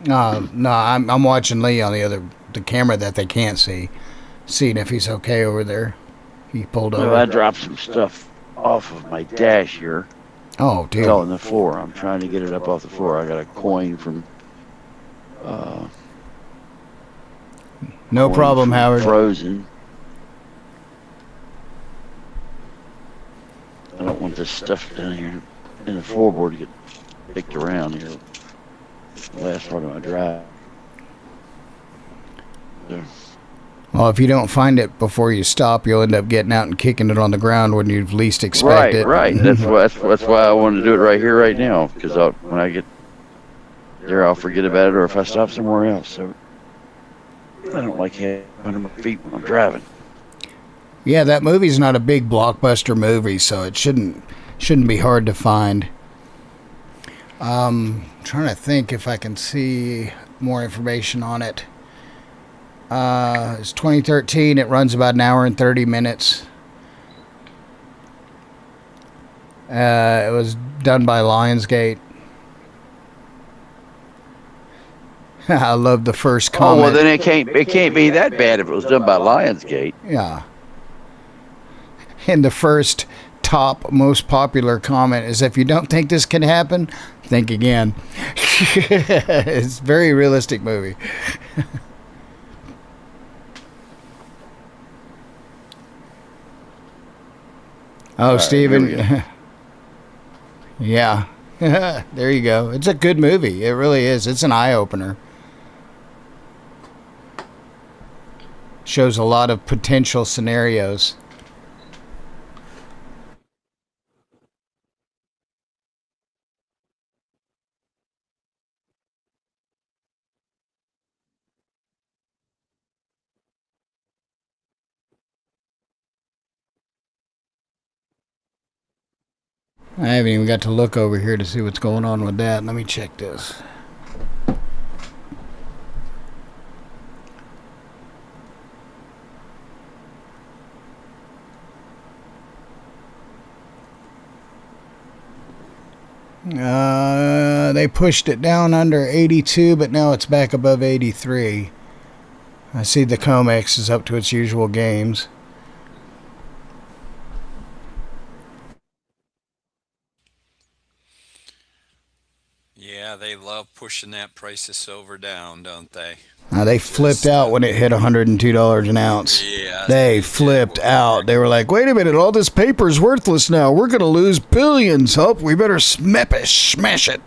No, I'm watching Lee on the camera that they can't see, seeing if he's okay over there. He pulled over. No, I dropped some stuff off of my dash here. Oh, dude. It's all on the floor. I'm trying to get it up off the floor. I got a coin from No problem, Howard. Frozen. I don't want this stuff down here in the floorboard to get picked around here. The last part of my drive. There. Well, if you don't find it before you stop, you'll end up getting out and kicking it on the ground when you least expect it. Right. That's why I wanted to do it right here, right now. Because when I get there, I'll forget about it, or if I stop somewhere else. So I don't like having under my feet when I'm driving. Yeah, that movie's not a big blockbuster movie, so it shouldn't Shouldn't be hard to find. Trying to think if I can see more information on it. It's 2013. It runs about an hour and 30 minutes. It was done by Lionsgate. I love the first comment. Oh, well, then it can't be that bad if it was done by Lionsgate. Yeah. And the first top most popular comment is, if you don't think this can happen, think again. It's a very realistic movie. Oh, right, Steven. Yeah. There you go. It's a good movie. It really is. It's an eye-opener. Shows a lot of potential scenarios. I haven't even got to look over here to see what's going on with that. Let me check this. They pushed it down under 82, but now it's back above 83. I see the Comex is up to its usual games. Yeah, they love pushing that price of silver down, don't they? They flipped out when it hit $102 an ounce. Yeah, They flipped out. They were like, wait a minute, all this paper's worthless now. We're going to lose billions. Oh, we better smash it.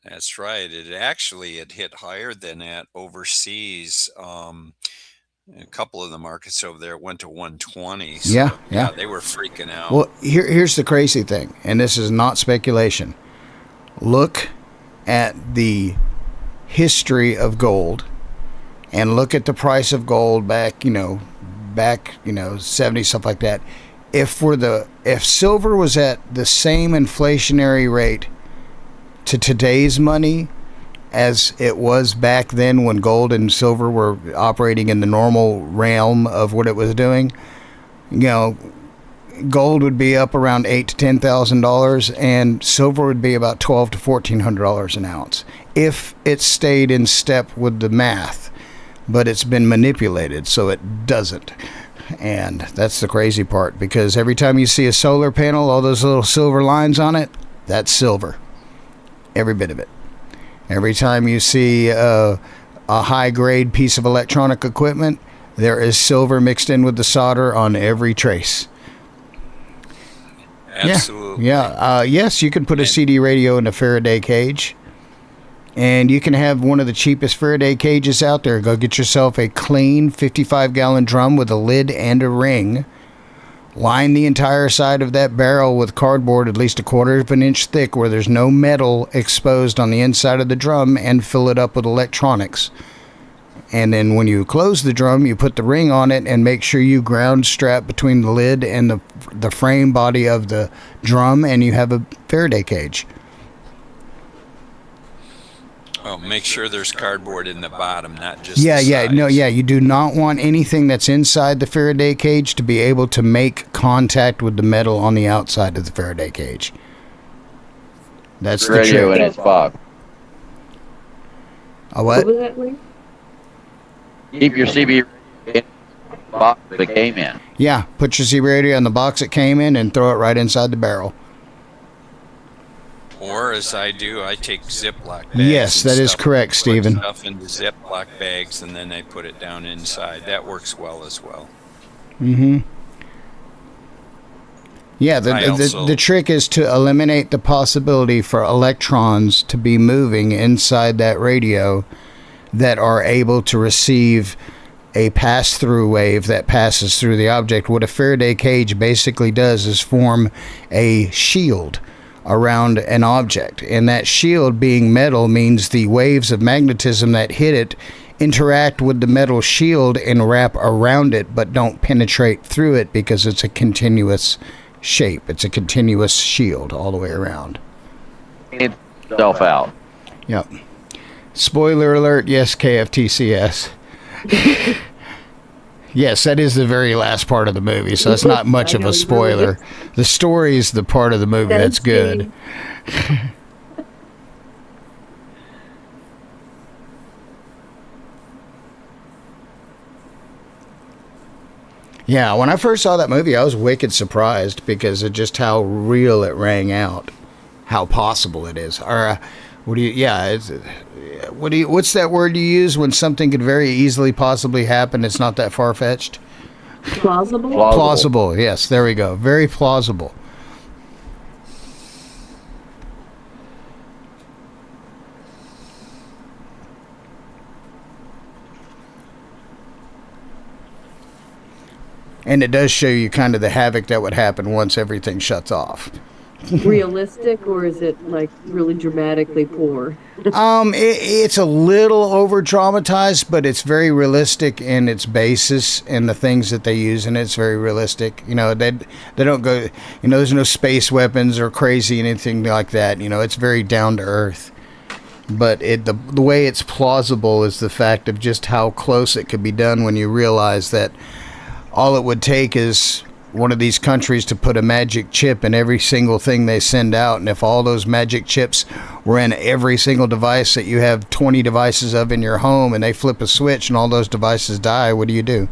That's right. It hit higher than that overseas. A couple of the markets over there went to 120. So, Yeah. They were freaking out. Well, here's the crazy thing, and this is not speculation. Look at the history of gold and look at the price of gold back 70, stuff like that. If silver was at the same inflationary rate to today's money as it was back then when gold and silver were operating in the normal realm of what it was doing, gold would be up around $8,000 to $10,000, and silver would be about $1,200 to $1,400 an ounce if it stayed in step with the math. But it's been manipulated, so it doesn't. And that's the crazy part, because every time you see a solar panel, all those little silver lines on it, that's silver. Every bit of it. Every time you see a high-grade piece of electronic equipment, there is silver mixed in with the solder on every trace. Absolutely. Yeah. Yes, you can put a CD radio in a Faraday cage. And you can have one of the cheapest Faraday cages out there. Go get yourself a clean 55-gallon drum with a lid and a ring. Line the entire side of that barrel with cardboard at least 1/4 of an inch thick where there's no metal exposed on the inside of the drum, and fill it up with electronics. And then when you close the drum, you put the ring on it and make sure you ground strap between the lid and the frame body of the drum, and you have a Faraday cage. Well, make sure there's cardboard in the bottom, not just Yeah, the sides. you do not want anything that's inside the Faraday cage to be able to make contact with the metal on the outside of the Faraday cage. That's the Radio in trick. its box. A What what? was that, Lee? Keep your CB in the box that came in. Yeah, put your CB radio in the box it came in and throw it right inside the barrel. Or as I do, I take Ziploc bags. Yes, and that is stuff- correct, put Stephen. Stuff into Ziploc bags, and then I put it down inside. That works well as well. Mm-hmm. Yeah, I also- the trick is to eliminate the possibility for electrons to be moving inside that radio that are able to receive a pass-through wave that passes through the object. What a Faraday cage basically does is form a shield around an object, and that shield, being metal, means the waves of magnetism that hit it interact with the metal shield and wrap around it, but don't penetrate through it because it's a continuous shape. It's a continuous shield all the way around. Itself out. Yep. Spoiler alert, yes, KFTCS. Yes, that is the very last part of the movie, so that's not much I of know, a it really spoiler. is. The story is the part of the movie that's good. Yeah, when I first saw that movie, I was wicked surprised because of just how real it rang out, how possible it is. Or, what do you? Yeah, what do you? What's that word you use when something could very easily possibly happen? It's not that far fetched. Plausible? Plausible. Yes, there we go. Very plausible. And it does show you kind of the havoc that would happen once everything shuts off. Realistic, or is it like really dramatically poor? It's a little over dramatized, but it's very realistic in its basis and the things that they use, and it's very realistic. You know, they don't go. You know, there's no space weapons or crazy anything like that. You know, it's very down to earth. But the way it's plausible is the fact of just how close it could be done when you realize that all it would take is one of these countries to put a magic chip in every single thing they send out. And if all those magic chips were in every single device that you have 20 devices of in your home, and they flip a switch and all those devices die, what do you do?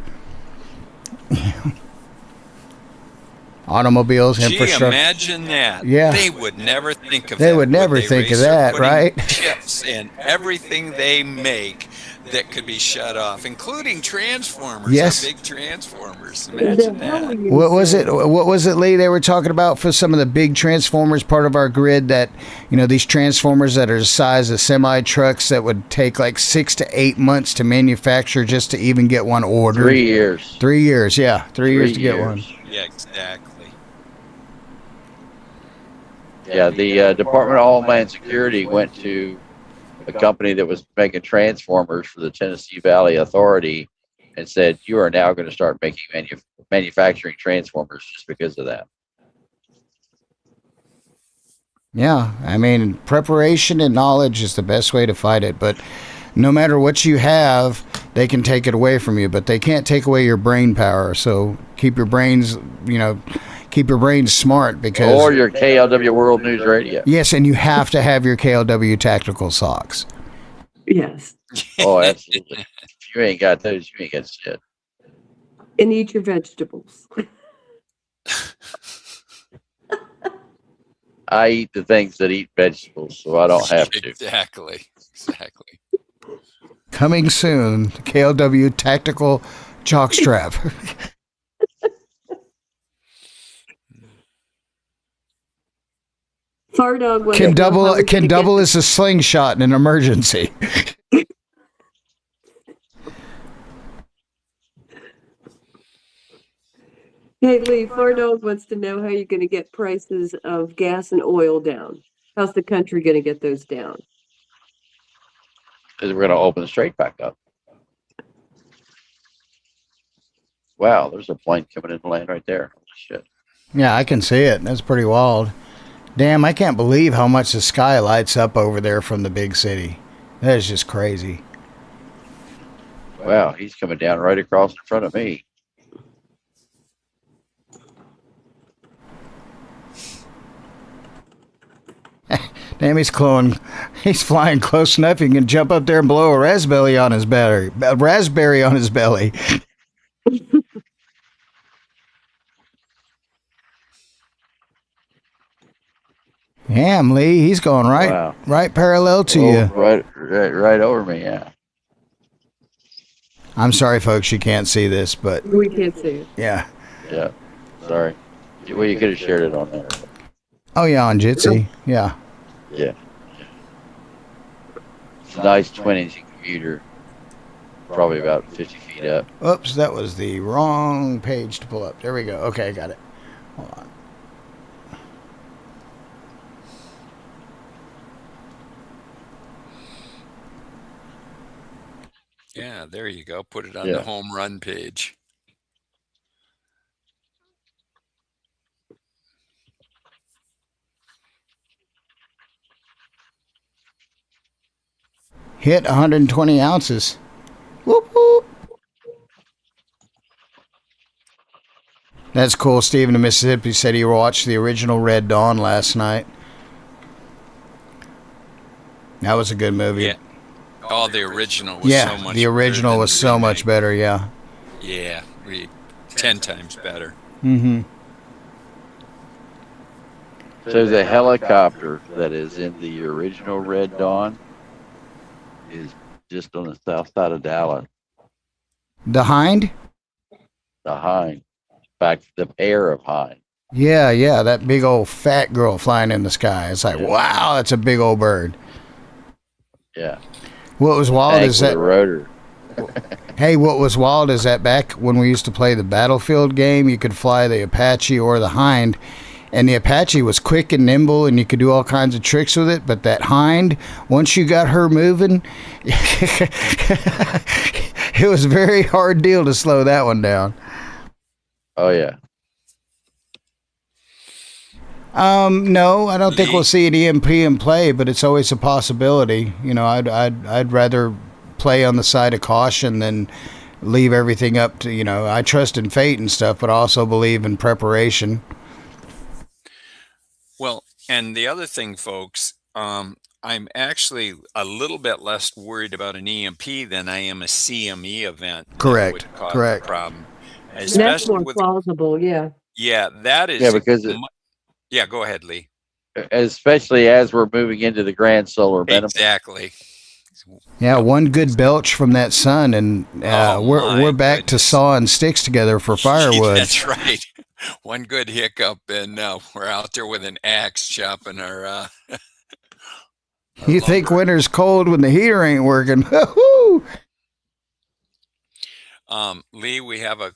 Automobiles, Gee, infrastructure. imagine that. Yeah. They would never think of They that. would never they, think of Racer? that, Putting right? Chips in everything they make that could be shut off, including transformers. Yes. Big transformers. The Imagine hell are that. you What was it? saying? What was it, Lee? They were talking about for some of the big transformers, part of our grid. That, you know, these transformers that are the size of semi trucks that would take like 6 to 8 months to manufacture just to even get one ordered. 3 years. 3 years, yeah, 3 years to get years. one. Yeah, exactly. Yeah, the Department of Homeland Security went to a company that was making transformers for the Tennessee Valley Authority and said, "You are now going to start making manufacturing transformers just because of that." Yeah, I mean, preparation and knowledge is the best way to fight it. But no matter what you have, they can take it away from you. But they can't take away your brain power. So keep your brains, keep your brains smart because. Or your KLW World News Radio. Yes, and you have to have your KLW tactical socks. Yes. Oh, absolutely. If you ain't got those, you ain't got shit. And eat your vegetables. I eat the things that eat vegetables, so I don't have to. Exactly. Coming soon, KLW tactical jockstrap. Far dog wants can to know how double we can get double the- as a slingshot in an emergency. Hey Lee, Far dog wants to know how you're going to get prices of gas and oil down. How's the country going to get those down? Because we're going to open the strait back up. Wow, there's a plane coming in the land right there. Holy shit. Yeah, I can see it. That's pretty wild. Damn, I can't believe how much the sky lights up over there from the big city. That is just crazy. Wow, he's coming down right across in front of me. Damn, he's flying close enough he can jump up there and blow a raspberry on his belly. Damn, Lee, he's going Wow. right parallel to you. Right over me, yeah. I'm sorry, folks, you can't see this, but We can't see it. yeah. Yeah, sorry. Well, you could have shared it on there. Oh yeah, on Jitsi, yeah. Yeah. It's a nice twin-engine commuter. Probably about 50 feet up. Oops, that was the wrong page to pull up. There we go. Okay, I got it. Hold on. Yeah, there you go. Put it on Yeah. the home run page. hit 120 ounces. Whoop, whoop. That's cool. Stephen in Mississippi said he watched the original Red Dawn last night. That was a good movie. Yeah. Oh, the original was so much the original better was than the so much remake. better, yeah. Yeah, 10 times better. Mm-hmm. So the helicopter that is in the original Red Dawn is just on the south side of Dallas. The Hind? The Hind. In fact, the pair of Hind. Yeah, that big old fat girl flying in the sky. It's like, wow, that's a big old bird. Yeah. What was wild Tank is with that... a rotor. Hey, what was wild is that back when we used to play the Battlefield game, you could fly the Apache or the Hind, and the Apache was quick and nimble, and you could do all kinds of tricks with it, but that Hind, once you got her moving, it was a very hard deal to slow that one down. Oh, yeah. No, I don't think we'll see an EMP in play, but it's always a possibility. You know, I'd rather play on the side of caution than leave everything up to, you know, I trust in fate and stuff, but I also believe in preparation. Well, and the other thing, folks, I'm actually a little bit less worried about an EMP than I am a CME event. Correct. That would cause Correct. a problem. That's Especially more with, plausible, yeah. yeah, that is. Yeah, because yeah, go ahead, Lee. especially as we're moving into the grand solar minimum. Exactly. Yeah, one good belch from that sun, and we're back to goodness. sawing sticks together for firewood. That's right. One good hiccup, and we're out there with an axe chopping our. You think lumber. winter's cold when the heater ain't working? Woo-hoo! Lee, we have a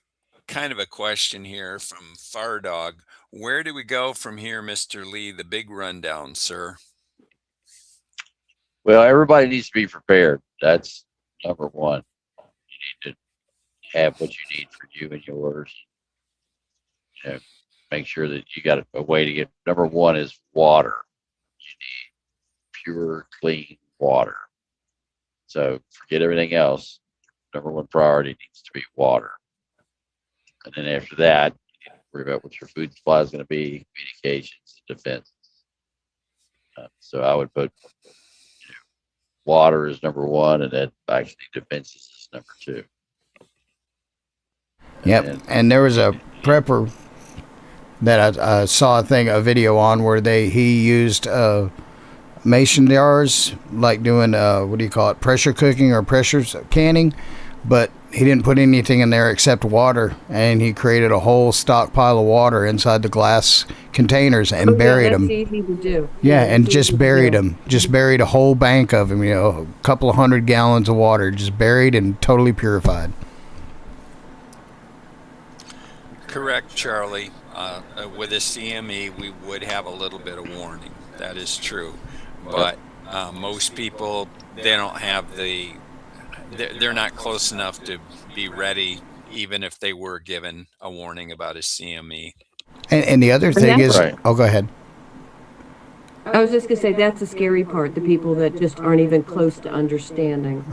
kind of a question here from Fardog. Where do we go from here, Mr. Lee? The big rundown, sir. Well, everybody needs to be prepared. That's number one. You need to have what you need for you and yours. You know, make sure that you got a way to get. Number one is water. You need pure, clean water. So forget everything else. Number one priority needs to be water. And then after that, you need to worry about what your food supply is going to be, communications, defense. So I would put water is number one, and then actually defenses is number two. Yep, and there was a prepper that I saw a video on where he used mason jars, like doing what do you call it, pressure cooking or pressure canning, but he didn't put anything in there except water, and he created a whole stockpile of water inside the glass containers and buried them. That's easy to do. Yeah, and that's just easy to buried do. them. Just buried a whole bank of them, you know, a couple of 100 gallons of water, just buried and totally purified. Correct, Charlie. With a CME, we would have a little bit of warning. That is true. But most people, they don't have they're not close enough to be ready, even if they were given a warning about a CME. And the other thing is, Right. oh, go ahead. I was just gonna say, that's the scary part, the people that just aren't even close to understanding.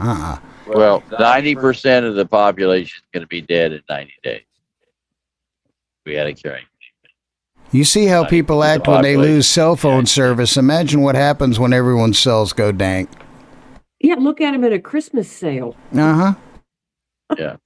Well, 90% of the population is going to be dead in 90 days. We had a carrying. You see how people The act when they population. lose cell phone service. Imagine what happens when everyone's cells go dank. Yeah, look at them at a Christmas sale. Uh-huh. Yeah.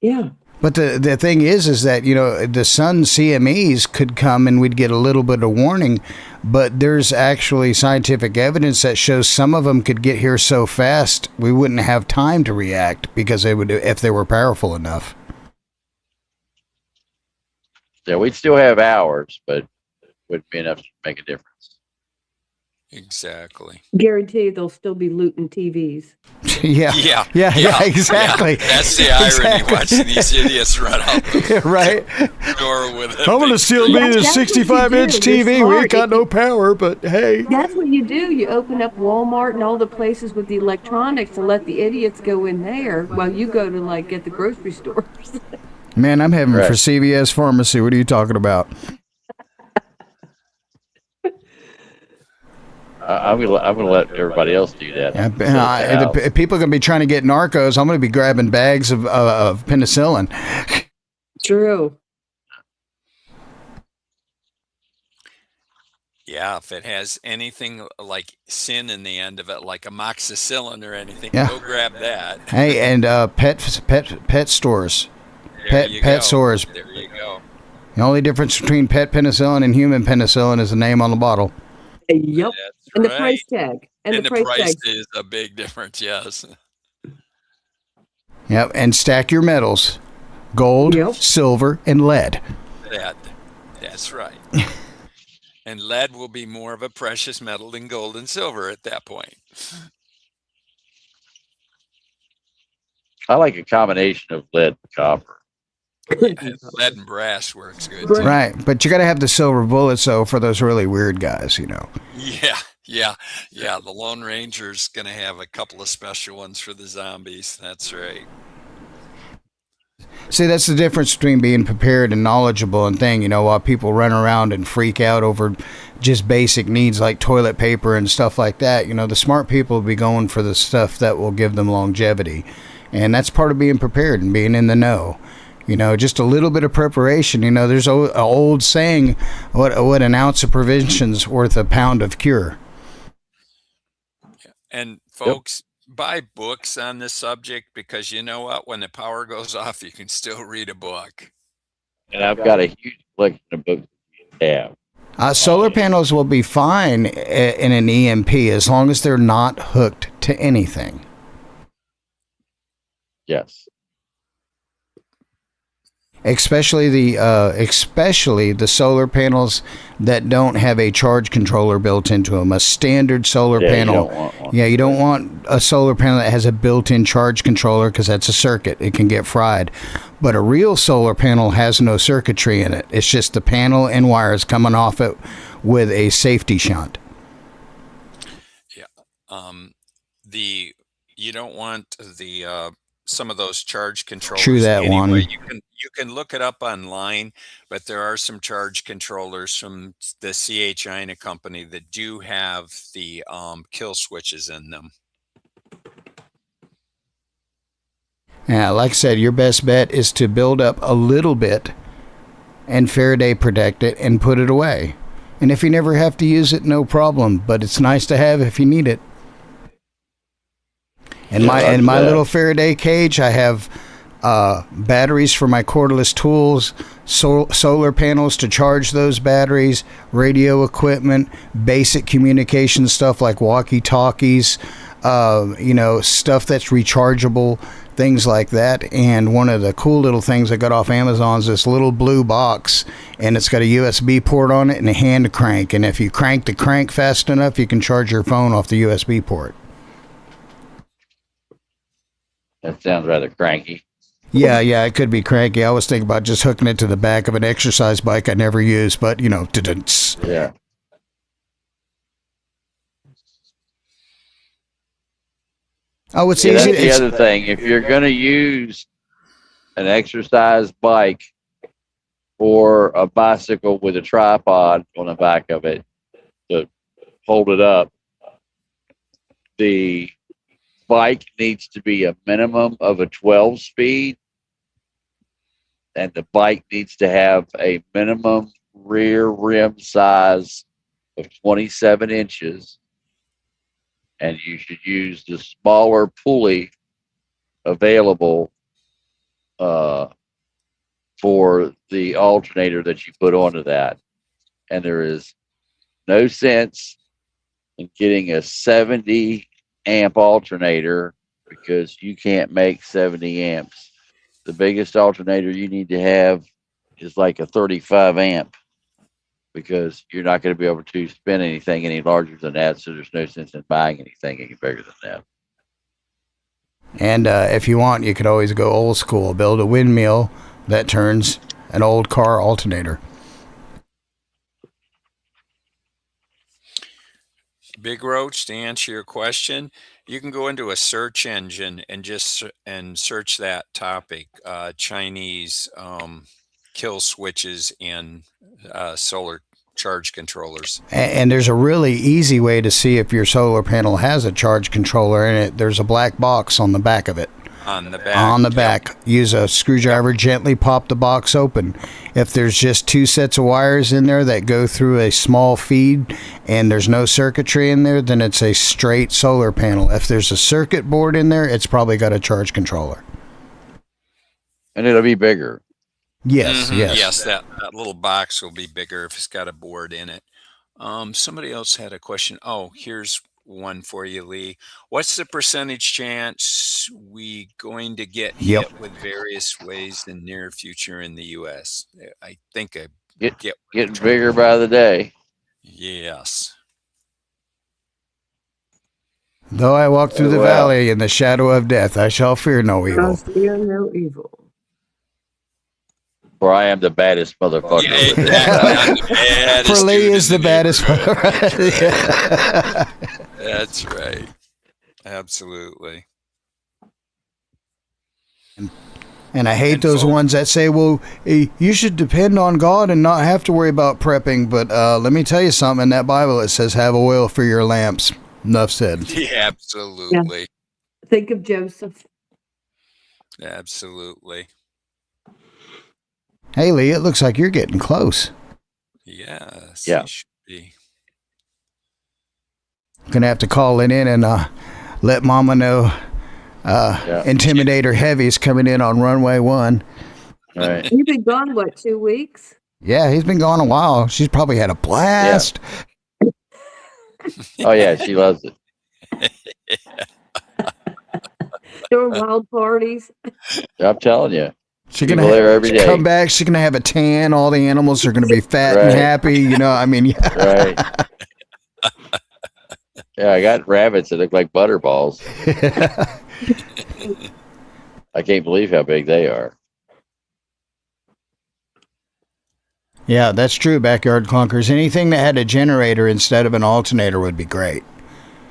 Yeah. But the thing is that, you know, the sun CMEs could come and we'd get a little bit of warning, but there's actually scientific evidence that shows some of them could get here so fast we wouldn't have time to react because they would, if they were powerful enough. Yeah, we'd still have hours, but it wouldn't be enough to make a difference. Exactly. Guarantee they'll still be looting TVs. Yeah, exactly. That's the irony, Exactly. watching these idiots run out the Right. door with a I'm going to big steal screen. me this That's what you 65-inch do. You're TV. We ain't smart. got no power, but hey. That's what you do. You open up Walmart and all the places with the electronics and let the idiots go in there while you go to like get the grocery stores. Man, I'm having Right. for CVS Pharmacy. What are you talking about? I'm gonna let everybody else do that. Yeah, Sit at the house. people are going to be trying to get narcos. I'm going to be grabbing bags of penicillin. True. Yeah, if it has anything like sin in the end of it, like amoxicillin or anything, Yeah. go grab that. Hey, and pet stores, There you pet go. stores. There you go. The only difference between pet penicillin and human penicillin is the name on the bottle. Yep. That's And the right. price tag. And the price tag. is a big difference, yes. Yep, and stack your metals: gold, Yep. silver, and lead. That's right. And lead will be more of a precious metal than gold and silver at that point. I like a combination of lead and copper. And lead and brass works good too. Right, but you got to have the silver bullets though for those really weird guys, you know. Yeah. The Lone Ranger's gonna have a couple of special ones for the zombies. That's right. See, that's the difference between being prepared and knowledgeable and thing. You know, while people run around and freak out over just basic needs like toilet paper and stuff like that, you know, the smart people will be going for the stuff that will give them longevity. And that's part of being prepared and being in the know. You know, just a little bit of preparation. You know, there's an old saying, what an ounce of prevention's worth a pound of cure. And folks, buy books on this subject because you know what? When the power goes off, you can still read a book. And I've got a huge collection of books that you have. Solar panels will be fine in an EMP as long as they're not hooked to anything. Yes. Especially the solar panels that don't have a charge controller built into them. A standard solar panel. You don't want one. Yeah, you don't want a solar panel that has a built-in charge controller because that's a circuit. It can get fried. But a real solar panel has no circuitry in it. It's just the panel and wires coming off it with a safety shunt. Yeah. You don't want the some of those charge controllers. True that anyway. one. You can look it up online, but there are some charge controllers from the CH China company that do have the kill switches in them. Yeah, like I said, your best bet is to build up a little bit and Faraday protect it and put it away. And if you never have to use it, no problem. But it's nice to have if you need it. In my little Faraday cage, I have batteries for my cordless tools, solar panels to charge those batteries, radio equipment, basic communication stuff like walkie-talkies, stuff that's rechargeable, things like that. And one of the cool little things I got off Amazon is this little blue box, and it's got a USB port on it and a hand crank. And if you crank the crank fast enough, you can charge your phone off the USB port. That sounds rather cranky. Yeah, it could be cranky. I was thinking about just hooking it to the back of an exercise bike I never use, but Yeah. Oh, it's See, easy. that's the other thing. If you're going to use an exercise bike or a bicycle with a tripod on the back of it to hold it up, the bike needs to be a minimum of a 12 speed, and the bike needs to have a minimum rear rim size of 27 inches, and you should use the smaller pulley available for the alternator that you put onto that. And there is no sense in getting a 70 amp alternator because you can't make 70 amps. The biggest alternator you need to have is like a 35 amp because you're not going to be able to spin anything any larger than that. So there's no sense in buying anything any bigger than that. And if you want, you could always go old school. Build a windmill that turns an old car alternator. Big Roach, to answer your question, you can go into a search engine and search that topic, Chinese kill switches in solar charge controllers. And there's a really easy way to see if your solar panel has a charge controller in it. There's a black box on the back of it. On the back. On the Yep. back. Use a screwdriver, gently pop the box open. If there's just two sets of wires in there that go through a small feed and there's no circuitry in there, then it's a straight solar panel. If there's a circuit board in there, it's probably got a charge controller. And it'll be bigger. Yes, Mhm. yes. Yes, that little box will be bigger if it's got a board in it. Somebody else had a question. Oh, here's one for you, Lee. What's the percentage chance we going to get Yep. hit with various ways in the near future in the U.S.? I think I Get- get what Getting you're trying- bigger by the day. Yes. Though I walk through the Well. valley in the shadow of death, I shall fear no evil. Trust fear no evil. For I am the baddest motherfucker. Yeah, with it. exactly. Baddest For Lee dude is in the baddest. neighborhood. Yeah. That's right. Absolutely. And I hate And those folks- ones that say, well, you should depend on God and not have to worry about prepping. But let me tell you something. In that Bible, it says, have oil for your lamps. Enough said. Yeah, absolutely. Think of Joseph. Absolutely. Hey, Lee, it looks like you're getting close. Yes. Yeah. you should be. Going to have to call it in and let Mama know Intimidator Heavy's coming in on runway 1. Right. You've been gone, what, 2 weeks? Yeah, he's been gone a while. She's probably had a blast. Oh yeah, she loves it. There were wild parties. I'm telling you. She's People gonna there every day. come back. She's gonna have a tan. All the animals are gonna be fat and Right. happy. You know, I mean, yeah. Right. Yeah, I got rabbits that look like butterballs. I can't believe how big they are. Yeah, that's true. Backyard clunkers. Anything that had a generator instead of an alternator would be great.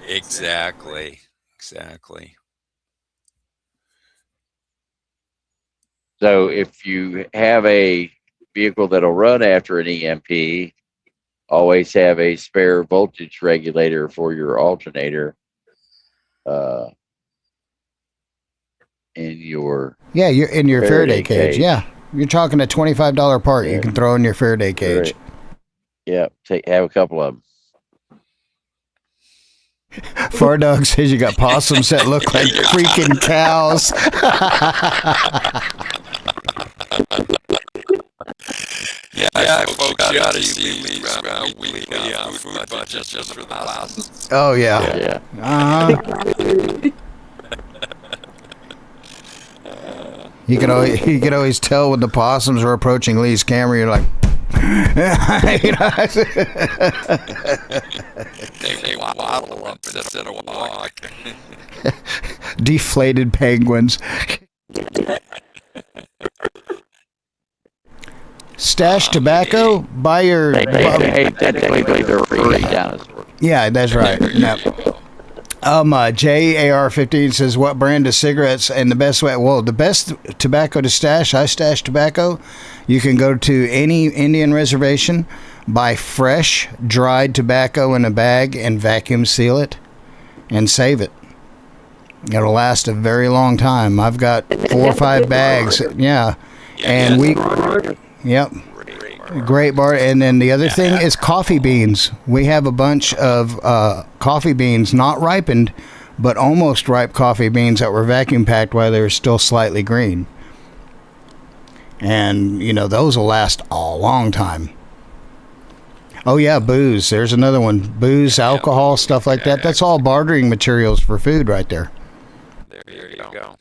Exactly. Exactly. So if you have a vehicle that'll run after an EMP, always have a spare voltage regulator for your alternator in your Yeah, you're in your Faraday Faraday cage. cage. Yeah, you're talking a $25 part you Yeah. can throw in your Faraday cage. yeah, have a couple of them. Far Dog says you got possums that look like freaking cows. Yeah, folks, you ought to see Lee's weekly food budget just for the possums. Oh yeah. Yeah. Uh-huh. You could always tell when the possums were approaching Lee's camera. You're like, you know, They waddle up instead of walk. deflated penguins. Stash tobacco. Buy your. Hey, technically they're free dinosaurs. Yeah, that's right. No. JAR15 says, what brand of cigarettes and the best way? Well, the best tobacco to stash, I stash tobacco. You can go to any Indian reservation, buy fresh, dried tobacco in a bag and vacuum seal it and save it. It'll last a very long time. I've got 4 or 5 bags. Yeah. And yep. Great bar. And then the other thing is coffee beans. We have a bunch of coffee beans, not ripened, but almost ripe coffee beans that were vacuum packed while they were still slightly green. And, you know, those will last a long time. Oh, yeah, booze. There's another one. Booze, alcohol, stuff like that. That's all bartering materials for food right there. There you go.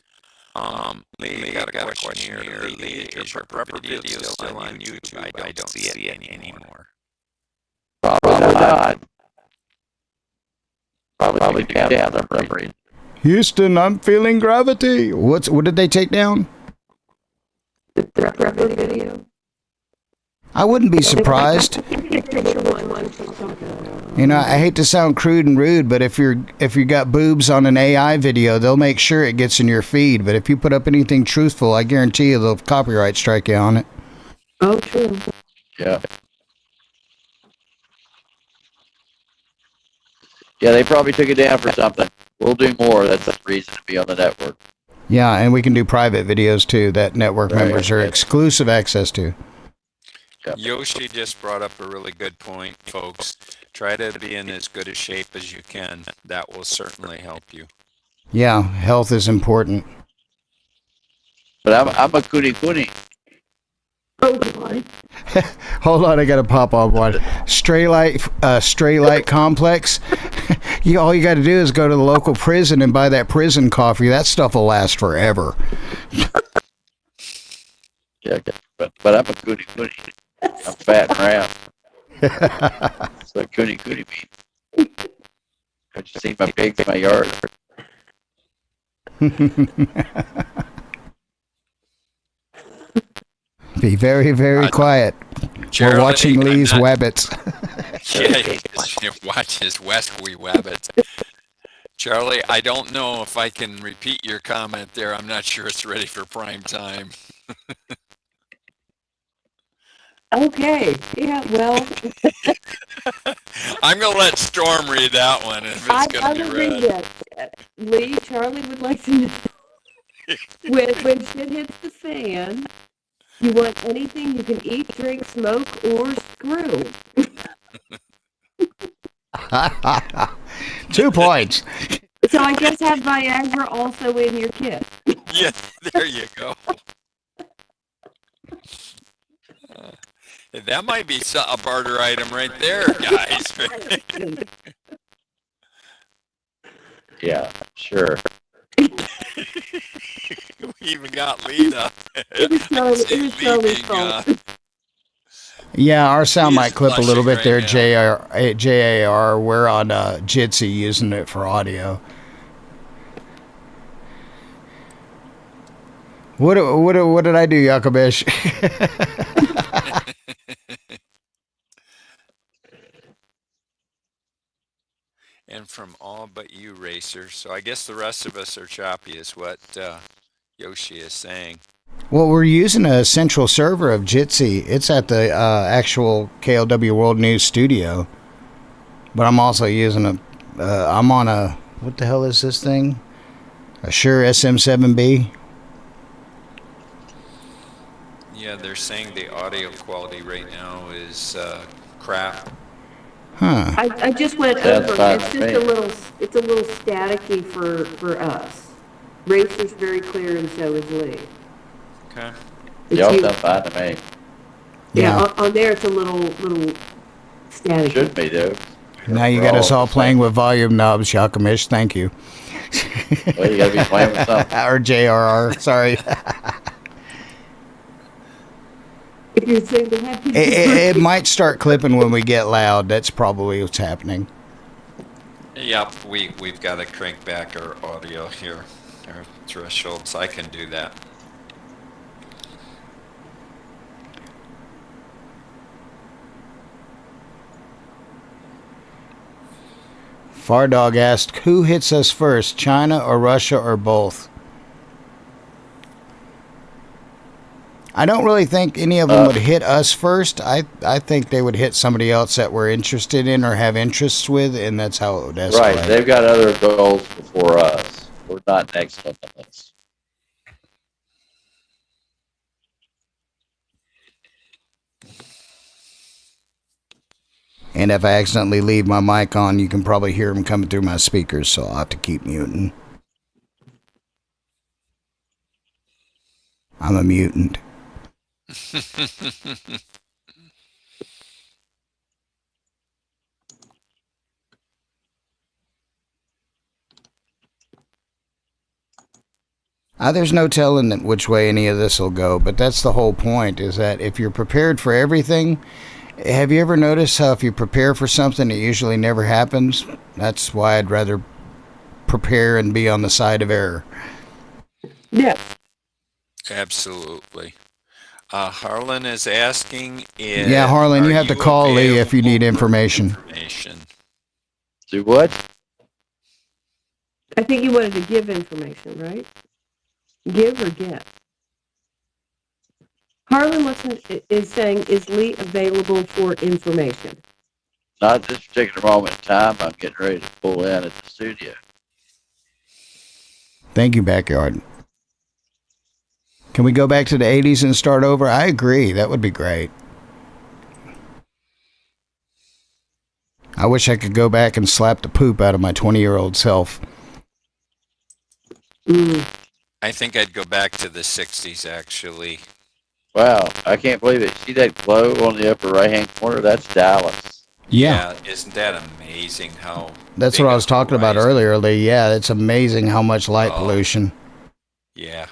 Lee, got a question here. Lee, is your prepper video still on YouTube? I don't see it anymore. Probably not. Probably down the memory. Houston, I'm feeling gravity. What did they take down? The prepper video. I wouldn't be surprised. You know, I hate to sound crude and rude, but if you got boobs on an AI video, they'll make sure it gets in your feed. But if you put up anything truthful, I guarantee you they'll copyright strike you on it. Oh, true. Yeah. Yeah, they probably took it down for something. We'll do more. That's the reason to be on the network. Yeah, and we can do private videos too that network Right. members are exclusive access to. Yep. Yoshi just brought up a really good point, folks. Try to be in as good a shape as you can. That will certainly help you. Yeah, health is important. But I'm a kuni. Oh, God. Hold on, I gotta pop off one. Stray light complex. All you got to do is go to the local prison and buy that prison coffee. That stuff will last forever. Yeah, but I'm a kuni. I'm fat and round. That's what kuni means. Have you seen my pigs in my yard? Be very, very quiet. Charlie, We're watching Lee's I'm not- Wabbits. Yeah, watch his Westwee Wabbit. Charlie, I don't know if I can repeat your comment there. I'm not sure it's ready for prime time. Okay. Yeah, well, I'm going to let Storm read that one if I it's going to will be read read. that. Lee, Charlie would like to know when shit hits the fan, you want anything you can eat, drink, smoke, or screw. 2 points. So I guess have Viagra also in your kit. Yeah, there you go. That might be a barter item right there, guys. Yeah, sure. We even got Lena. It was Charlie's fault. Yeah, our sound He might is clip a little bit blushing there, right JAR. We're on Jitsi using it for audio. What did I do, Yakobish? And from all but you, Racer. So I guess the rest of us are choppy is what Yoshi is saying. Well, we're using a central server of Jitsi. It's at the actual KLW World News studio. But I'm also using I'm on a, what the hell is this thing? A Shure SM7B. Yeah, they're saying the audio quality right now is crap. Huh. I just went That's over. fine It's with just me. it's a little staticky for us. Racer's very clear, and so is Lee. Okay. It's Y'all you. sound fine to me. Yeah, Yeah. on there it's a little staticky. Should be, though. Now you got us all playing with volume knobs, Yakamish. Thank you. Well, you got to be playing with something. Or JRR. Sorry. If you're saying they have people It might start clipping when we get loud. That's probably what's happening. Yep, we've got to crank back our audio here, our thresholds. I can do that. Fardog asked, who hits us first, China or Russia or both? I don't really think any of them would hit us first. I think they would hit somebody else that we're interested in or have interests with, and that's how it would escalate. Right, they've got other goals before us. We're not next on the list. And if I accidentally leave my mic on, you can probably hear them coming through my speakers, so I'll have to keep muting. I'm a mutant. There's no telling which way any of this will go, but that's the whole point, is that if you're prepared for everything, have you ever noticed how if you prepare for something, it usually never happens? That's why I'd rather prepare and be on the side of error. Yeah. Absolutely. Harlan is asking if... Yeah, Harlan, you are have to call Lee if you need available for information. Do what? I think you wanted to give information, right? Give or get? Harlan is saying, is Lee available for information? Not at this particular moment in time. I'm getting ready to pull in at the studio. Thank you, Backyard. Can we go back to the 80s and start over? I agree. That would be great. I wish I could go back and slap the poop out of my 20-year-old self. I think I'd go back to the 60s, actually. Wow, I can't believe it. See that glow on the upper right-hand corner? That's Dallas. Yeah. Isn't that amazing how That's big what I a was talking about horizon- earlier, Lee. Yeah, it's amazing how much light Oh. pollution. Yeah,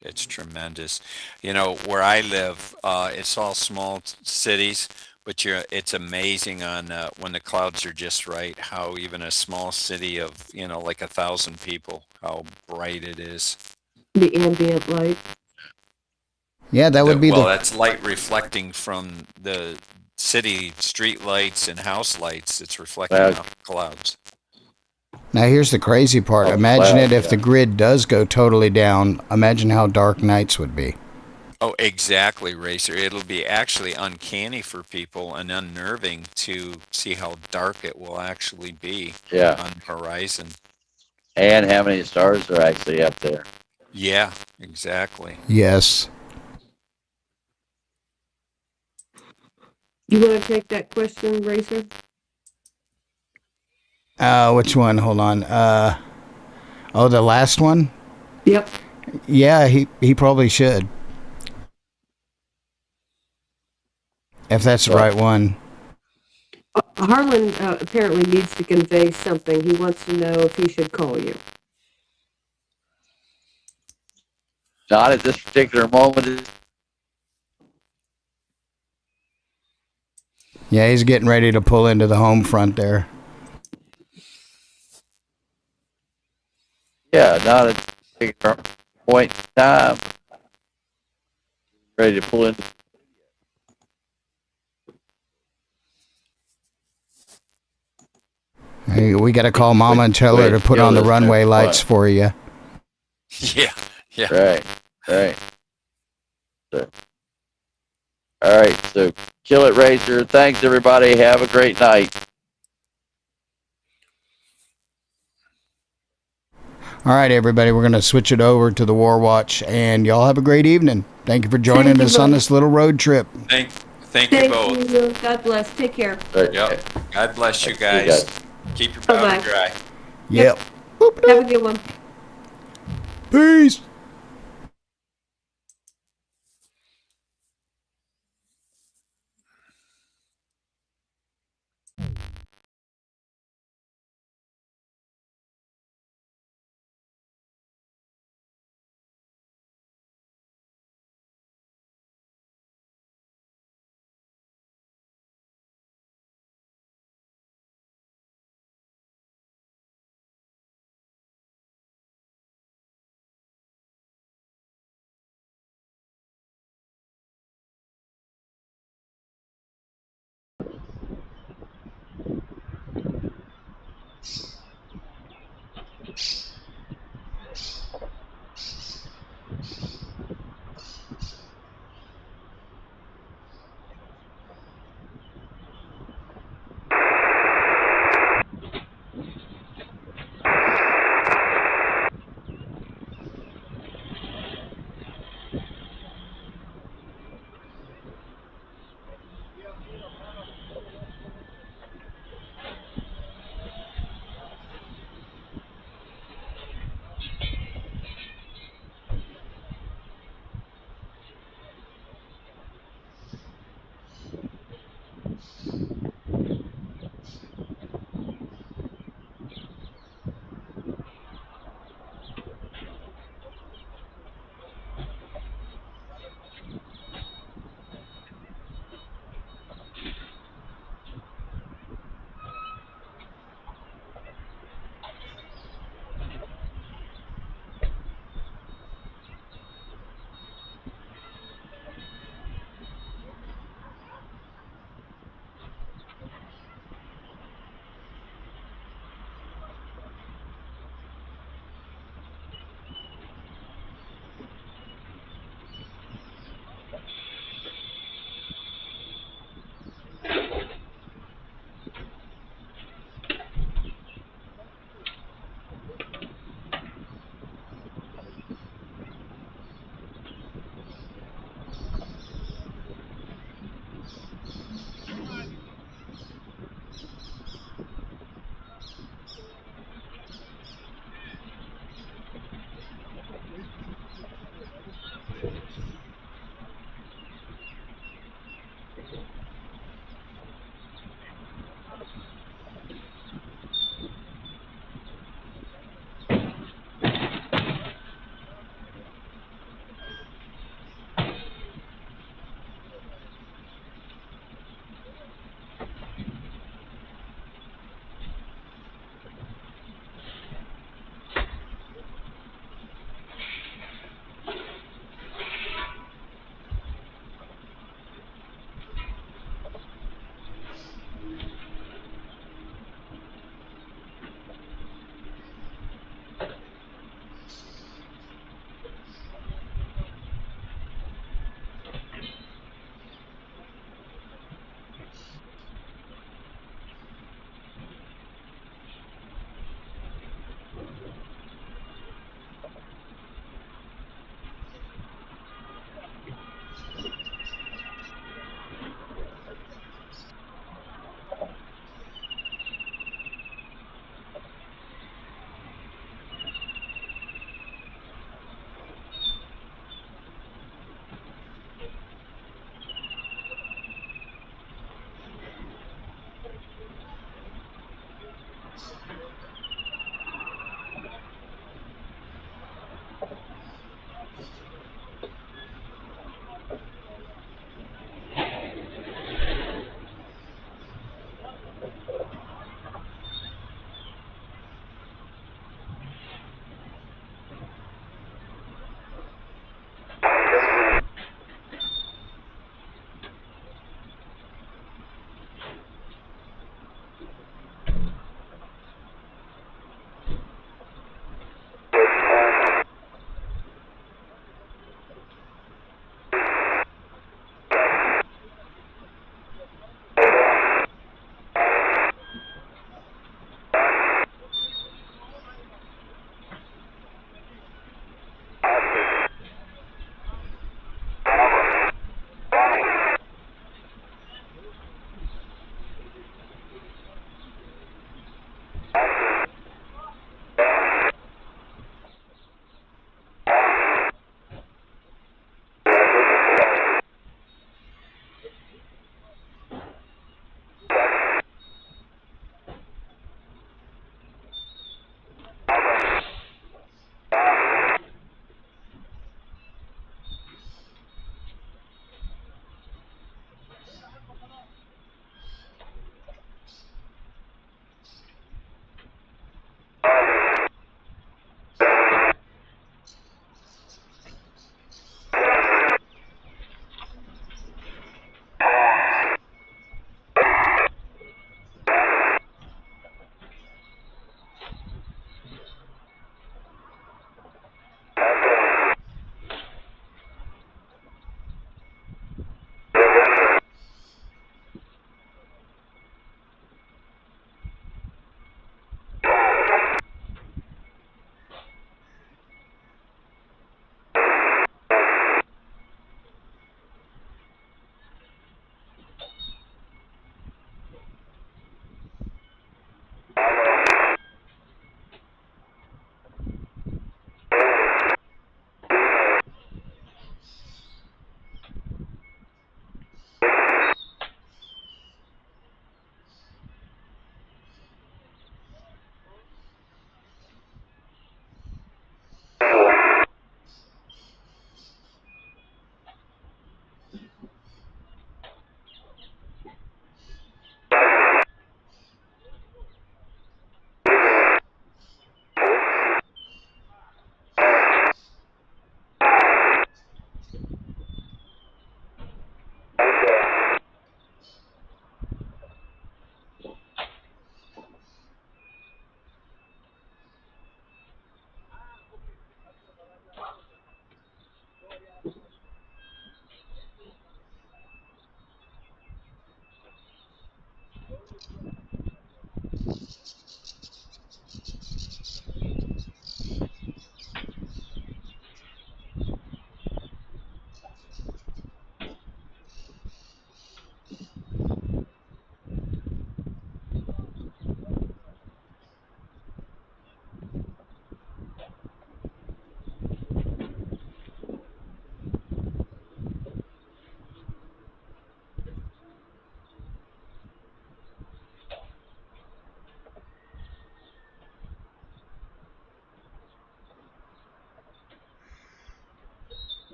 it's tremendous. You know, where I live, it's all small cities, but it's amazing on when the clouds are just right, how even a small city of, like 1,000 people, how bright it is. The ambient light. Yeah, that would be Well, the... that's light reflecting from the city street lights and house lights. It's reflecting Wow. off the clouds. Now, here's the crazy part. Oh, Imagine wow, it if yeah. the grid does go totally down. Imagine how dark nights would be. Oh, exactly, Racer. It'll be actually uncanny for people and unnerving to see how dark it will actually be Yeah. on the horizon. And how many stars are actually up there? Yeah, exactly. Yes. You want to take that question, Racer? Which one? Hold on. The last one? Yep. Yeah, he probably should. If that's the right one. Harlan apparently needs to convey something. He wants to know if he should call you. Not at this particular moment. Yeah, he's getting ready to pull into the home front there. Yeah, not at this particular point in time. Ready to pull in. Hey, we got to call Mama and tell her to put on the runway lights for you. Yeah, yeah. Right. So, all right, so kill it, Racer. Thanks, everybody. Have a great night. All right, everybody, we're going to switch it over to the War Watch, and y'all have a great evening. Thank you for joining Thank you us on both. this little road trip. Thank you both. you. God bless. Take care. Right. Yep. God bless you See guys. Keep your powder Bye-bye. dry. Yep. Have a good one. Peace.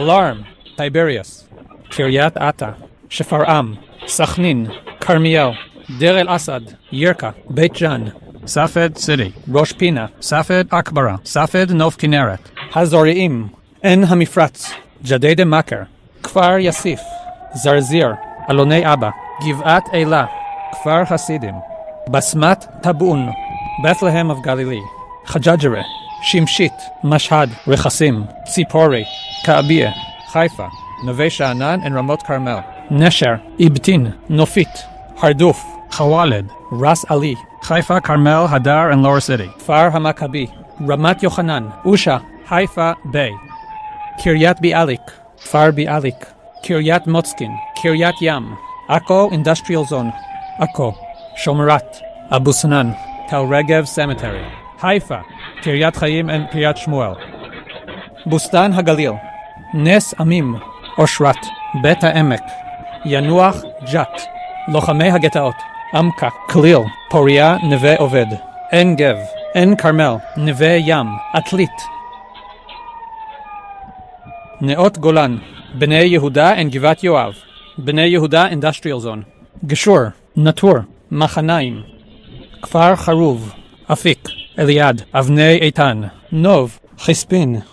Alarm, Tiberias, Kiryat Ata, Shefar'am, Sachnin, Carmiel, Deir el-Asad, Yirka, Beit Jan, Safed City, Rosh Pina, Safed Akbara, Safed Nov Kinneret, Hazoriim, En Hamifratz, Jadede Maker, Kfar Yasif, Zarzir, Alonei Abba, Givat Eilah, Kfar Hasidim, Basmat Tabun, Bethlehem of Galilee, Chajajere, Shimshit, Mashhad, Rechasim, Tzipori, Ka'abiyeh, Haifa, Neve Sha'anan and Ramot Carmel, Nesher, Ibtin, Nofit, Harduf, Khawaled, Ras Ali, Haifa, Carmel, Hadar and Lower City, Far Hamakabi, Ramat Yochanan, Usha, Haifa, Bay, Kiryat Bialik, Far Bialik, Kiryat Motzkin, Kiryat Yam, Akko Industrial Zone, Akko, Shomerat, Abu Sanan, Tel Regev Cemetery, Haifa, Kiryat Chaim and Kiryat Shmuel, Bustan Hagalil, Nes Amim, Oshrat, Bet HaEmek, Yanuach Jat, Lochamei HaGetaot, Amka, Klil, Poria, Neve Oved, En Gev, En Carmel, Neve Yam, Atlit, Neot Golan, Bnei Yehuda and Givat Yoav, Bnei Yehuda Industrial Zone, Geshur, Natur, Machanaim, Kfar Charuv, Afik, Eliad, Avnei Eitan, Nov, Chispin,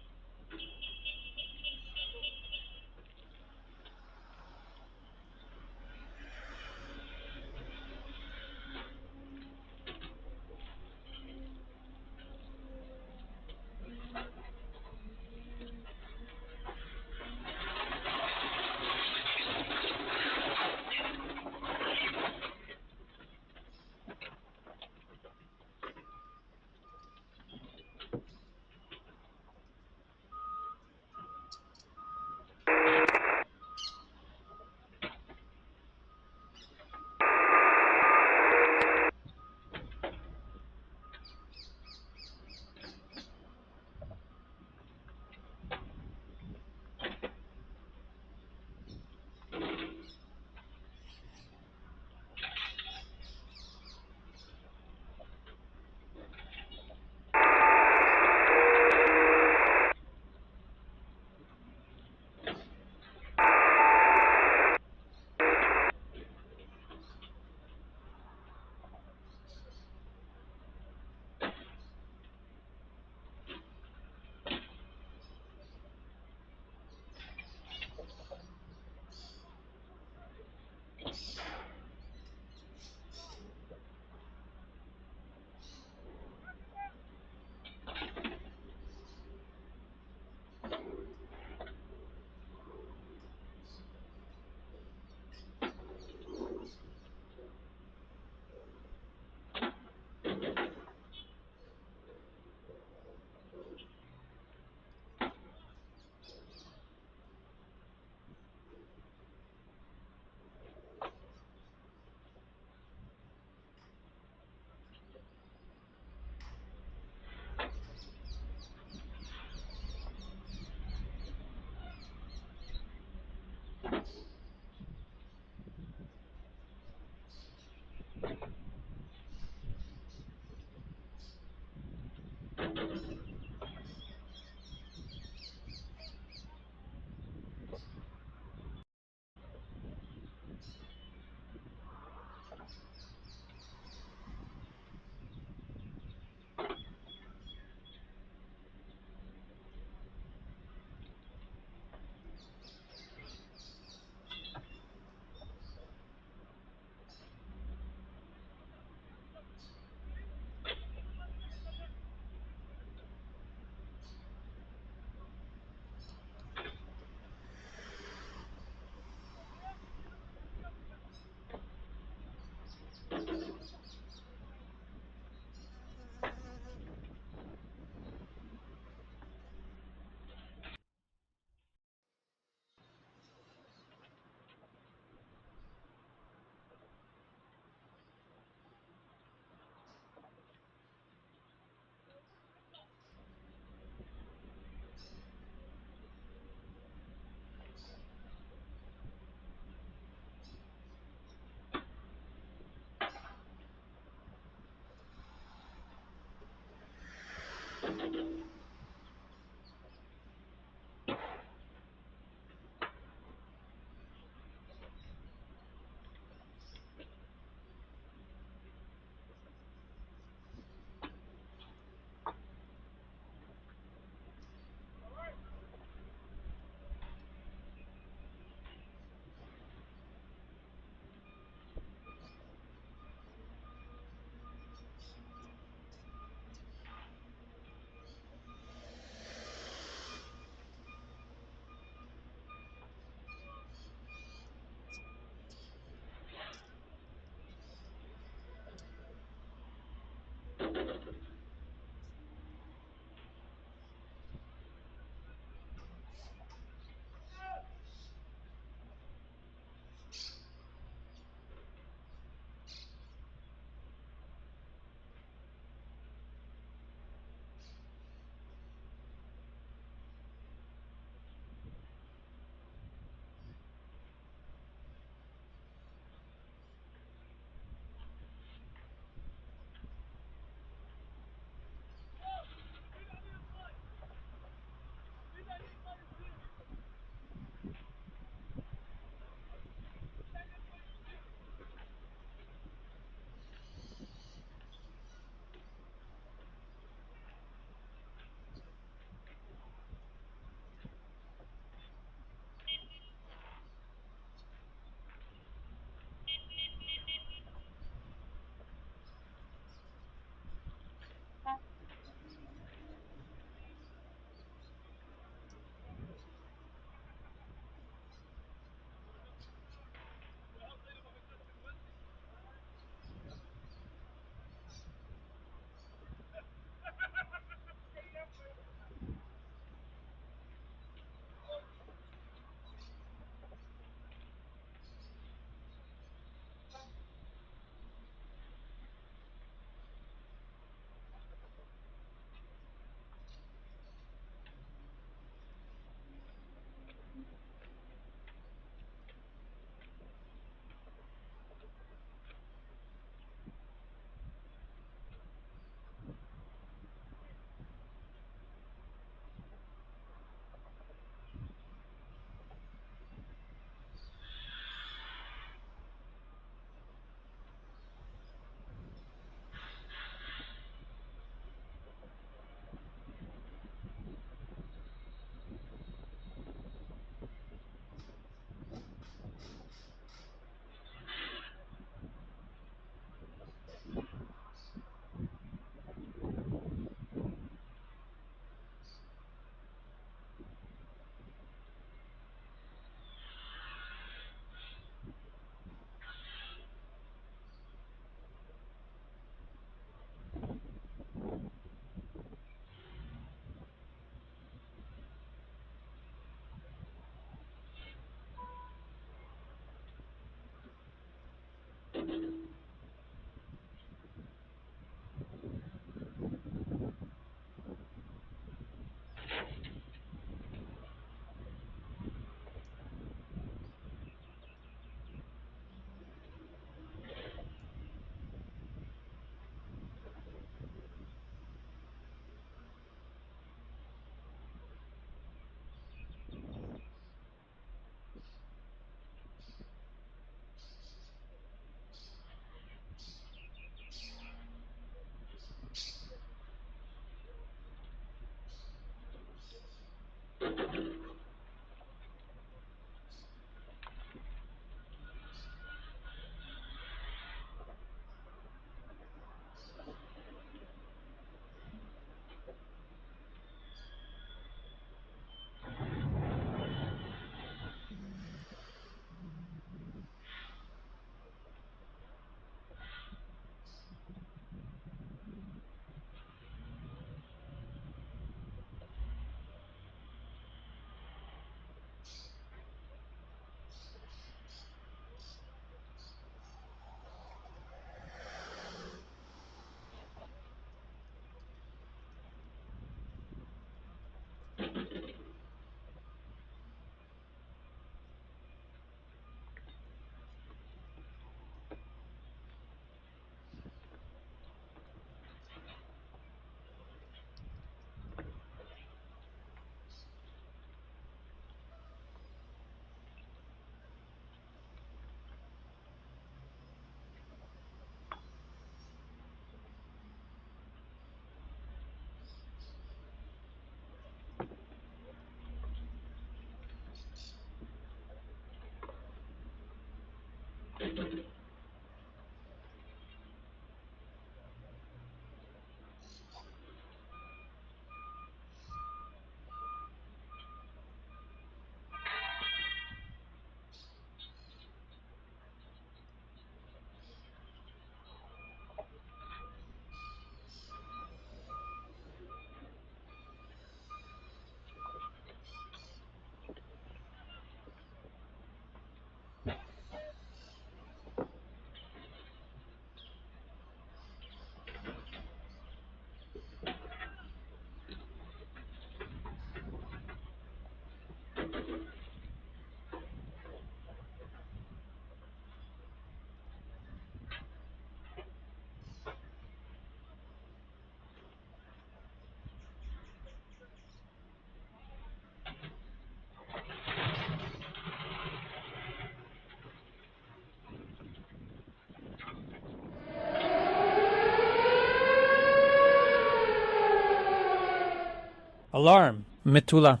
Alarm. Metula.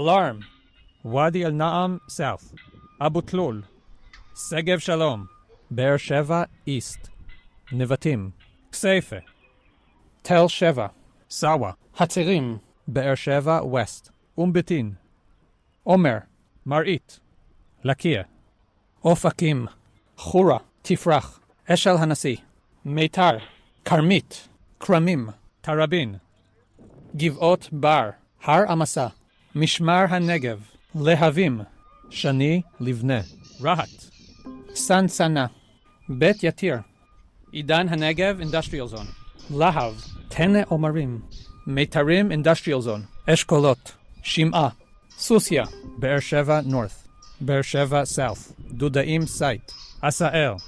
Alarm. Wadi al Naam South. Abu Tlul. Segev Shalom. Be'er Sheva East. Nevatim. Kseife. Tel Sheva. Sawa. Hatzerim. Be'er Sheva West. Betin. Omer. Marit. Lakia. Ofakim. Chura. Tifrach. Eshel Hanasi. Meitar. Karmit. Kramim. Tarabin. Givot Bar. Har Amasa. Mishmar HaNegev. Lehavim. Shani Livne. Rahat. Sansana. Bet Yatir. Idan HaNegev Industrial Zone. Lahav. Tene Omarim. Meitarim Industrial Zone. Eshkolot. Shim'a. Susia. Be'er Sheva North. Be'er Sheva South. Dudaim Site. Asael.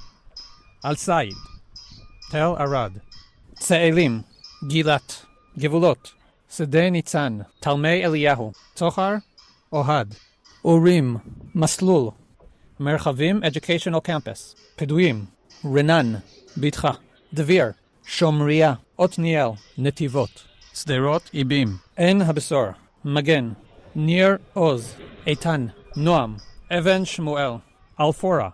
Al Said. Tel Arad. Tse'elim. Gilat. Gevulot. Sede Nitzan. Talmei Eliyahu. Tochar. Ohad. Urim. Maslul. Merchavim Educational Campus. Peduim. Renan. Bitcha. Devir. Shomria. Otniel. Netivot. Sderot Ibim. En Habesor. Magen. Nir Oz. Eitan. Noam. Even Shmuel. Alfora.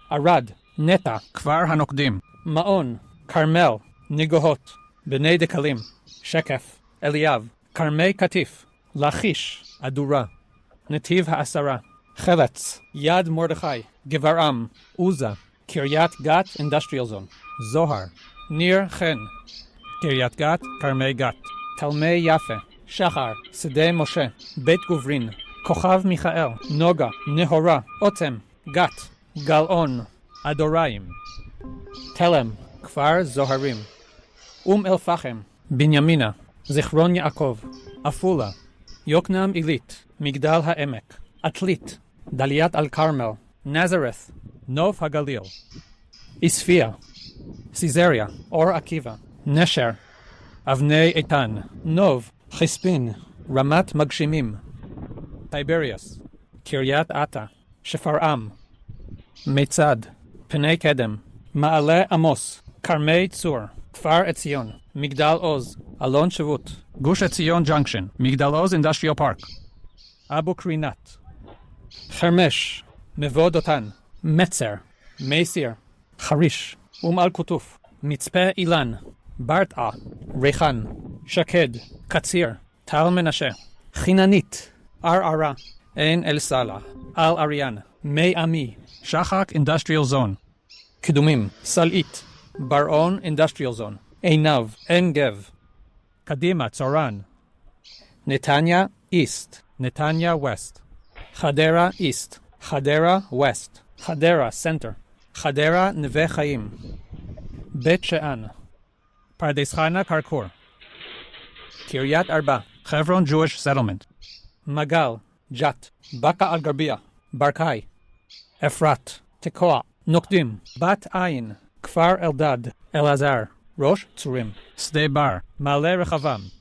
Arad. Neta. Kvar Hanokdim. Maon. Carmel. Nigohot. Bnei Dekalim. Shekef. Eliav. Karmei Katif. Lachish. Adura. Netiv Ha'asara. Cheletz. Yad Mordechai. Gevaram. Uza. Kiryat Gat Industrial Zone. Zohar. Nir Chen. Kiryat Gat. Karmei Gat. Talmei Yafe. Shachar. Sede Moshe. Beit Guvrin. Kochav Michael. Noga. Nehora. Otem. Gat. Galon. Adoraim. Telem. Kfar Zoharim. El Fachem. Binyamina. Zichron Yaakov. Afula. Yoknam Ilit. Migdal HaEmek. Atlit. Daliat Al-Carmel. Nazareth. Nov HaGalil. Isfia. Caesarea. Or Akiva. Nesher. Avnei Etan. Nov. Chispin. Ramat Magshimim. Tiberias. Kiryat Ata. Shefar'am. Meitzad. Pnei Kedem. Ma'ale Amos. Karmei Tzur. Kfar Etzion. Migdal Oz. Alon Shavut. Gush Etzion Junction. Migdal Oz Industrial Park. Abu Krinat. Hermesh. Mevodotan. Metzer. Meisir. Harish. Al Kutuf. Mitzpe Ilan. Bart'a. Rechan. Shaked. Katsir. Tal Menashe. Chinanit. Ara. Ein El Salah. Al Arian. Mei Ami. Shachak Industrial Zone. Kidumim. Salit. Baron Industrial Zone. Einav. Engev. Kadima Tzoran. Netanya East. Netanya West. Hadera East. Hadera West. Hadera Center. Hadera Neve Chaim. Bet She'an. Pardes Chana Karkur. Kiryat Arba. Chevron Jewish Settlement. Magal. Jat. Baka Al Garbia. Barkai. Efrat. Tekoa. Nokdim. Bat Ayin. Kfar Eldad. Elazar. Rosh Tzurim. Sde Bar. Male Rechavam.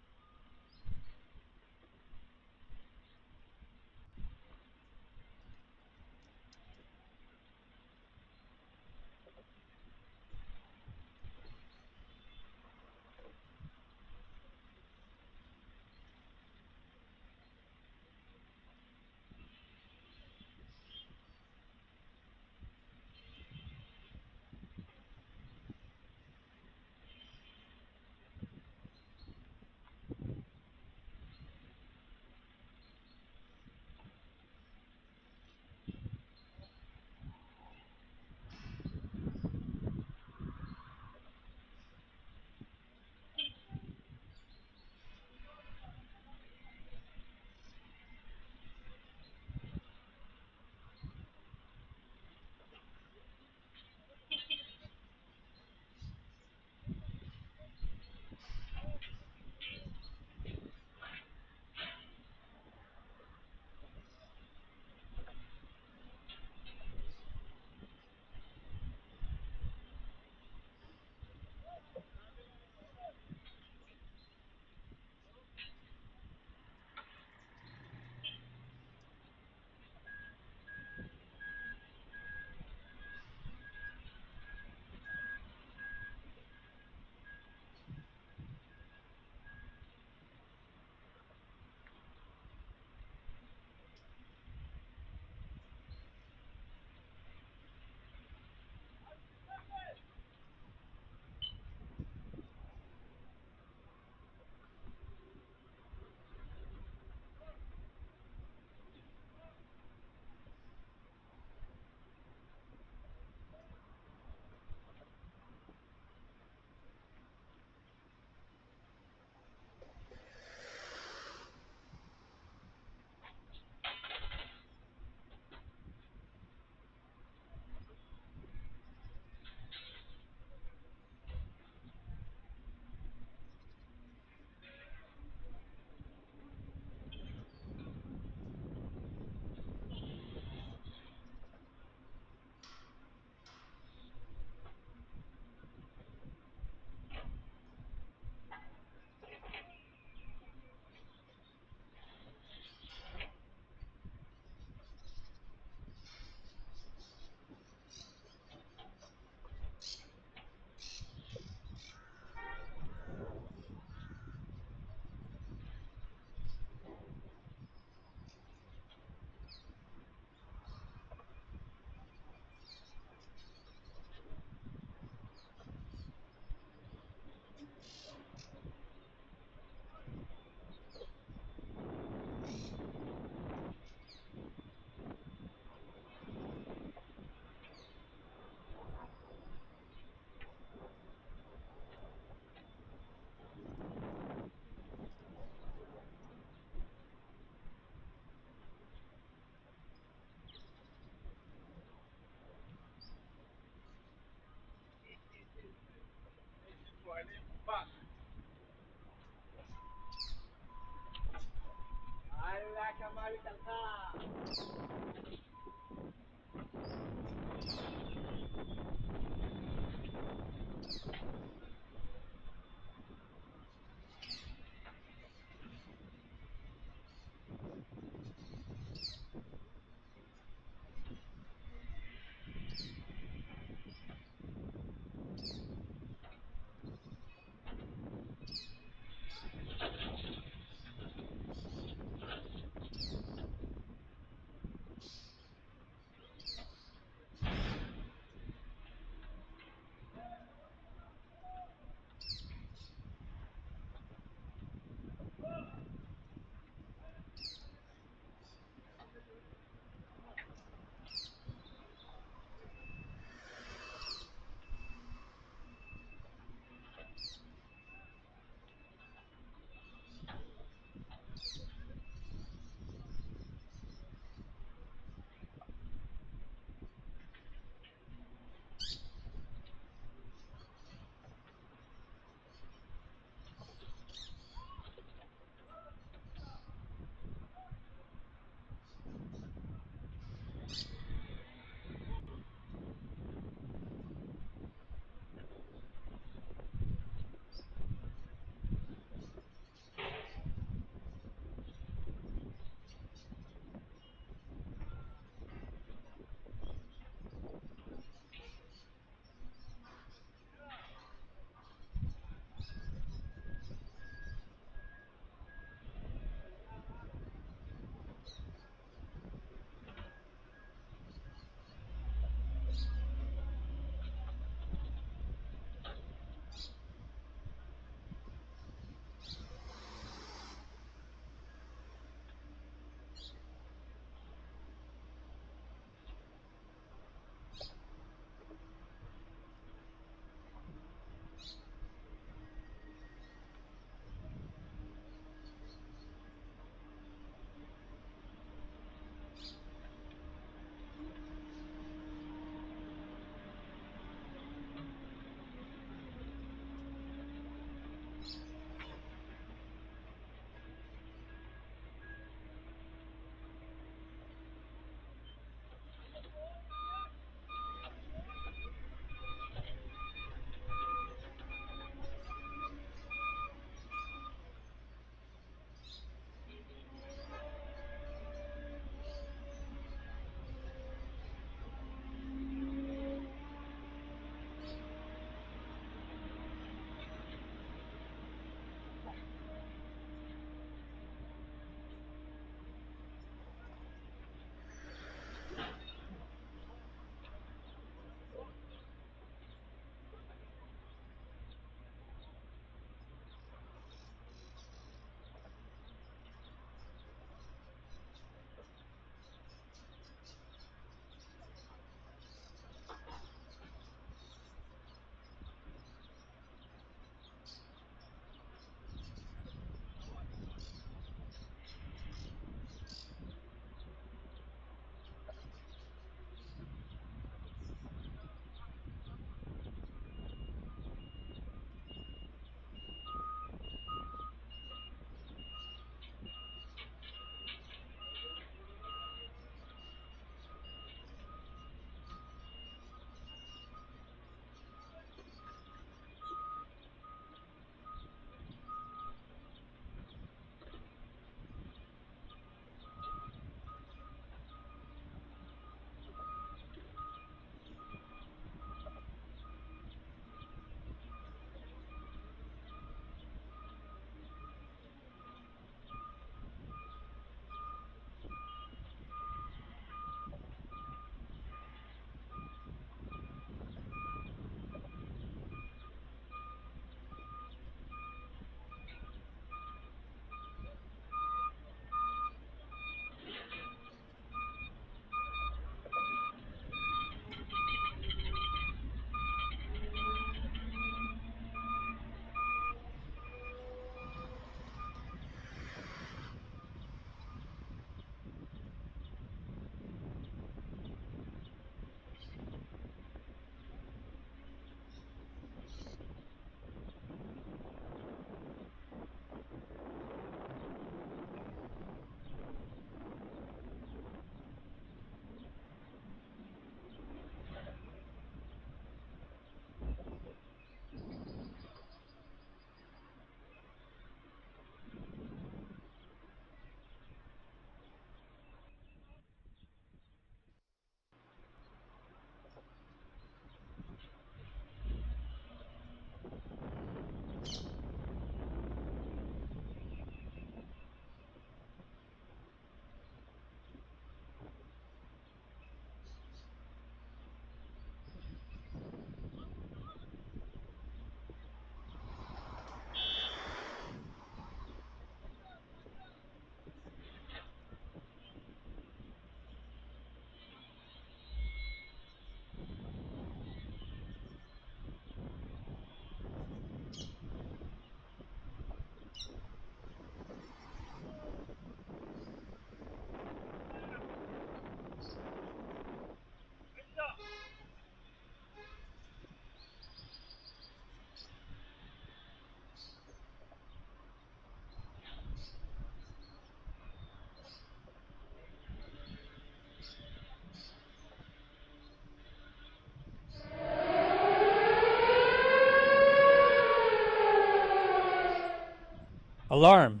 Alarm.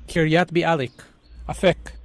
Kiryat Bialik. Afek.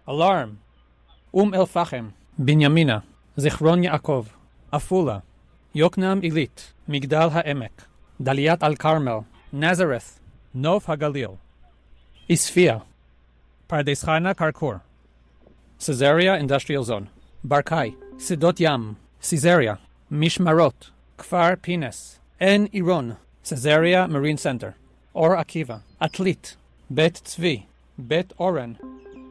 Alarm. אום אל-פחם, בנימינה, זיכרון יעקב, עפולה, יוקנעם עילית, מגדל העמק, דליית אל כרמל, נזרת, נוף הגליל, עספיא, פרדס חנה כרכור, סזריה אינדסטריאל זון, ברקאי, שדות ים, סיזריה, משמרות, כפר פינס, עין עירון, סזריה מרין סנטר, אור עקיבא, עתלית, בית צבי, בית אורן,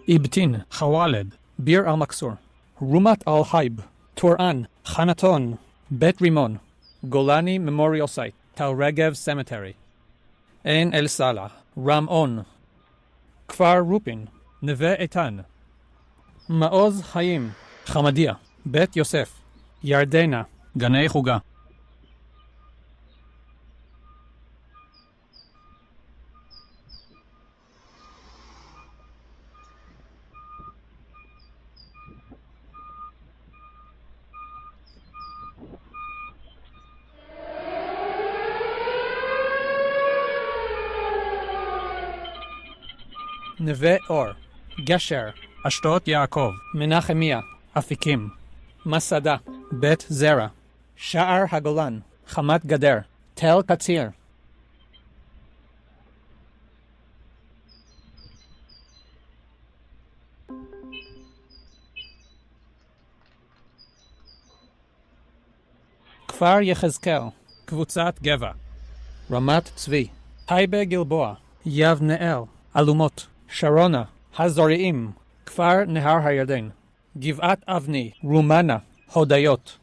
איבטין, חוואלד, ביר אל מקסור, רומת אל חייב, טורען, חנתון, בית רימון, גולני ממוריאל סייט, תל רגב סמטרי, עין אל סלע, רמאון, כפר רופין, נווה איתן, מעוז חיים, חמדיה, בית יוסף, ירדנה, גני חוגה. נווה אור, גשר, אשדות יעקב, מנחמיה, אפיקים, מסדה, בית זרע, שער הגולן, חמת גדר, תל קציר. כפר יחזקאל, קבוצת גבע, רמת צבי, טייבה גלבוע, יבנאל, אלומות, שרונה, הזורעים, כפר נהר הירדן, גבעת אבני, רומנה, הודיות.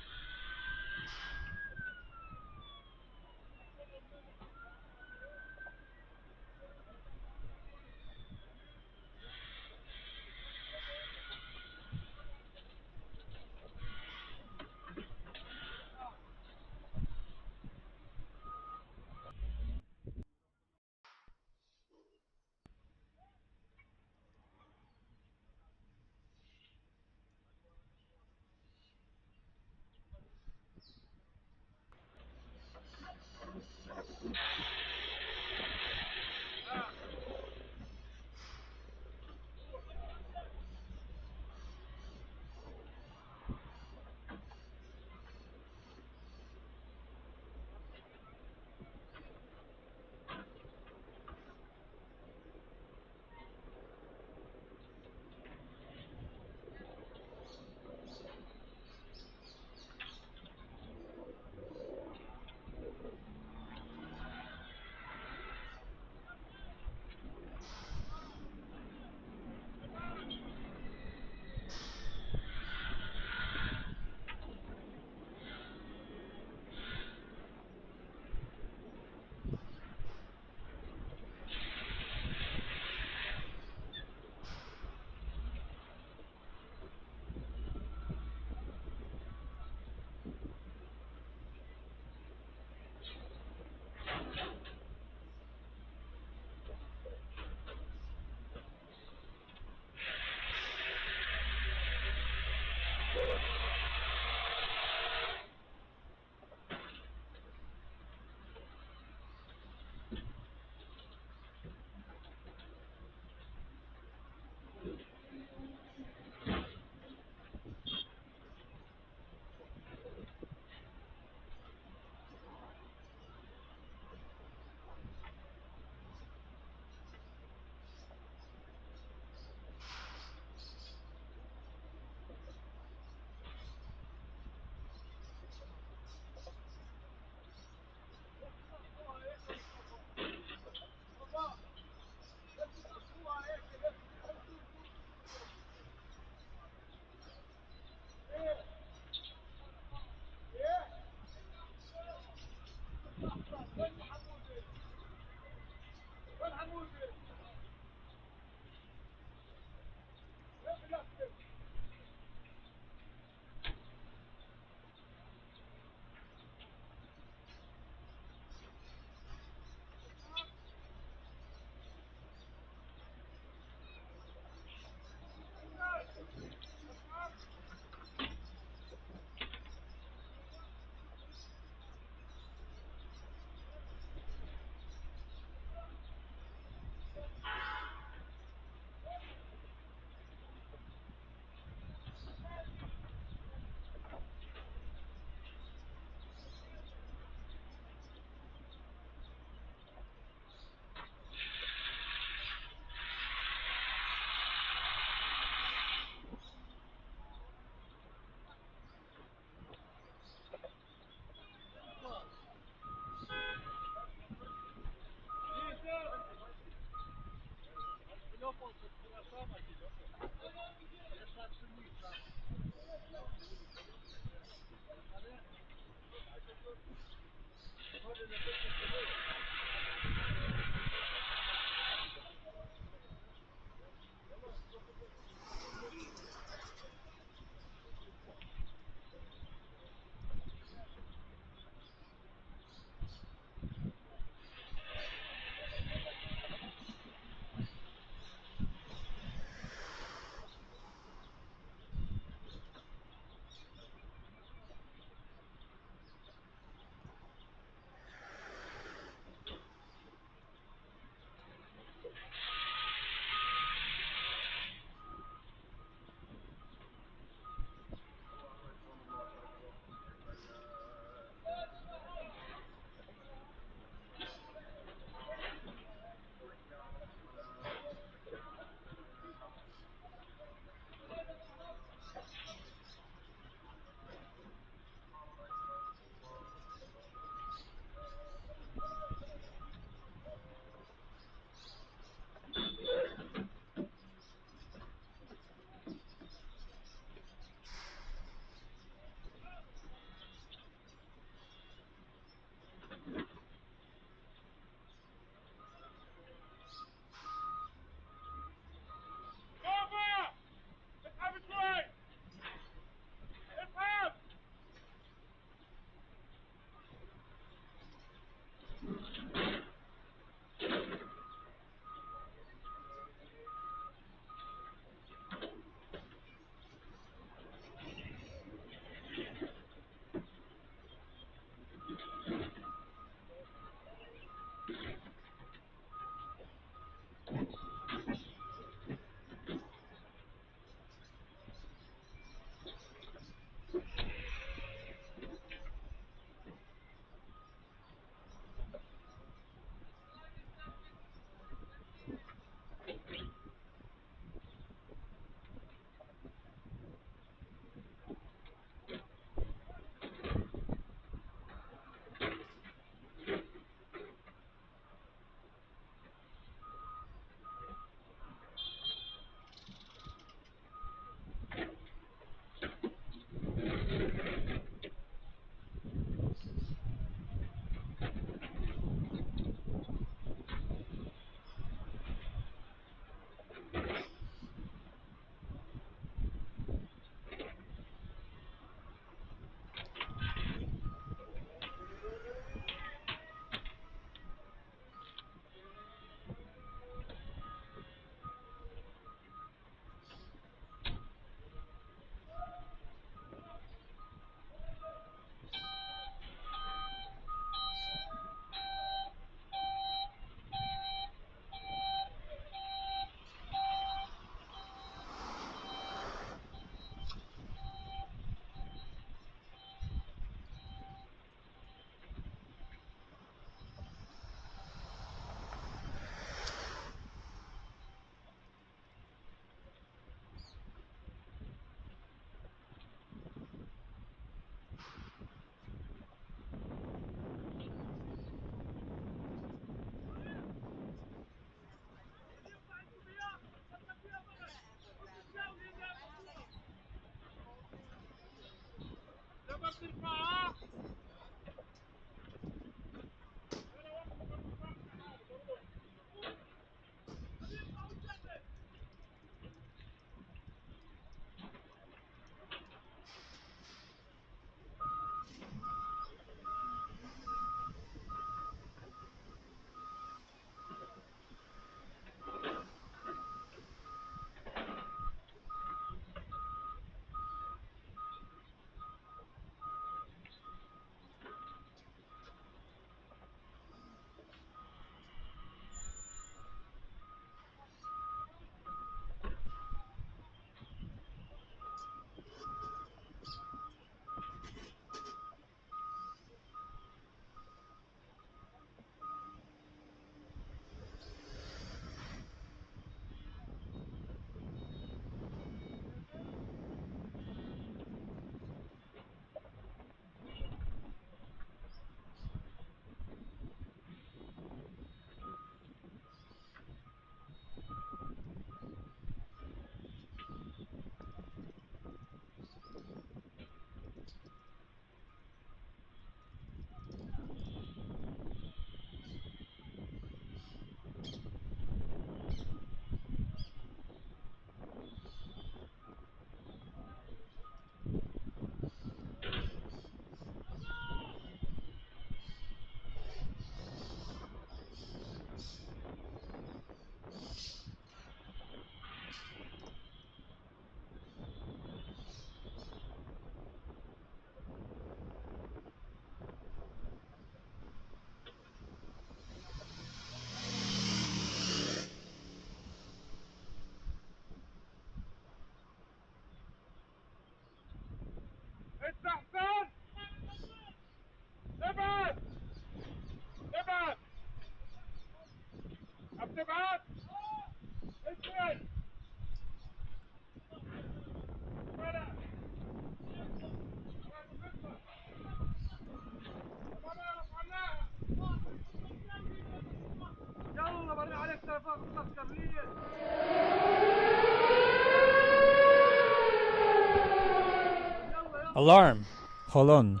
Alarm. Holon.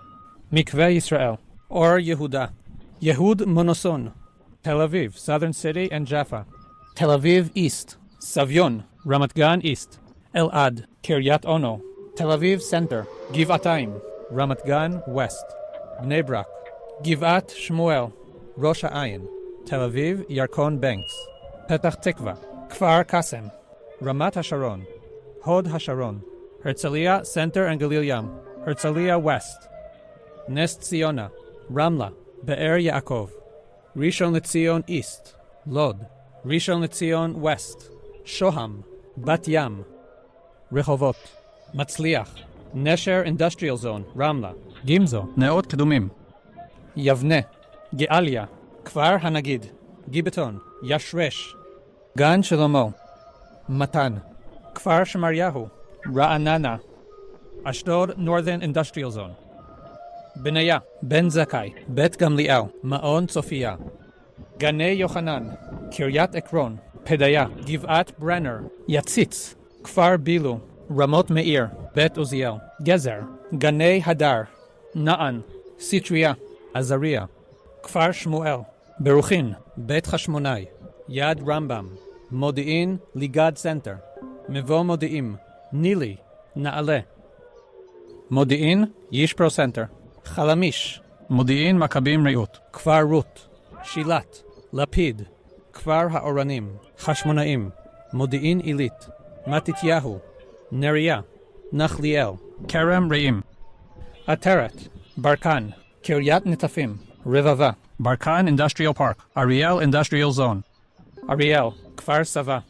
Mikveh Yisrael. Or Yehuda. Yehud Monoson. Tel Aviv, Southern City and Jaffa. Tel Aviv East. Savyon, Ramat Gan East. Elad, Kiryat Ono. Tel Aviv Center. Givatayim, Ramat Gan West. Bnei Brak. Givat Shmuel. Rosh Ha'ayin. Tel Aviv Yarkon Banks. Petach Tikva. Kfar Kasem. Ramat HaSharon. Hod HaSharon. Herzliya Center and Galil Yam. Herzliya West. Nest Ziona. Ramla. Be'er Yaakov. Rishon LeZion East. Lod. Rishon LeZion West. Shoham. Bat Yam. Rehovot. Matzliach. Nesher Industrial Zone. Ramla. Gimzo. Neot Kedumim. Yavne. Gealia. Kfar Hanagid. Gibeton. Yashresh. Gan Shlomo. Matan. Kfar Shemaryahu. Ra'anana. Ashdod Northern Industrial Zone. Benaya. Ben Zakai. Bet Gamliel. Maon Sofia. Ganei Yochanan. Kiryat Ekron. Pedaya. Givat Brenner. Yatzitz. Kfar Bilu. Ramot Meir. Bet Uziel. Gezer. Ganei Hadar. Na'an. Sitria. Azariah. Kfar Shmuel. Beruchin. Bet Hashmonai. Yad Rambam. Modi'in Ligad Center. Mevo Modi'im. Nili. Naale. Modi'in Yishpro Center. Chalamish. Modi'in Maccabim Reut. Kfar Rut. Shilat. Lapid. Kfar Ha'oranim. Hashmonaim. Modi'in Ilit. Matityahu. Neria. Nachliel. Kerem Reim. Ateret. Barkan. Kiryat Netafim. Revava. Barkan Industrial Park. Ariel Industrial Zone. Ariel. Kfar Sava.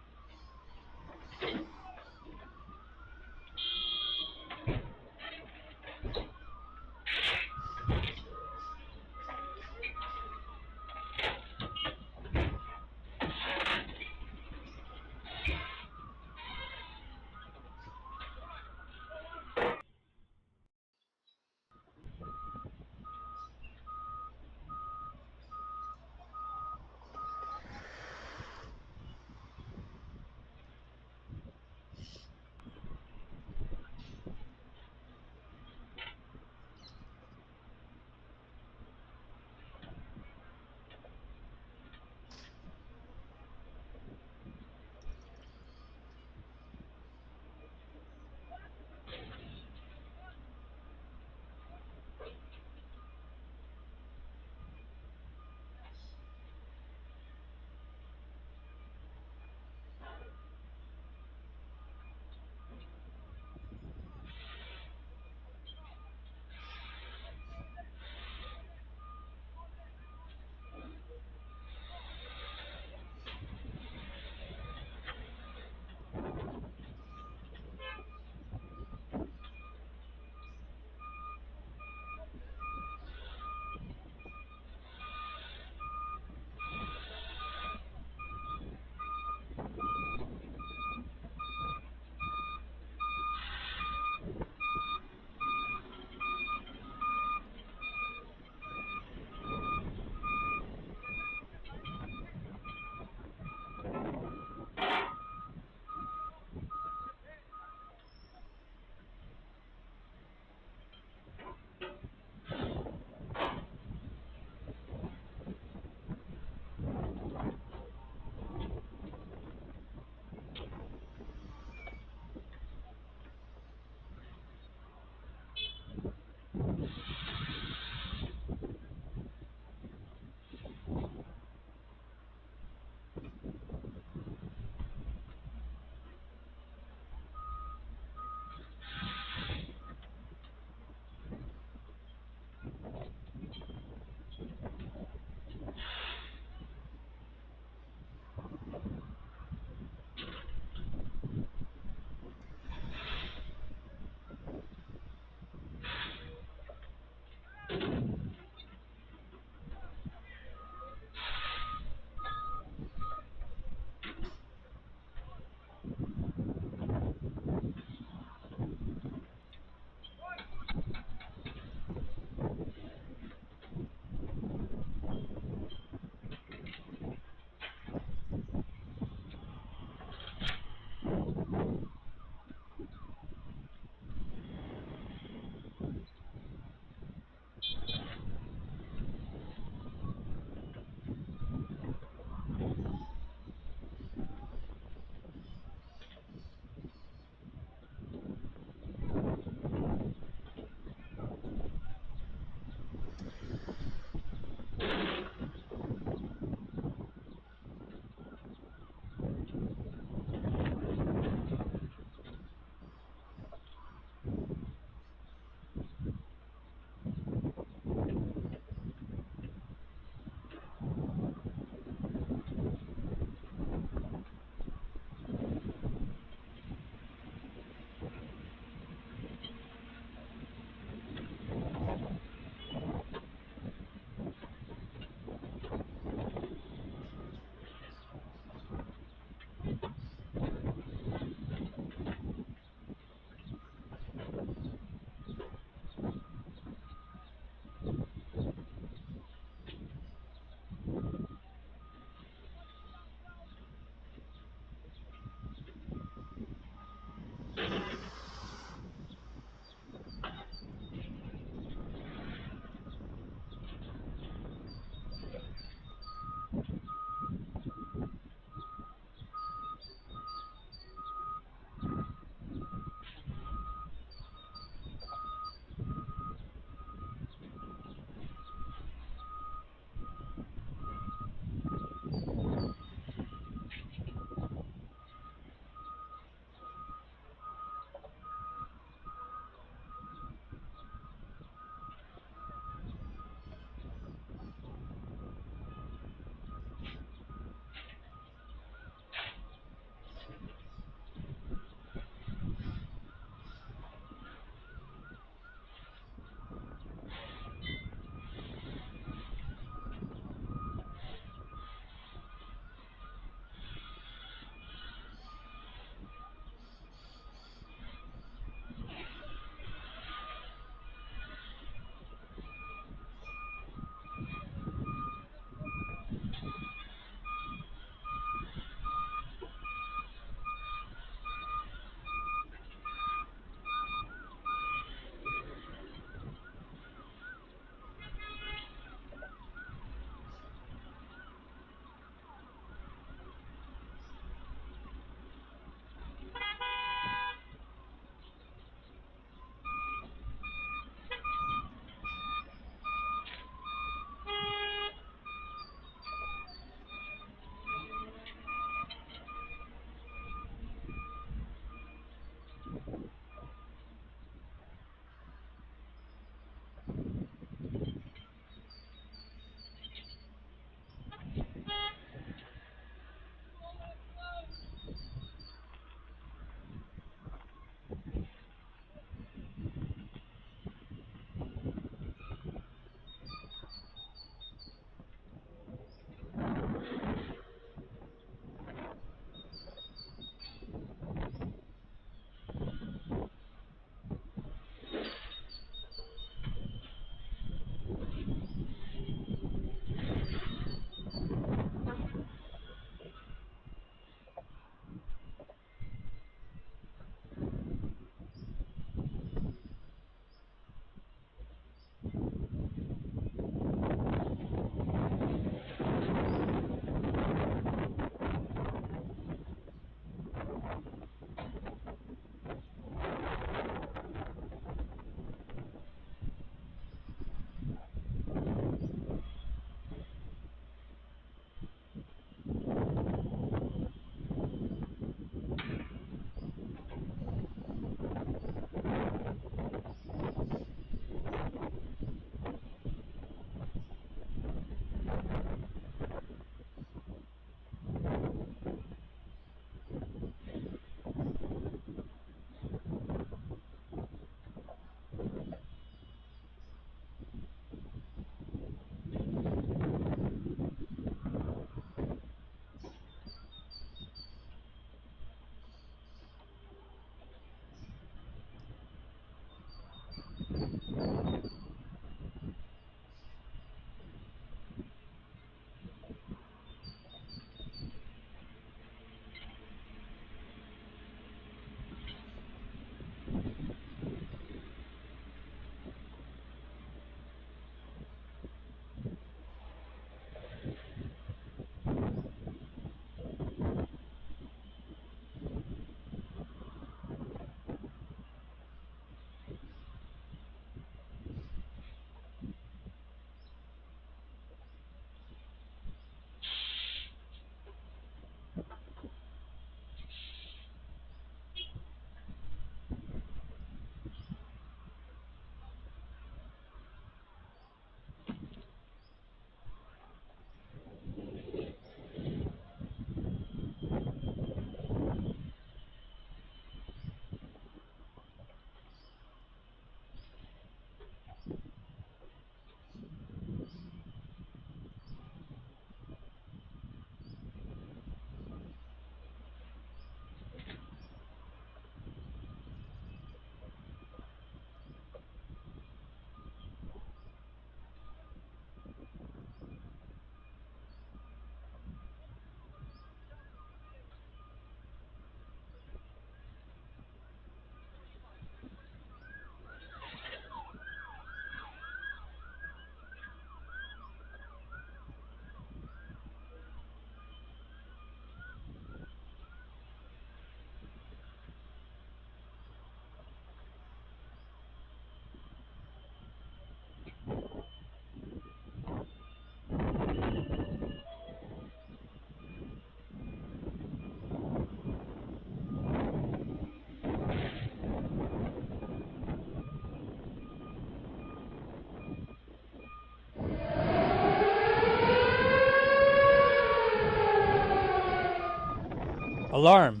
Alarm.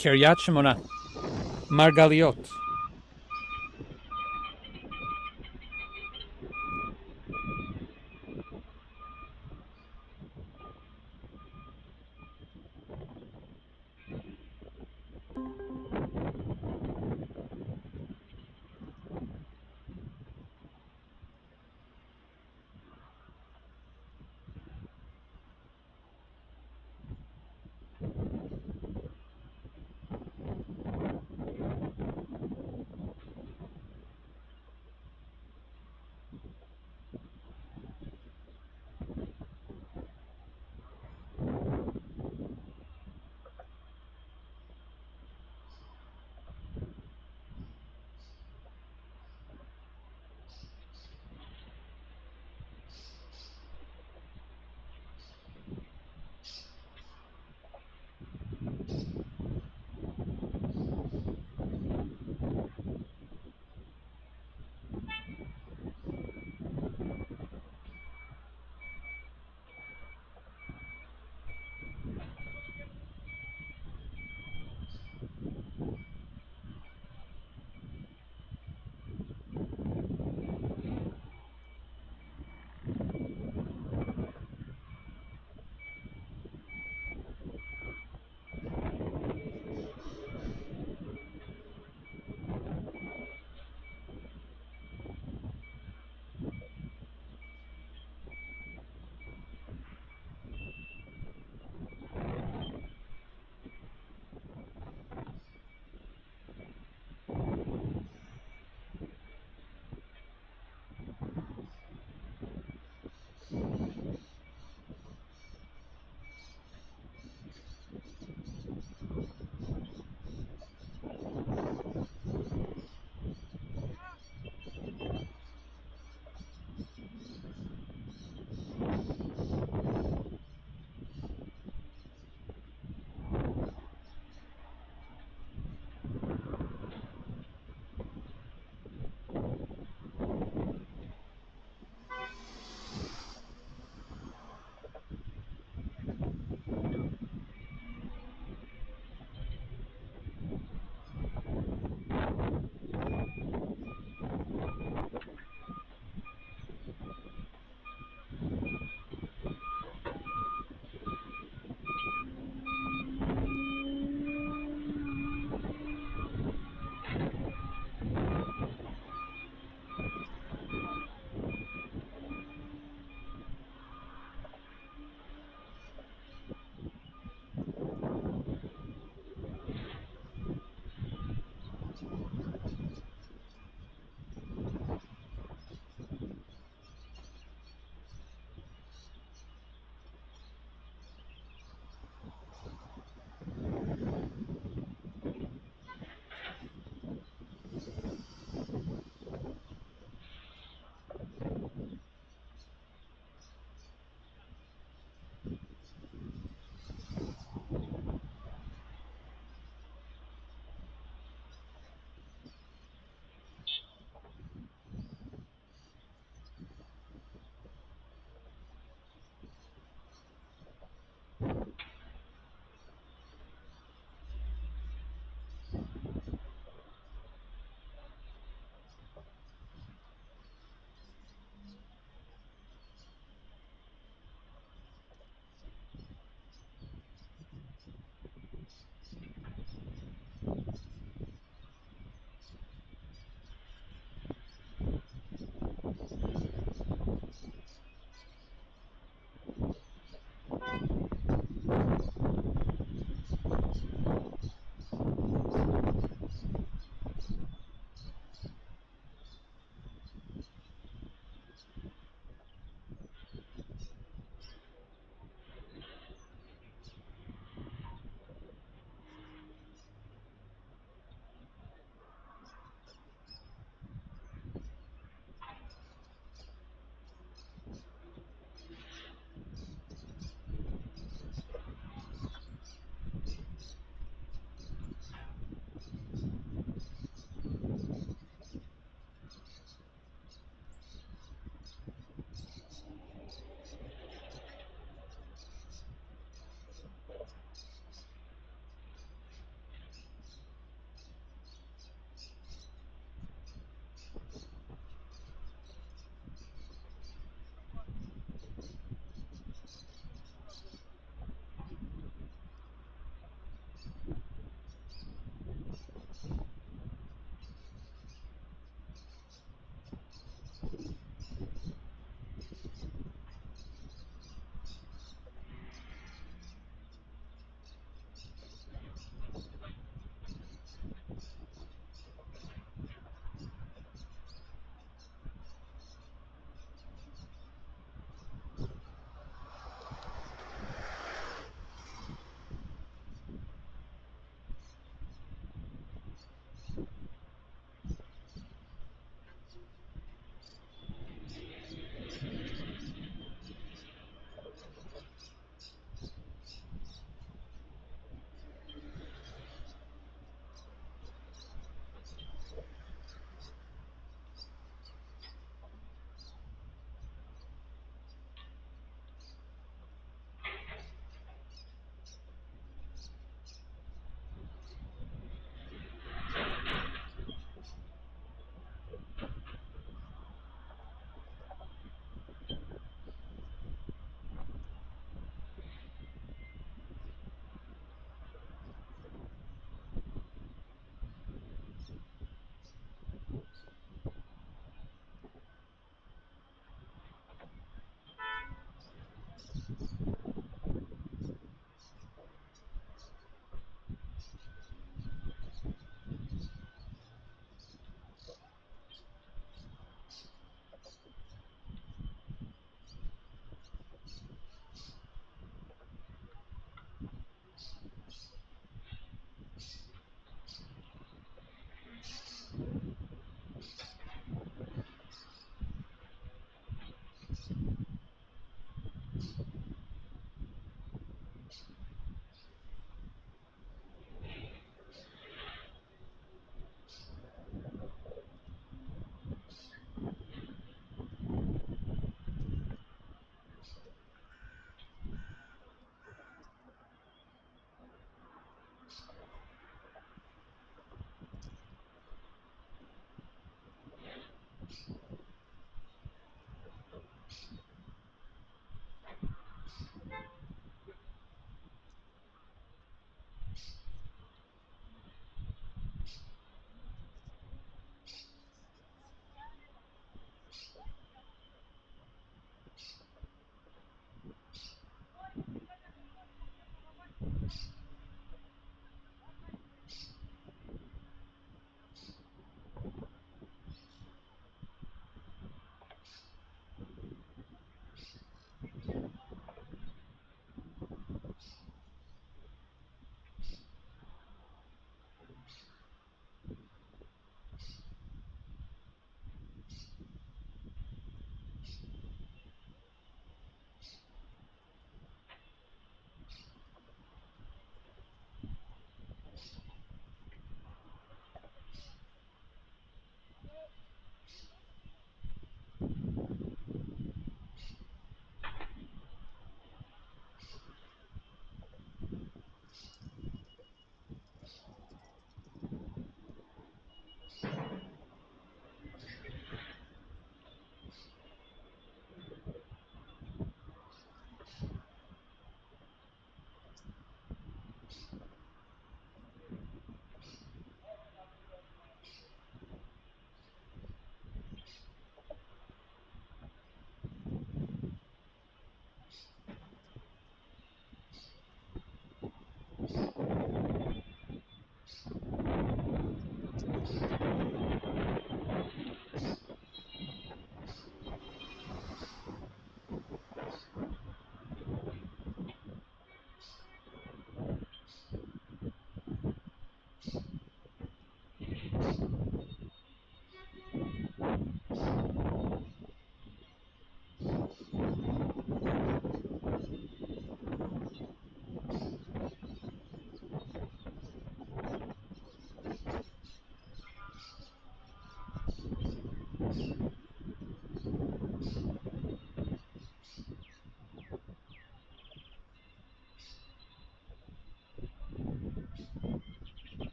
Kiryat Shemona. Margaliot.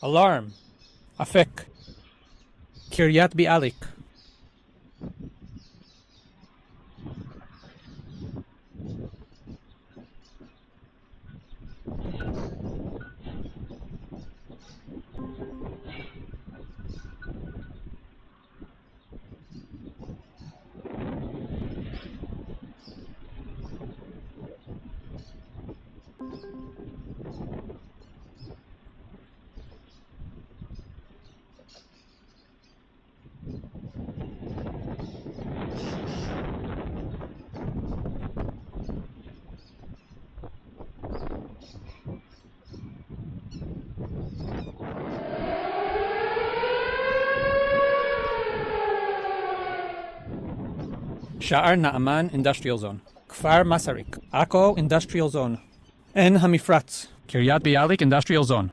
Alarm. Afek. Kiryat Bialik. Sha'ar Naaman Industrial Zone. Kfar Masarik. Akko Industrial Zone. En Hamifratz. Kiryat Bialik Industrial Zone.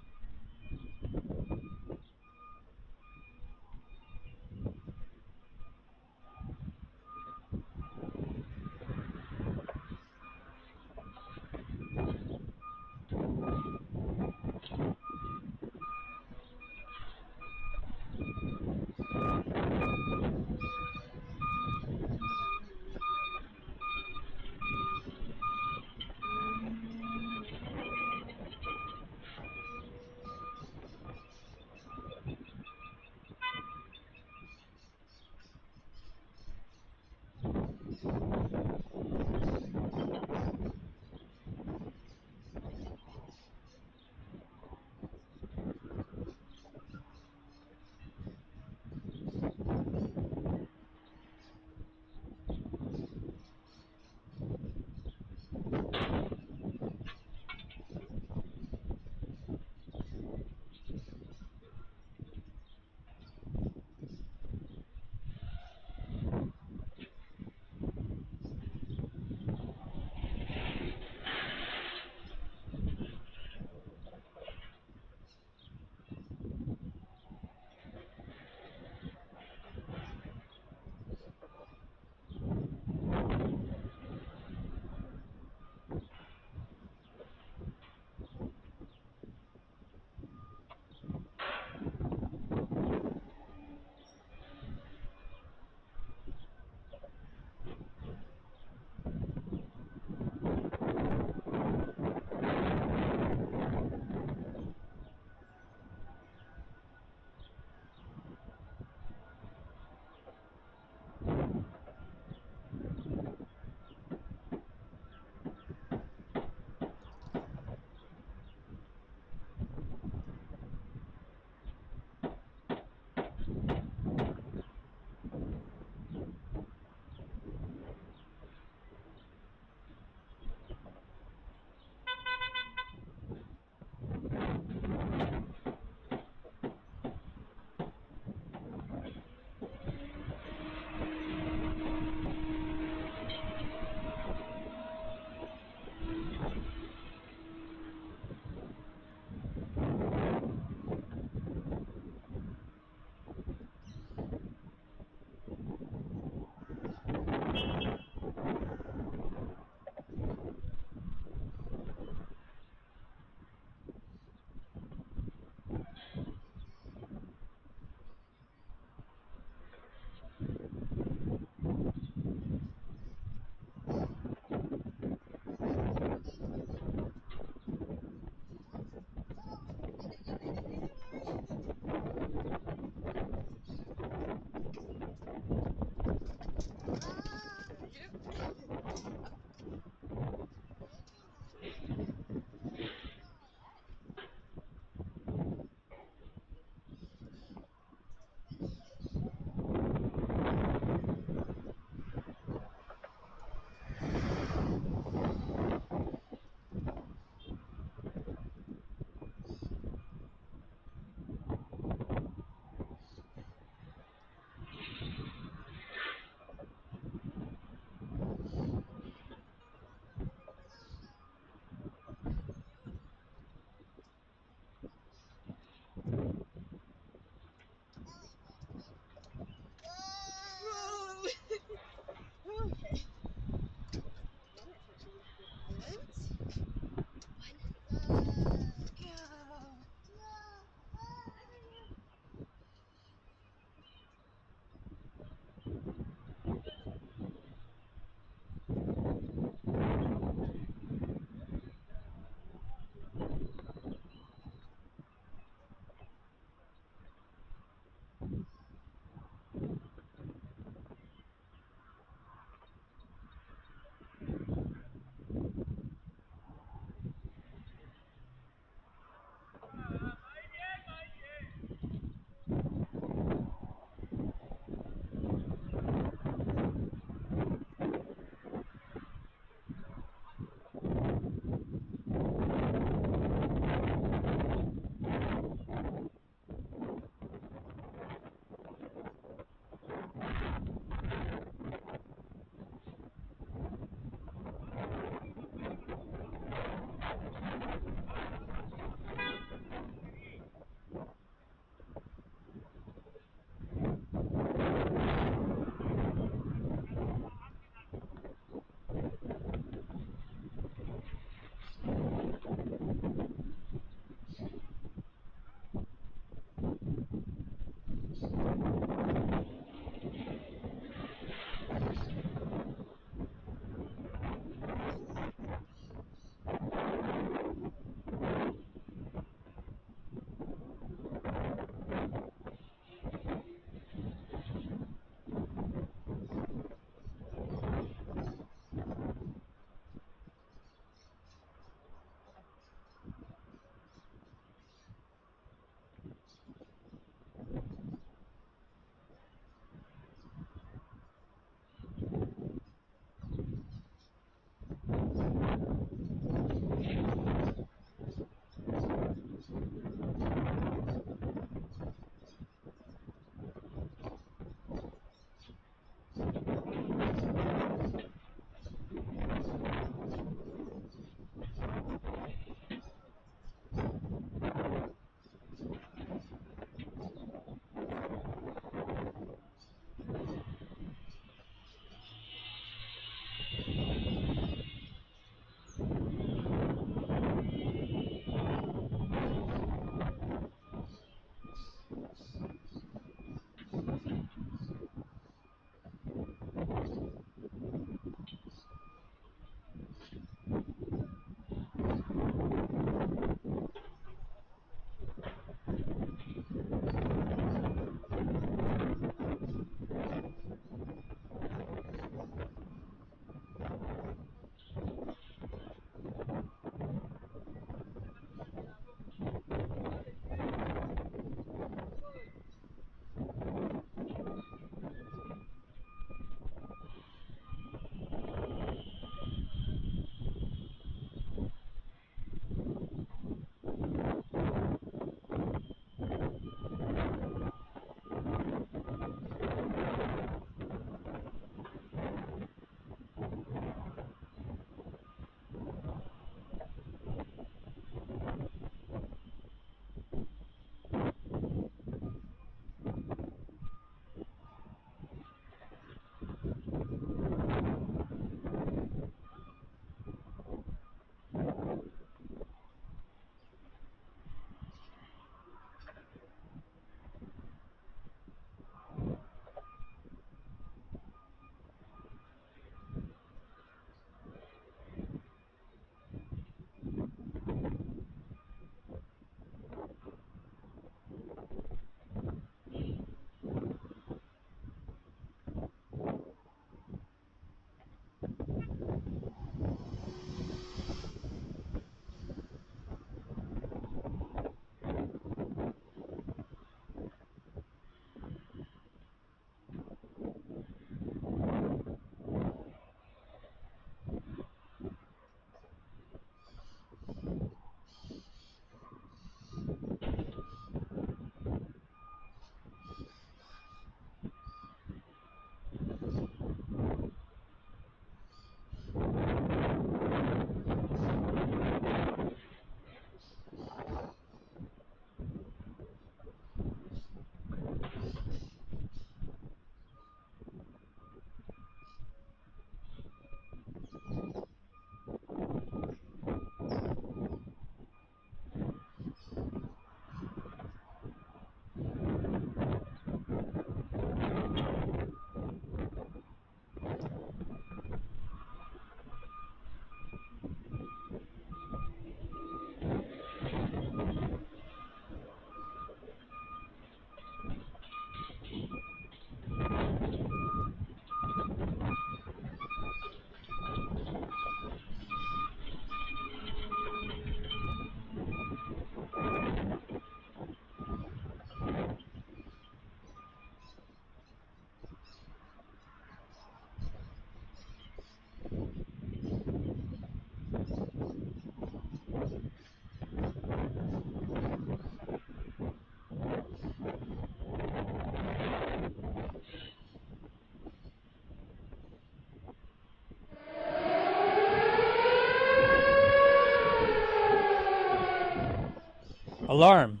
Alarm.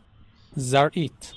Zarit.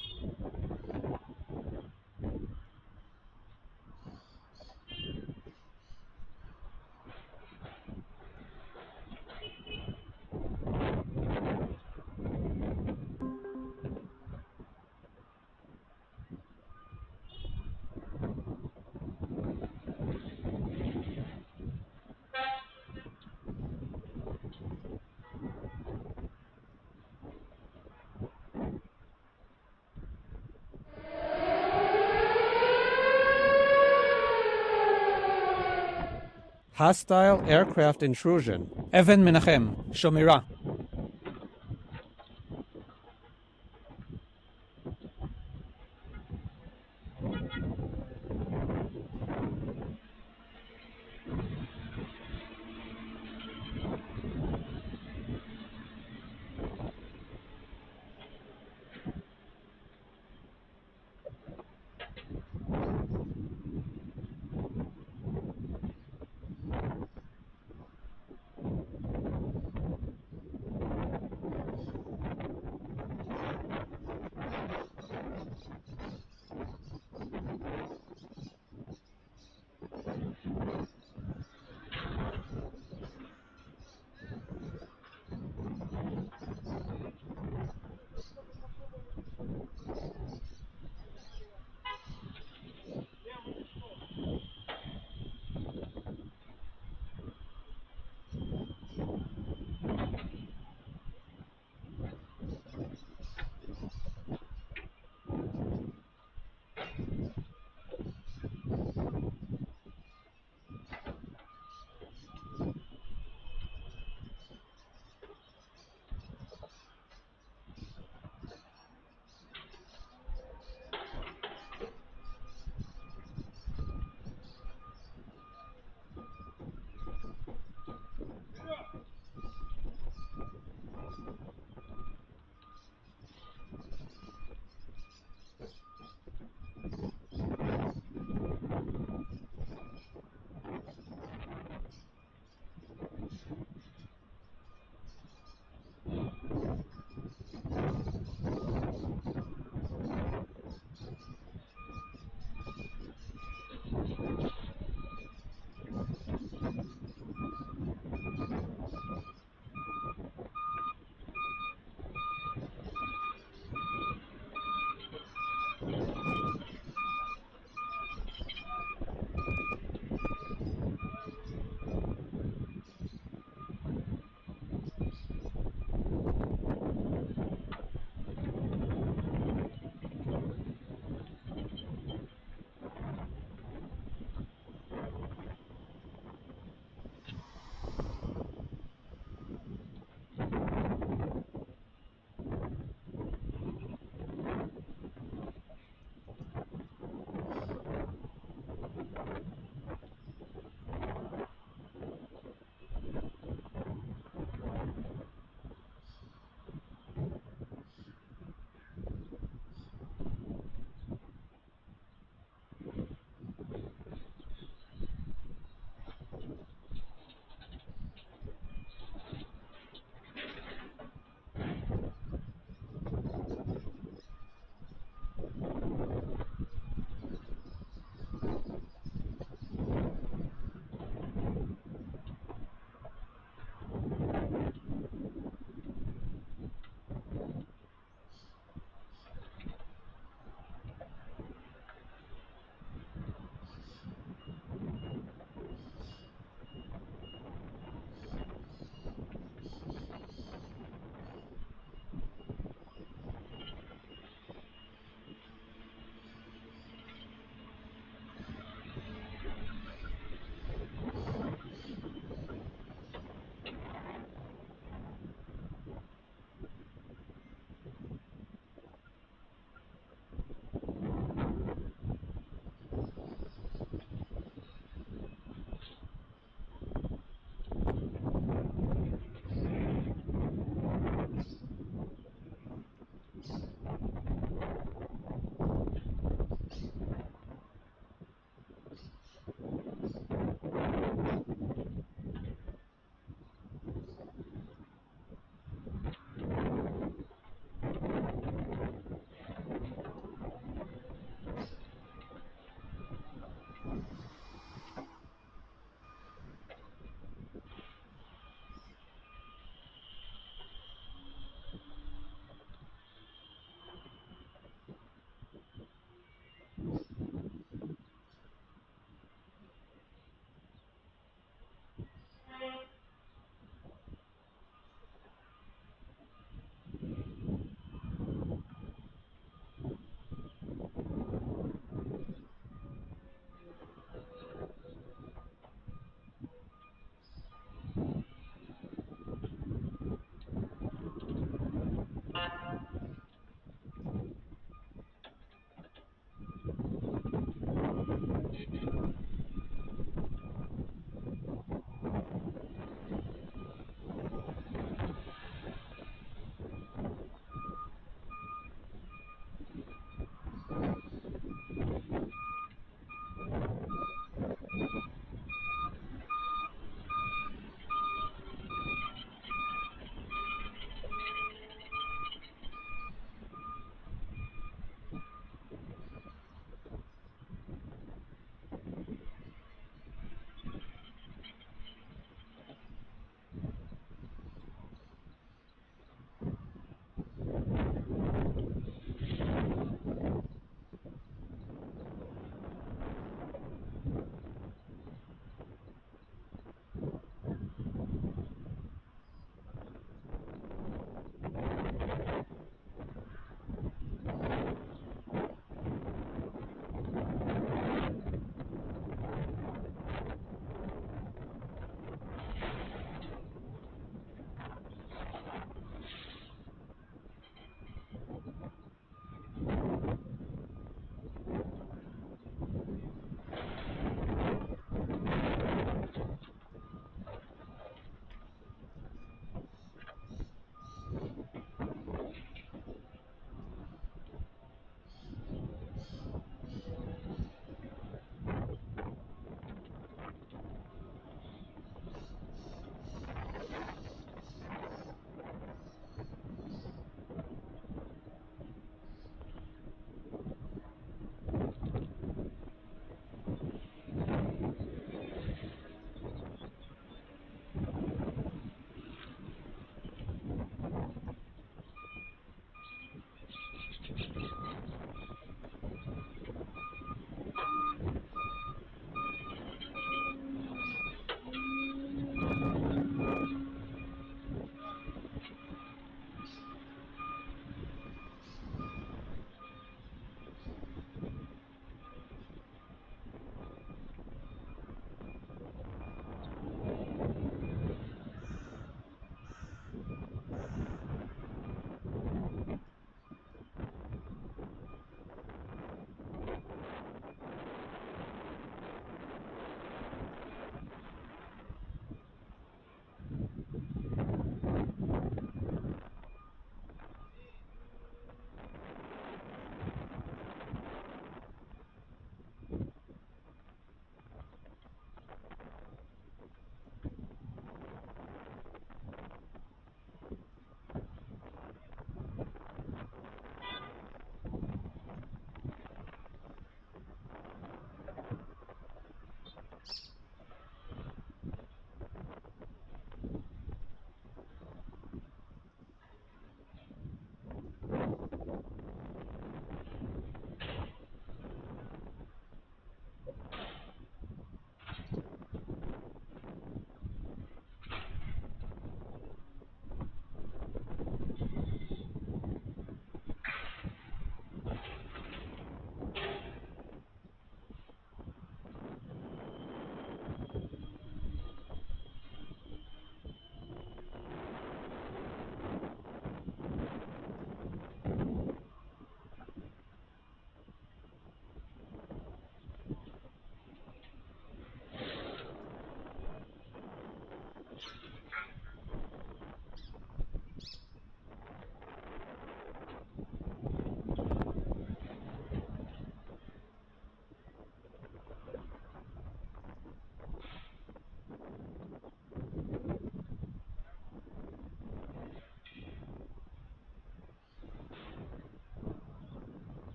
Hostile aircraft intrusion. Evan Menachem. Shomira.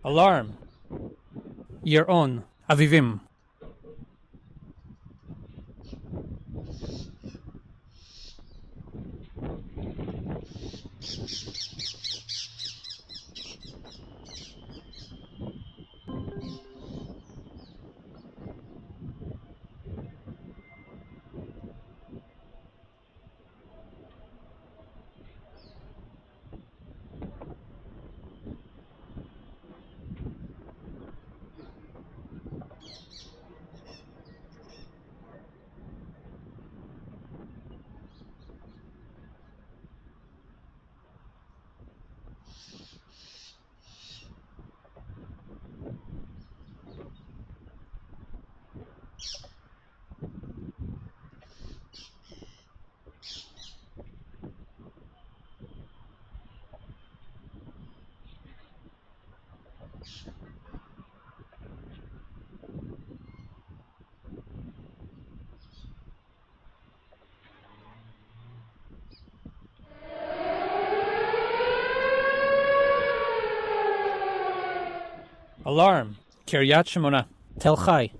Alarm. Your own. Avivim. Alarm. Kiryat Shemona. Tel Chai.